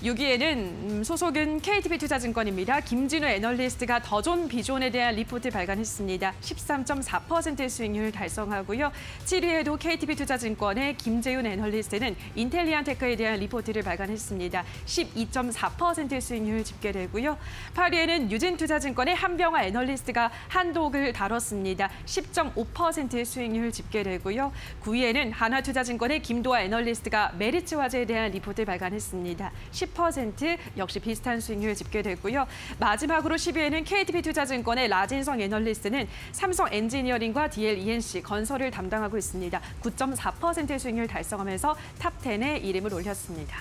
[SPEAKER 11] 6위에는 소속은 KTB투자증권입니다. 김진우 애널리스트가 더존 비존에 대한 리포트 발간했습니다. 13.4%의 수익률 달성하고요. 7위에도 KTB투자증권의 김재윤 애널리스트는 인텔리안테크에 대한 리포트를 발간했습니다. 12.4%의 수익률 집계되고요. 8위에는 유진투자증권의 한병화 애널리스트가 한독을 다뤘습니다. 10.5%의 수익률 집계되고요. 9위에는 하나투자증권의 김도아 애널리스트가 메리츠화재에 대한 리포트 발간했습니다. 10% 역시 비슷한 수익률 집계됐고요. 마지막으로 10위에는 KTB투자증권의 라진성 애널리스트는 삼성 엔지니어링과 DL-ENC 건설을 담당하고 있습니다. 9.4%의 수익률 달성하면서 탑10에 이름을 올렸습니다.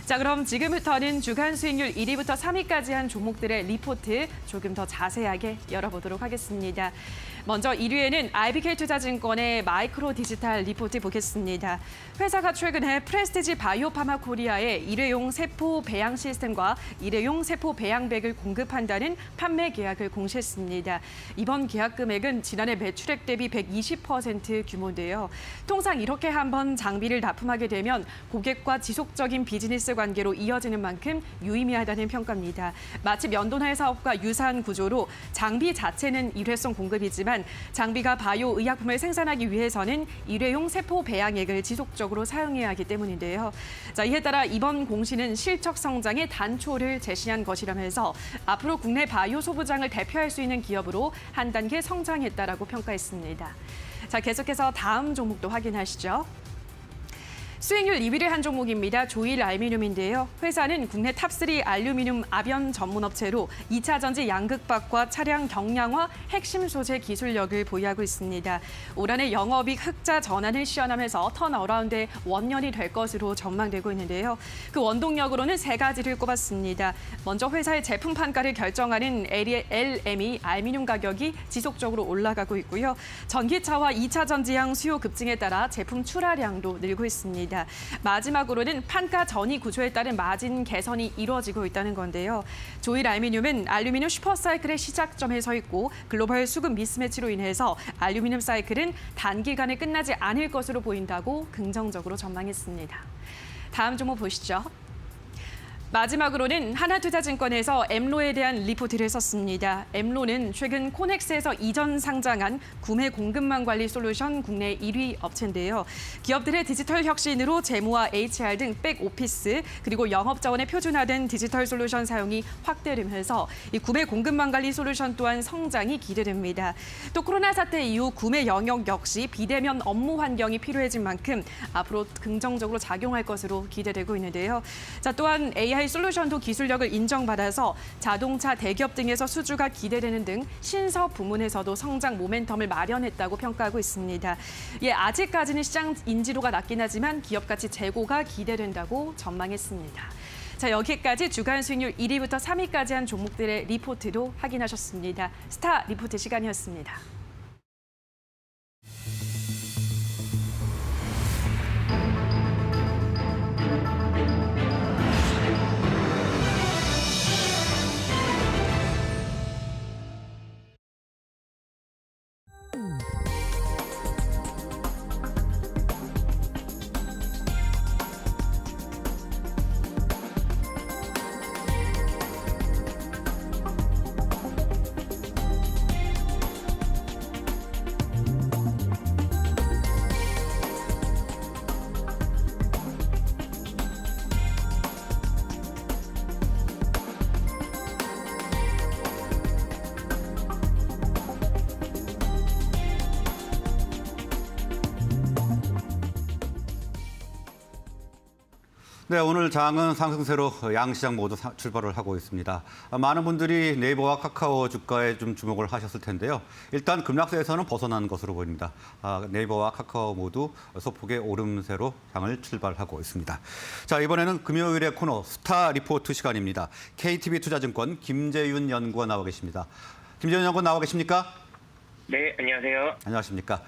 [SPEAKER 11] 자, 그럼 지금부터는 주간 수익률 1위부터 3위까지 한 종목들의 리포트 조금 더 자세하게 열어보도록 하겠습니다. 먼저 1위에는 IBK투자증권의 마이크로 디지털 리포트 보겠습니다. 회사가 최근에 프레스티지 바이오파마 코리아의 일회용 세포 배양 시스템과 일회용 세포 배양백을 공급한다는 판매 계약을 공시했습니다. 이번 계약 금액은 지난해 매출액 대비 120% 규모인데요. 통상 이렇게 한번 장비를 납품하게 되면 고객과 지속적인 비즈니스 관계로 이어지는 만큼 유의미하다는 평가입니다. 마치 면도날 사업과 유사한 구조로 장비 자체는 일회성 공급이지만 장비가 바이오 의약품을 생산하기 위해서는 일회용 세포 배양액을 지속적으로 사용해야 하기 때문인데요. 자, 이에 따라 이번 공시는 실적 성장의 단초를 제시한 것이라면서 앞으로 국내 바이오 소부장을 대표할 수 있는 기업으로 한 단계 성장했다라고 평가했습니다. 자, 계속해서 다음 종목도 확인하시죠. 수익률 2위를 한 종목입니다. 조일 알루미늄인데요. 회사는 국내 탑3 알루미늄 압연 전문업체로 2차 전지 양극박과 차량 경량화 핵심 소재 기술력을 보유하고 있습니다. 올 한해 영업이익 흑자 전환을 시현하면서 턴어라운드의 원년이 될 것으로 전망되고 있는데요. 그 원동력으로는 세 가지를 꼽았습니다. 먼저 회사의 제품 판가를 결정하는 LME 알루미늄 가격이 지속적으로 올라가고 있고요. 전기차와 2차 전지향 수요 급증에 따라 제품 출하량도 늘고 있습니다. 마지막으로는 판가 전이 구조에 따른 마진 개선이 이루어지고 있다는 건데요. 조일 알루미늄은 알루미늄 슈퍼사이클의 시작점에 서 있고 글로벌 수급 미스매치로 인해서 알루미늄 사이클은 단기간에 끝나지 않을 것으로 보인다고 긍정적으로 전망했습니다. 다음 종목 보시죠. 마지막으로는 하나투자증권에서 엠로에 대한 리포트를 썼습니다. 엠로는 최근 코넥스에서 이전 상장한 구매 공급망 관리 솔루션 국내 1위 업체인데요. 기업들의 디지털 혁신으로 재무와 HR 등 백오피스 그리고 영업 자원의 표준화된 디지털 솔루션 사용이 확대되면서 이 구매 공급망 관리 솔루션 또한 성장이 기대됩니다. 또 코로나 사태 이후 구매 영역 역시 비대면 업무 환경이 필요해진 만큼 앞으로 긍정적으로 작용할 것으로 기대되고 있는데요. 자, 또한 AI 솔루션도 기술력을 인정받아서 자동차 대기업 등에서 수주가 기대되는 등 신사업 부문에서도 성장 모멘텀을 마련했다고 평가하고 있습니다. 예, 아직까지는 시장 인지도가 낮긴 하지만 기업 가치 재고가 기대된다고 전망했습니다. 자, 여기까지 주간 수익률 1위부터 3위까지 한 종목들의 리포트도 확인하셨습니다. 스타 리포트 시간이었습니다.
[SPEAKER 1] 네, 오늘 장은 상승세로 양시장 모두 출발을 하고 있습니다. 많은 분들이 네이버와 카카오 주가에 좀 주목을 하셨을 텐데요. 일단 급락세에서는 벗어난 것으로 보입니다. 네이버와 카카오 모두 소폭의 오름세로 향을 출발하고 있습니다. 자, 이번에는 금요일의 코너 스타 리포트 시간입니다. KTB 투자증권 김재윤 연구원 나와 계십니다. 김재윤 연구원 나와 계십니까?
[SPEAKER 12] 네, 안녕하세요.
[SPEAKER 1] 안녕하십니까?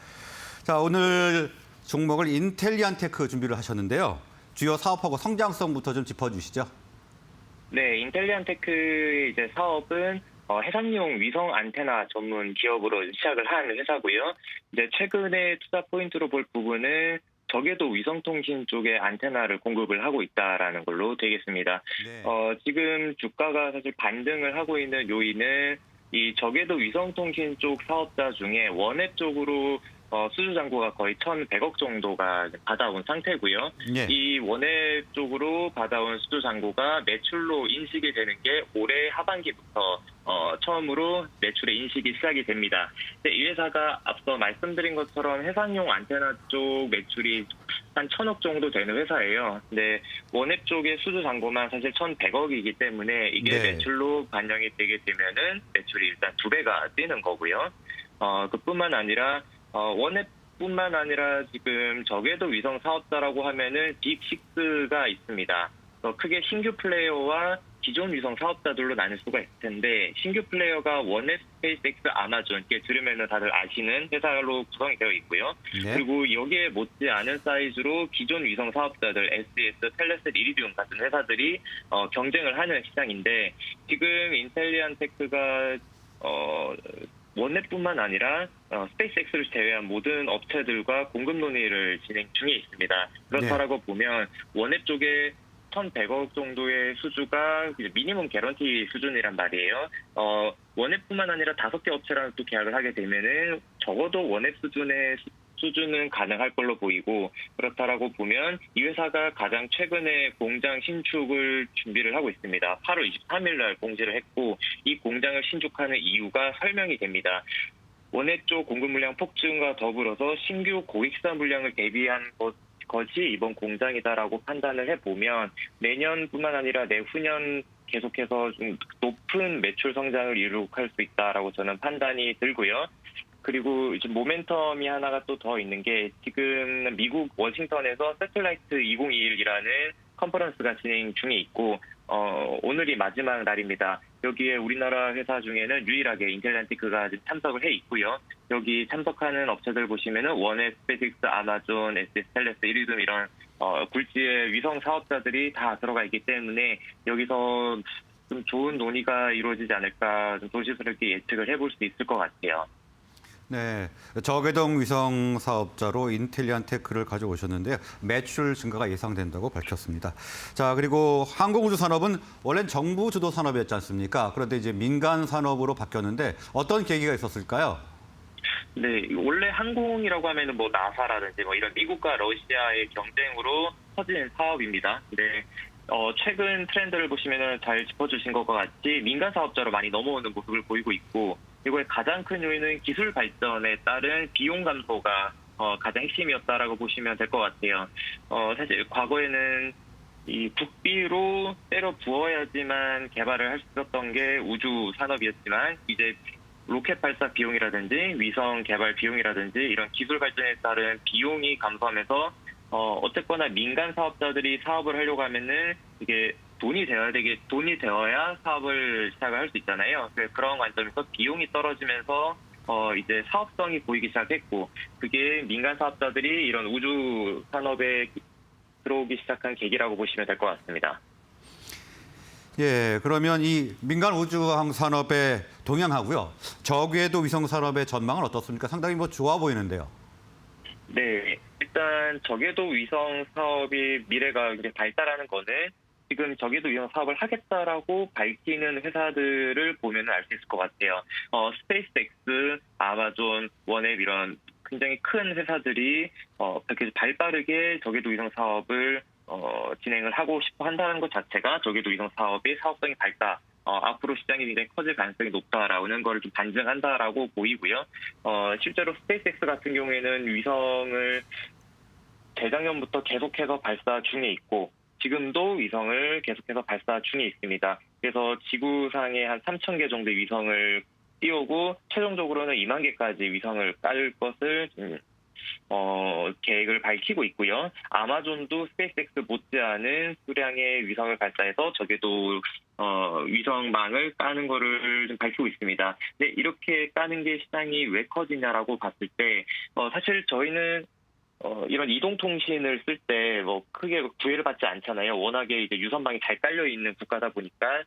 [SPEAKER 1] 자, 오늘 종목을 인텔리안테크 준비를 하셨는데요. 주요 사업하고 성장성부터 좀 짚어주시죠.
[SPEAKER 12] 네, 인텔리안테크의 이제 사업은 해상용 위성 안테나 전문 기업으로 시작을 한 회사고요. 이제 최근에 투자 포인트로 볼 부분은 저궤도 위성통신 쪽에 안테나를 공급을 하고 있다라는 걸로 되겠습니다.
[SPEAKER 1] 네.
[SPEAKER 12] 지금 주가가 사실 반등을 하고 있는 요인은 이 저궤도 위성통신 쪽 사업자 중에 원앱 쪽으로 수주 잔고가 거의 1,100억 정도가 받아온 상태고요.
[SPEAKER 1] 네.
[SPEAKER 12] 이 원앱 쪽으로 받아온 수주 잔고가 매출로 인식이 되는 게 올해 하반기부터 처음으로 매출의 인식이 시작이 됩니다. 근데 이 회사가 앞서 말씀드린 것처럼 해상용 안테나 쪽 매출이 한 1,000억 정도 되는 회사예요. 근데 원앱 쪽의 수주 잔고만 사실 1,100억이기 때문에 이게
[SPEAKER 1] 네.
[SPEAKER 12] 매출로 반영이 되게 되면은 매출이 일단 2배가 뛰는 거고요. 그뿐만 아니라 원앱뿐만 아니라 지금 저궤도 위성 사업자라고 하면은 딥6가 있습니다. 크게 신규 플레이어와 기존 위성 사업자들로 나눌 수가 있을 텐데 신규 플레이어가 원앱, 스페이스X, 아마존 이렇게 들으면은 다들 아시는 회사로 구성이 되어 있고요.
[SPEAKER 1] 네.
[SPEAKER 12] 그리고 여기에 못지않은 사이즈로 기존 위성 사업자들 SES, 텔레셋, 이리디움 같은 회사들이 경쟁을 하는 시장인데 지금 인텔리안테크가 원앱뿐만 아니라 스페이스X를 제외한 모든 업체들과 공급 논의를 진행 중에 있습니다. 그렇다라고 보면 원앱 쪽에 1,100억 정도의 수주가 미니멈 개런티 수준이란 말이에요. 원앱뿐만 아니라 5개 업체랑 또 계약을 하게 되면은 적어도 원앱 수준의 수주는 가능할 걸로 보이고 그렇다라고 보면 이 회사가 가장 최근에 공장 신축을 준비를 하고 있습니다. 8월 23일 날 공지를 했고 이 공장을 신축하는 이유가 설명이 됩니다. 원앱 쪽 공급 물량 폭증과 더불어서 신규 고객사 물량을 대비한 것이 이번 공장이다라고 판단을 해보면 내년뿐만 아니라 내후년 계속해서 좀 높은 매출 성장을 이룩할 수 있다라고 저는 판단이 들고요. 그리고 이제 모멘텀이 하나가 또 더 있는 게 지금 미국 워싱턴에서 세틀라이트 2021이라는 컨퍼런스가 진행 중에 있고 오늘이 마지막 날입니다. 여기에 우리나라 회사 중에는 유일하게 인텔리안테크가 참석을 해 있고요. 여기 참석하는 업체들 보시면은 원앱, 스페이스X, 아마존, SES, 텔레스, 이리디움 이런 굴지의 위성 사업자들이 다 들어가 있기 때문에 여기서 좀 좋은 논의가 이루어지지 않을까 좀 조심스럽게 예측을 해볼 수 있을 것 같아요.
[SPEAKER 1] 네, 저궤동 위성 사업자로 인텔리안테크를 가져오셨는데요. 매출 증가가 예상된다고 밝혔습니다. 자, 그리고 항공우주 산업은 원래는 정부 주도 산업이었지 않습니까? 그런데 이제 민간 산업으로 바뀌었는데 어떤 계기가 있었을까요?
[SPEAKER 12] 네, 원래 항공이라고 하면은 뭐 나사라든지 뭐 이런 미국과 러시아의 경쟁으로 커진 사업입니다. 근데 최근 트렌드를 보시면은 잘 짚어주신 것과 같이 민간 사업자로 많이 넘어오는 모습을 보이고 있고 이거의 가장 큰 요인은 기술 발전에 따른 비용 감소가 가장 핵심이었다라고 보시면 될 것 같아요. 사실 과거에는 이 국비로 때려 부어야지만 개발을 할 수 있었던 게 우주 산업이었지만 이제 로켓 발사 비용이라든지 위성 개발 비용이라든지 이런 기술 발전에 따른 비용이 감소하면서 어쨌거나 민간 사업자들이 사업을 하려고 하면은 이게 돈이 되어야 사업을 시작을 할 수 있잖아요. 그런 관점에서 비용이 떨어지면서 이제 사업성이 보이기 시작했고 그게 민간 사업자들이 이런 우주 산업에 들어오기 시작한 계기라고 보시면 될 것 같습니다.
[SPEAKER 1] 예, 그러면 이 민간 우주항 산업에 동향하고요. 저궤도 위성 산업의 전망은 어떻습니까? 상당히 뭐 좋아 보이는데요.
[SPEAKER 12] 네, 일단 저궤도 위성 사업이 미래가 이제 발달하는 거는 지금 저궤도 위성 사업을 하겠다라고 밝히는 회사들을 보면 알 수 있을 것 같아요. 스페이스X, 아마존, 원앱 이런 굉장히 큰 회사들이 그렇게 발빠르게 저궤도 위성 사업을 진행을 하고 싶어 한다는 것 자체가 저궤도 위성 사업의 사업성이 밝다. 앞으로 시장이 굉장히 커질 가능성이 높다라는 걸 좀 반증한다라고 보이고요. 실제로 스페이스X 같은 경우에는 위성을 재작년부터 계속해서 발사 중에 있고 지금도 위성을 계속해서 발사 중에 있습니다. 그래서 지구상에 한 3,000개 정도의 위성을 띄우고 최종적으로는 2만 개까지 위성을 깔 것을 계획을 밝히고 있고요. 아마존도 스페이스X 못지않은 수량의 위성을 발사해서 적에도 위성망을 까는 거를 좀 밝히고 있습니다. 근데 이렇게 까는 게 시장이 왜 커지냐라고 봤을 때 사실 저희는 이런 이동통신을 쓸 때 크게 구애를 받지 않잖아요. 워낙에 이제 유선망이 잘 깔려 있는 국가다 보니까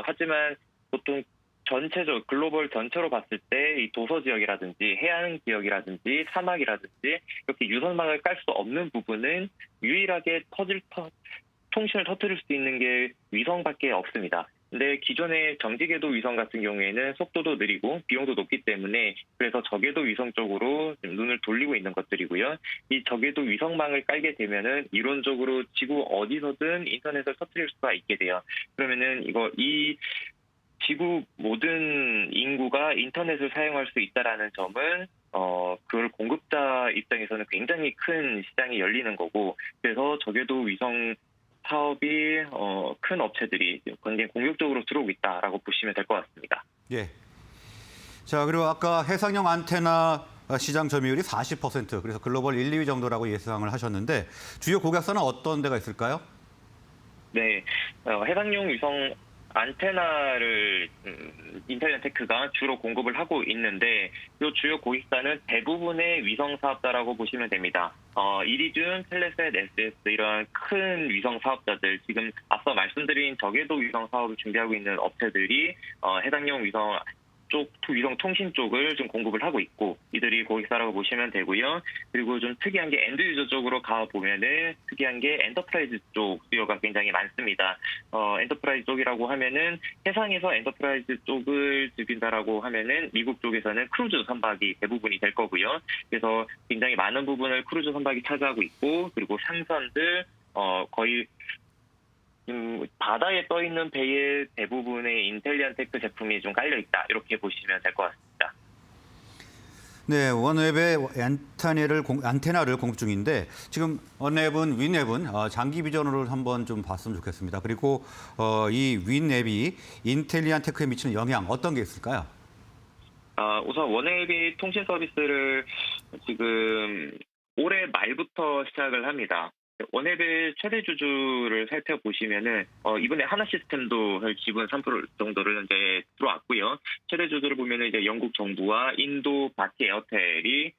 [SPEAKER 12] 하지만 보통 전체적 글로벌 전체로 봤을 때 이 도서 지역이라든지 해안 지역이라든지 사막이라든지 이렇게 유선망을 깔 수 없는 부분은 유일하게 통신을 터뜨릴 수 있는 게 위성밖에 없습니다. 근데 기존의 정지궤도 위성 같은 경우에는 속도도 느리고 비용도 높기 때문에 그래서 저궤도 위성 쪽으로 눈을 돌리고 있는 것들이고요. 이 저궤도 위성망을 깔게 되면은 이론적으로 지구 어디서든 인터넷을 터뜨릴 수가 있게 돼요. 그러면은 이 지구 모든 인구가 인터넷을 사용할 수 있다라는 점은 그걸 공급자 입장에서는 굉장히 큰 시장이 열리는 거고 그래서 저궤도 위성 사업이 큰 업체들이 굉장히 공격적으로 들어오고 있다라고 보시면 될 것 같습니다.
[SPEAKER 1] 예. 자, 그리고 아까 해상용 안테나 시장 점유율이 40%, 그래서 글로벌 1, 2위 정도라고 예상을 하셨는데 주요 고객사는 어떤 데가 있을까요?
[SPEAKER 12] 네, 해상용 위성 안테나를 인텔리언테크가 주로 공급을 하고 있는데 이 주요 고객사는 대부분의 위성 사업자라고 보시면 됩니다. 이리준, 텔레셋, SS 이런 큰 위성 사업자들 지금 앞서 말씀드린 저궤도 위성 사업을 준비하고 있는 업체들이 해상용 위성 위성 통신 쪽을 좀 공급을 하고 있고 이들이 고객사라고 보시면 되고요. 그리고 좀 특이한 게 엔드 유저 쪽으로 가 보면은 특이한 게 엔터프라이즈 쪽 수요가 굉장히 많습니다. 엔터프라이즈 쪽이라고 하면은 해상에서 엔터프라이즈 쪽을 즐긴다라고 하면은 미국 쪽에서는 크루즈 선박이 대부분이 될 거고요. 그래서 굉장히 많은 부분을 크루즈 선박이 차지하고 있고 그리고 상선들 거의 바다에 떠 있는 배의 대부분의 인텔리언테크 제품이 좀 깔려 있다 이렇게 보시면 될 것 같습니다.
[SPEAKER 1] 네, 원웹의 안테나를 공급 중인데 지금 원웹은 윈웹은 장기 비전으로 한번 좀 봤으면 좋겠습니다. 그리고 이 윈웹이 인텔리언테크에 미치는 영향 어떤 게 있을까요?
[SPEAKER 12] 우선 원웹이 통신 서비스를 지금 올해 말부터 시작을 합니다. 원웹의 최대 주주를 살펴보시면은 이번에 하나 시스템도 지분 3% 정도를 현재 들어왔고요. 최대 주주를 보면은 이제 영국 정부와 인도 바티 에어텔이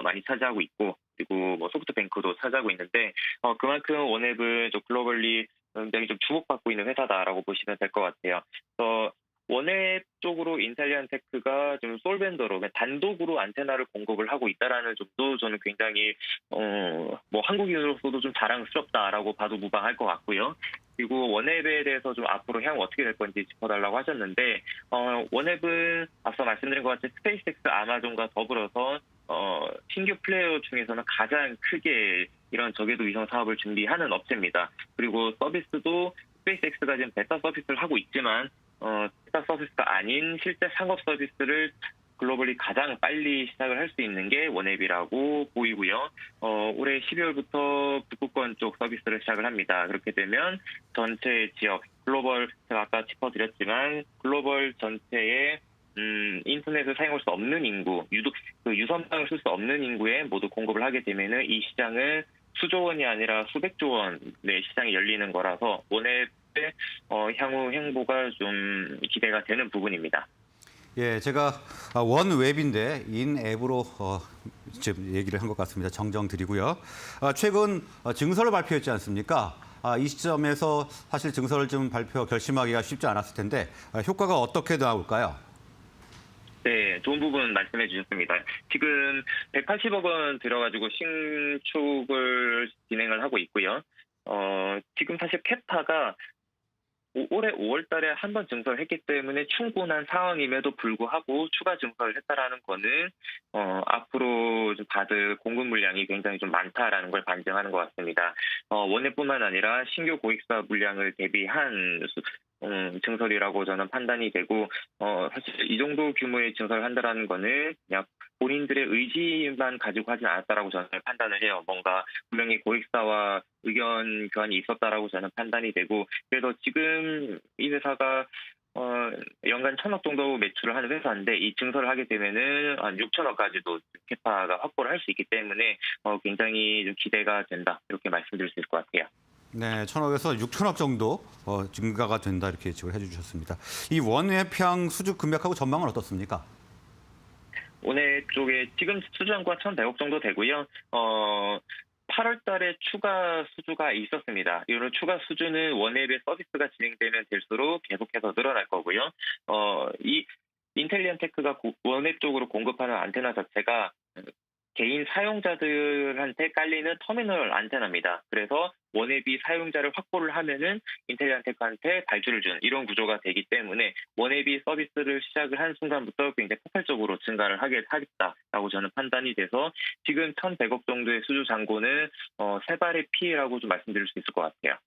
[SPEAKER 12] 많이 차지하고 있고 그리고 소프트뱅크도 차지하고 있는데 그만큼 원웹은 좀 글로벌리 굉장히 좀 주목받고 있는 회사다라고 보시면 될 것 같아요. 그래서 원웹 쪽으로 인텔리언테크가 지금 솔벤더로 단독으로 안테나를 공급을 하고 있다라는 점도 저는 굉장히 한국인으로서도 좀 자랑스럽다라고 봐도 무방할 것 같고요. 그리고 원웹에 대해서 좀 앞으로 향후 어떻게 될 건지 짚어달라고 하셨는데 원웹은 앞서 말씀드린 것 같이 스페이스X, 아마존과 더불어서 신규 플레이어 중에서는 가장 크게 이런 저궤도 위성 사업을 준비하는 업체입니다. 그리고 서비스도 스페이스X가 지금 베타 서비스를 하고 있지만 베타 서비스가 아닌 실제 상업 서비스를 글로벌리 가장 빨리 시작을 할 수 있는 게 원웹이라고 보이고요. 올해 12월부터 북극권 쪽 서비스를 시작을 합니다. 그렇게 되면 전체 지역, 글로벌, 제가 아까 짚어드렸지만 글로벌 전체의 인터넷을 사용할 수 없는 인구, 유선망을 쓸 수 없는 인구에 모두 공급을 하게 되면은 이 시장은 수조 원이 아니라 수백조 원의 시장이 열리는 거라서 원웹의 향후 행보가 좀 기대가 되는 부분입니다.
[SPEAKER 1] 예, 제가 원웹인데 인앱으로 지금 얘기를 한 것 같습니다. 정정드리고요. 최근 증서를 발표했지 않습니까? 이 시점에서 사실 증서를 좀 결심하기가 쉽지 않았을 텐데 효과가 어떻게 나올까요?
[SPEAKER 12] 네, 좋은 부분 말씀해 주셨습니다. 지금 180억 원 들어가지고 신축을 진행을 하고 있고요. 지금 사실 캡타가 올해 5월 달에 한 번 증설을 했기 때문에 충분한 상황임에도 불구하고 추가 증설을 했다라는 거는 앞으로 좀 받을 공급 물량이 굉장히 좀 많다라는 걸 반증하는 것 같습니다. 원웹뿐만 아니라 신규 고객사 물량을 대비한 증설이라고 저는 판단이 되고 사실 이 정도 규모의 증설을 한다라는 거는 그냥 본인들의 의지만 가지고 하진 않았다라고 저는 판단을 해요. 뭔가 분명히 고객사와 의견 교환이 있었다라고 저는 판단이 되고 그래서 지금 이 회사가 연간 1,000억 정도 매출을 하는 회사인데 이 증설을 하게 되면은 한 6천억까지도 캐파가 확보를 할 수 있기 때문에 굉장히 좀 기대가 된다 이렇게 말씀드릴 수 있을 것 같아요.
[SPEAKER 1] 네, 1,000억에서 6천억 정도 증가가 된다 이렇게 예측을 해주셨습니다. 이 원예평 수주 금액하고 전망은 어떻습니까?
[SPEAKER 12] 원예 쪽에 지금 수주한과 1,100억 정도 되고요. 8월 달에 추가 수주가 있었습니다. 이런 추가 수주는 원예의 서비스가 진행되면 될수록 계속해서 늘어날 거고요. 이 인텔리언테크가 원예 쪽으로 공급하는 안테나 자체가 개인 사용자들한테 깔리는 터미널 안테나입니다. 그래서 원예비 사용자를 확보를 하면은 인텔리언테크한테 발주를 주는 이런 구조가 되기 때문에 원예비 서비스를 시작을 한 순간부터 굉장히 폭발적으로 증가를 하겠다라고 저는 판단이 돼서 지금 1,100억 정도의 수주 잔고는 세 발의 피해라고 좀 말씀드릴 수 있을 것 같아요.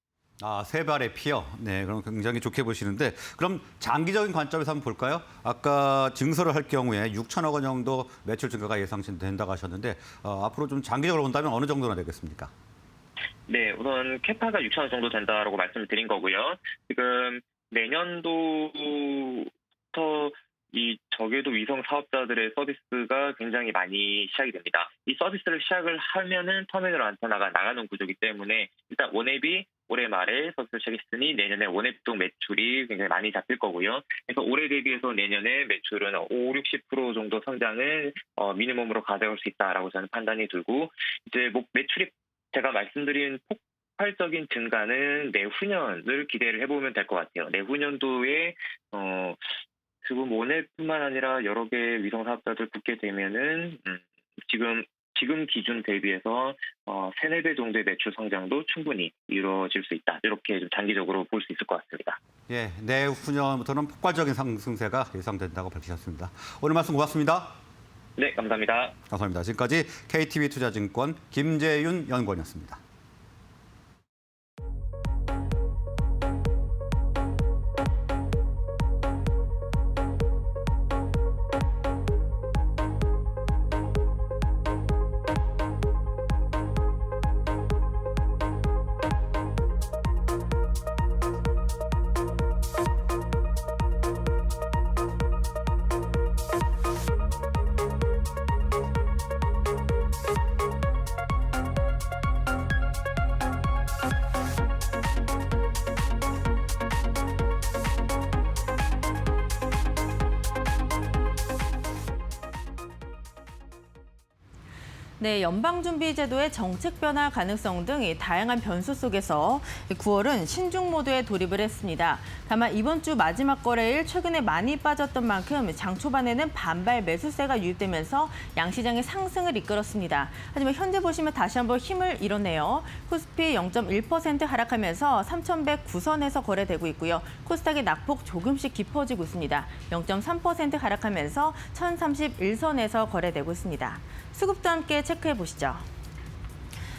[SPEAKER 1] 아, 세 발의 피요. 네, 그럼 굉장히 좋게 보시는데 그럼 장기적인 관점에서 한번 볼까요? 아까 증설을 할 경우에 6천억 원 정도 매출 증가가 예상된다고 하셨는데 앞으로 좀 장기적으로 본다면 어느 정도나 되겠습니까?
[SPEAKER 12] 네, 우선 캐파가 6천억 정도 된다라고 말씀을 드린 거고요. 지금 내년도부터 이 저궤도 위성 사업자들의 서비스가 굉장히 많이 시작이 됩니다. 이 서비스를 시작을 하면은 터미널 안테나가 나가는 구조이기 때문에 일단 원예비 올해 말에 서비스를 시작했으니 내년에 원예 쪽 매출이 굉장히 많이 잡힐 거고요. 그래서 올해 대비해서 내년에 매출은 50-60% 정도 성장을 미니멈으로 가져올 수 있다라고 저는 판단이 들고 이제 매출이 제가 말씀드린 폭발적인 증가는 내후년을 기대를 해보면 될 것 같아요. 내후년도에 지금 원예뿐만 아니라 여러 개의 위성 사업자들 붙게 되면은 지금 기준 대비해서 3-4배 정도의 매출 성장도 충분히 이루어질 수 있다. 이렇게 좀 단기적으로 볼 수 있을 것 같습니다.
[SPEAKER 1] 예, 내후년부터는 폭발적인 상승세가 예상된다고 밝히셨습니다. 오늘 말씀 고맙습니다.
[SPEAKER 12] 네, 감사합니다.
[SPEAKER 1] 감사합니다. 지금까지 KTB 투자증권 김재윤 연구원이었습니다.
[SPEAKER 13] 네, 연방준비제도의 정책 변화 가능성 등 다양한 변수 속에서 9월은 신중 모드에 돌입을 했습니다. 다만 이번 주 마지막 거래일 최근에 많이 빠졌던 만큼 장 초반에는 반발 매수세가 유입되면서 양시장의 상승을 이끌었습니다. 하지만 현재 보시면 다시 한번 힘을 잃었네요. 코스피 0.1% 하락하면서 3,109선에서 거래되고 있고요. 코스닥의 낙폭 조금씩 깊어지고 있습니다. 0.3% 하락하면서 1,031선에서 거래되고 있습니다. 수급도 함께 체크해 보시죠.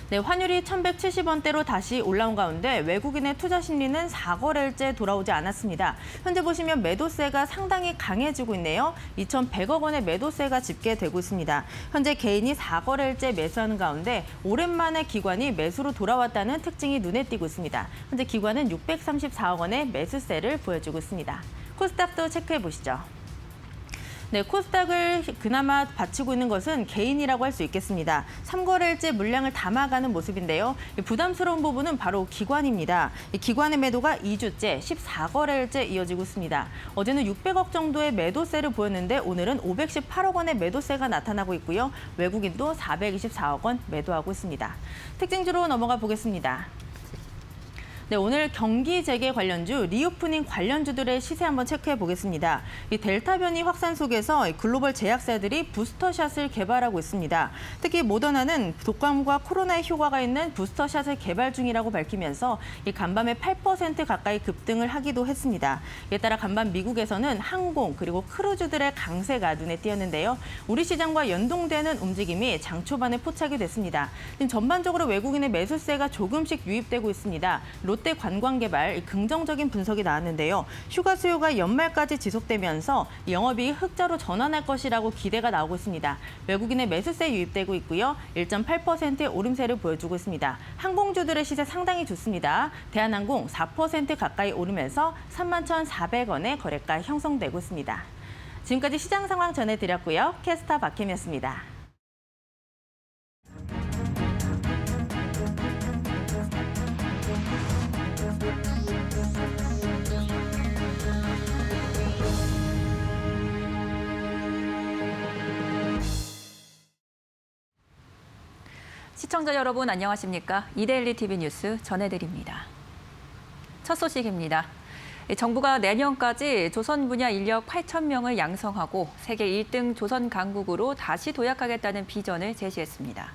[SPEAKER 13] 네, 환율이 1,170원대로 다시 올라온 가운데 외국인의 투자 심리는 4거래일째 돌아오지 않았습니다. 현재 보시면 매도세가 상당히 강해지고 있네요. 2,100억 원의 매도세가 집계되고 있습니다. 현재 개인이 4거래일째 매수하는 가운데 오랜만에 기관이 매수로 돌아왔다는 특징이 눈에 띄고 있습니다. 현재 기관은 634억 원의 매수세를 보여주고 있습니다. 코스닥도 체크해 보시죠. 네, 코스닥을 그나마 받치고 있는 것은 개인이라고 할 수 있겠습니다. 3거래일째 물량을 담아가는 모습인데요. 부담스러운 부분은 바로 기관입니다. 기관의 매도가 2주째 14거래일째 이어지고 있습니다. 어제는 600억 정도의 매도세를 보였는데 오늘은 518억 원의 매도세가 나타나고 있고요. 외국인도 424억 원 매도하고 있습니다. 특징주로 넘어가 보겠습니다. 네, 오늘 경기 재개 관련주, 리오프닝 관련주들의 시세 한번 체크해 보겠습니다. 이 델타 변이 확산 속에서 글로벌 제약사들이 부스터샷을 개발하고 있습니다. 특히 모더나는 독감과 코로나에 효과가 있는 부스터샷을 개발 중이라고 밝히면서 이 간밤에 8% 가까이 급등을 하기도 했습니다. 이에 따라 간밤 미국에서는 항공 그리고 크루즈들의 강세가 눈에 띄었는데요. 우리 시장과 연동되는 움직임이 장 초반에 포착이 됐습니다. 전반적으로 외국인의 매수세가 조금씩 유입되고 있습니다. 롯데 관광개발 긍정적인 분석이 나왔는데요. 휴가 수요가 연말까지 지속되면서 영업이익 흑자로 전환할 것이라고 기대가 나오고 있습니다. 외국인의 매수세 유입되고 있고요. 1.8%의 오름세를 보여주고 있습니다. 항공주들의 시세 상당히 좋습니다. 대한항공 4% 가까이 오르면서 31,400원의 거래가 형성되고 있습니다. 지금까지 시장 상황 전해드렸고요. 캐스터 박혜미였습니다.
[SPEAKER 14] 시청자 여러분 안녕하십니까? 이데일리 TV 뉴스 전해드립니다. 첫 소식입니다. 정부가 내년까지 조선 분야 인력 8,000명을 양성하고 세계 1등 조선 강국으로 다시 도약하겠다는 비전을 제시했습니다.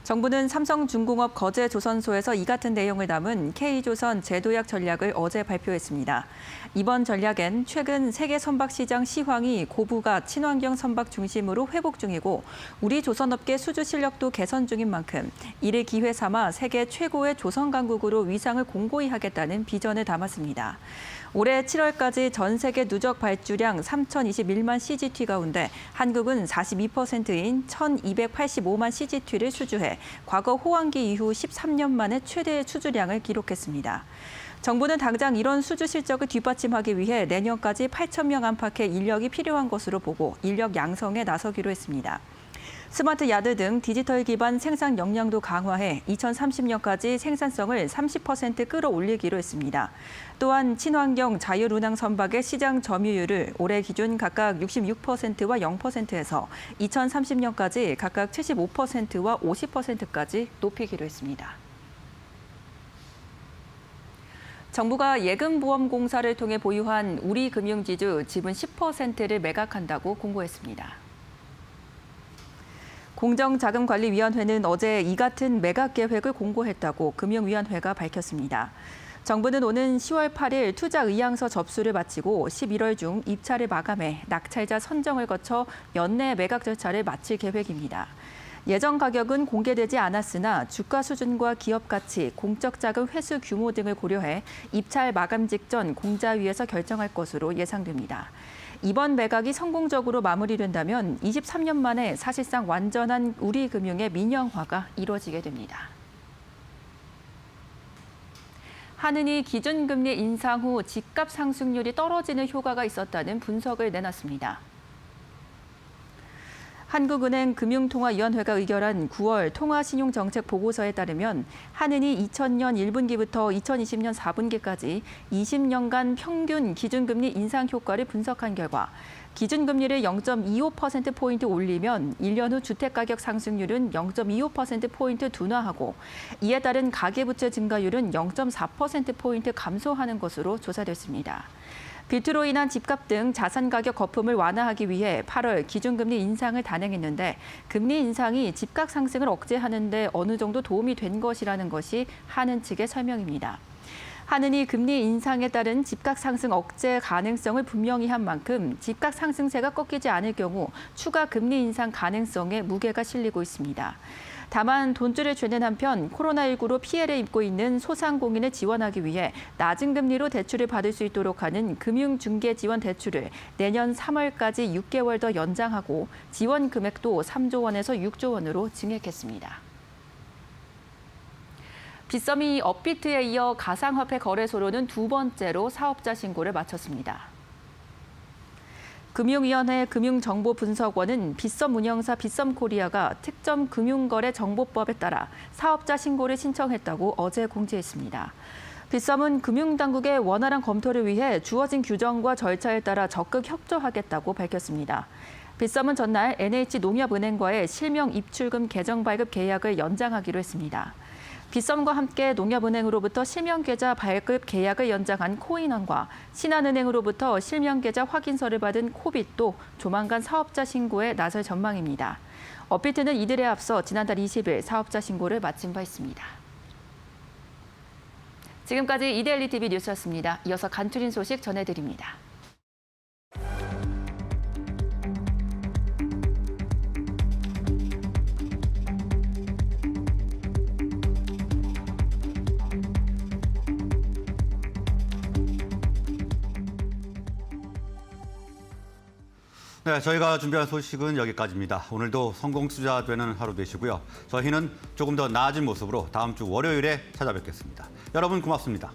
[SPEAKER 14] 정부는 삼성중공업 거제조선소에서 이 같은 내용을 담은 K조선 재도약 전략을 어제 발표했습니다. 이번 전략엔 최근 세계 선박시장 시황이 고부가 친환경 선박 중심으로 회복 중이고 우리 조선업계 수주 실력도 개선 중인 만큼 이를 기회 삼아 세계 최고의 조선 강국으로 위상을 공고히 하겠다는 비전을 담았습니다. 올해 7월까지 전 세계 누적 발주량 3,021만 CGT 가운데 한국은 42%인 1,285만 CGT를 수주해 과거 호황기 이후 13년 만에 최대의 수주량을 기록했습니다. 정부는 당장 이런 수주 실적을 뒷받침하기 위해 내년까지 8,000명 안팎의 인력이 필요한 것으로 보고 인력 양성에 나서기로 했습니다. 스마트 야드 등 디지털 기반 생산 역량도 강화해 2030년까지 생산성을 30% 끌어올리기로 했습니다. 또한 친환경 자율운항 선박의 시장 점유율을 올해 기준 각각 66%와 0%에서 2030년까지 각각 75%와 50%까지 높이기로 했습니다. 정부가 예금보험공사를 통해 보유한 우리금융지주 지분 10%를 매각한다고 공고했습니다. 공정자금관리위원회는 어제 이 같은 매각 계획을 공고했다고 금융위원회가 밝혔습니다. 정부는 오는 10월 8일 투자 의향서 접수를 마치고 11월 중 입찰을 마감해 낙찰자 선정을 거쳐 연내 매각 절차를 마칠 계획입니다. 예정 가격은 공개되지 않았으나 주가 수준과 기업 가치, 공적 자금 회수 규모 등을 고려해 입찰 마감 직전 공자위에서 결정할 것으로 예상됩니다. 이번 매각이 성공적으로 마무리된다면 23년 만에 사실상 완전한 우리금융의 민영화가 이루어지게 됩니다. 한은이 기준금리 인상 후 집값 상승률이 떨어지는 효과가 있었다는 분석을 내놨습니다. 한국은행 금융통화위원회가 의결한 9월 통화신용정책 보고서에 따르면 한은이 2000년 1분기부터 2020년 4분기까지 20년간 평균 기준금리 인상 효과를 분석한 결과 기준금리를 0.25%포인트 올리면 1년 후 주택가격 상승률은 0.25%포인트 둔화하고 이에 따른 가계부채 증가율은 0.4%포인트 감소하는 것으로 조사됐습니다. 비트로 인한 집값 등 자산 가격 거품을 완화하기 위해 8월 기준금리 인상을 단행했는데 금리 인상이 집값 상승을 억제하는 데 어느 정도 도움이 된 것이라는 것이 한은 측의 설명입니다. 한은이 금리 인상에 따른 집값 상승 억제 가능성을 분명히 한 만큼 집값 상승세가 꺾이지 않을 경우 추가 금리 인상 가능성에 무게가 실리고 있습니다. 다만 돈줄을 죄는 한편 코로나19로 피해를 입고 있는 소상공인을 지원하기 위해 낮은 금리로 대출을 받을 수 있도록 하는 금융중개지원 대출을 내년 3월까지 6개월 더 연장하고 지원 금액도 3조 원에서 6조 원으로 증액했습니다. 빗썸이 업비트에 이어 가상화폐 거래소로는 두 번째로 사업자 신고를 마쳤습니다. 금융위원회 금융정보분석원은 빗썸 운영사 빗썸코리아가 특정 금융거래정보법에 따라 사업자 신고를 신청했다고 어제 공지했습니다. 빗썸은 금융당국의 원활한 검토를 위해 주어진 규정과 절차에 따라 적극 협조하겠다고 밝혔습니다. 빗썸은 전날 NH농협은행과의 실명 입출금 계정 발급 계약을 연장하기로 했습니다. 빗썸과 함께 농협은행으로부터 실명계좌 발급 계약을 연장한 코인원과 신한은행으로부터 실명계좌 확인서를 받은 코빗도 조만간 사업자 신고에 나설 전망입니다. 업비트는 이들에 앞서 지난달 20일 사업자 신고를 마친 바 있습니다. 지금까지 이데일리 TV 뉴스였습니다. 이어서 간추린 소식 전해드립니다.
[SPEAKER 1] 네, 저희가 준비한 소식은 여기까지입니다. 오늘도 성공 투자 되는 하루 되시고요. 저희는 조금 더 나아진 모습으로 다음 주 월요일에 찾아뵙겠습니다. 여러분 고맙습니다.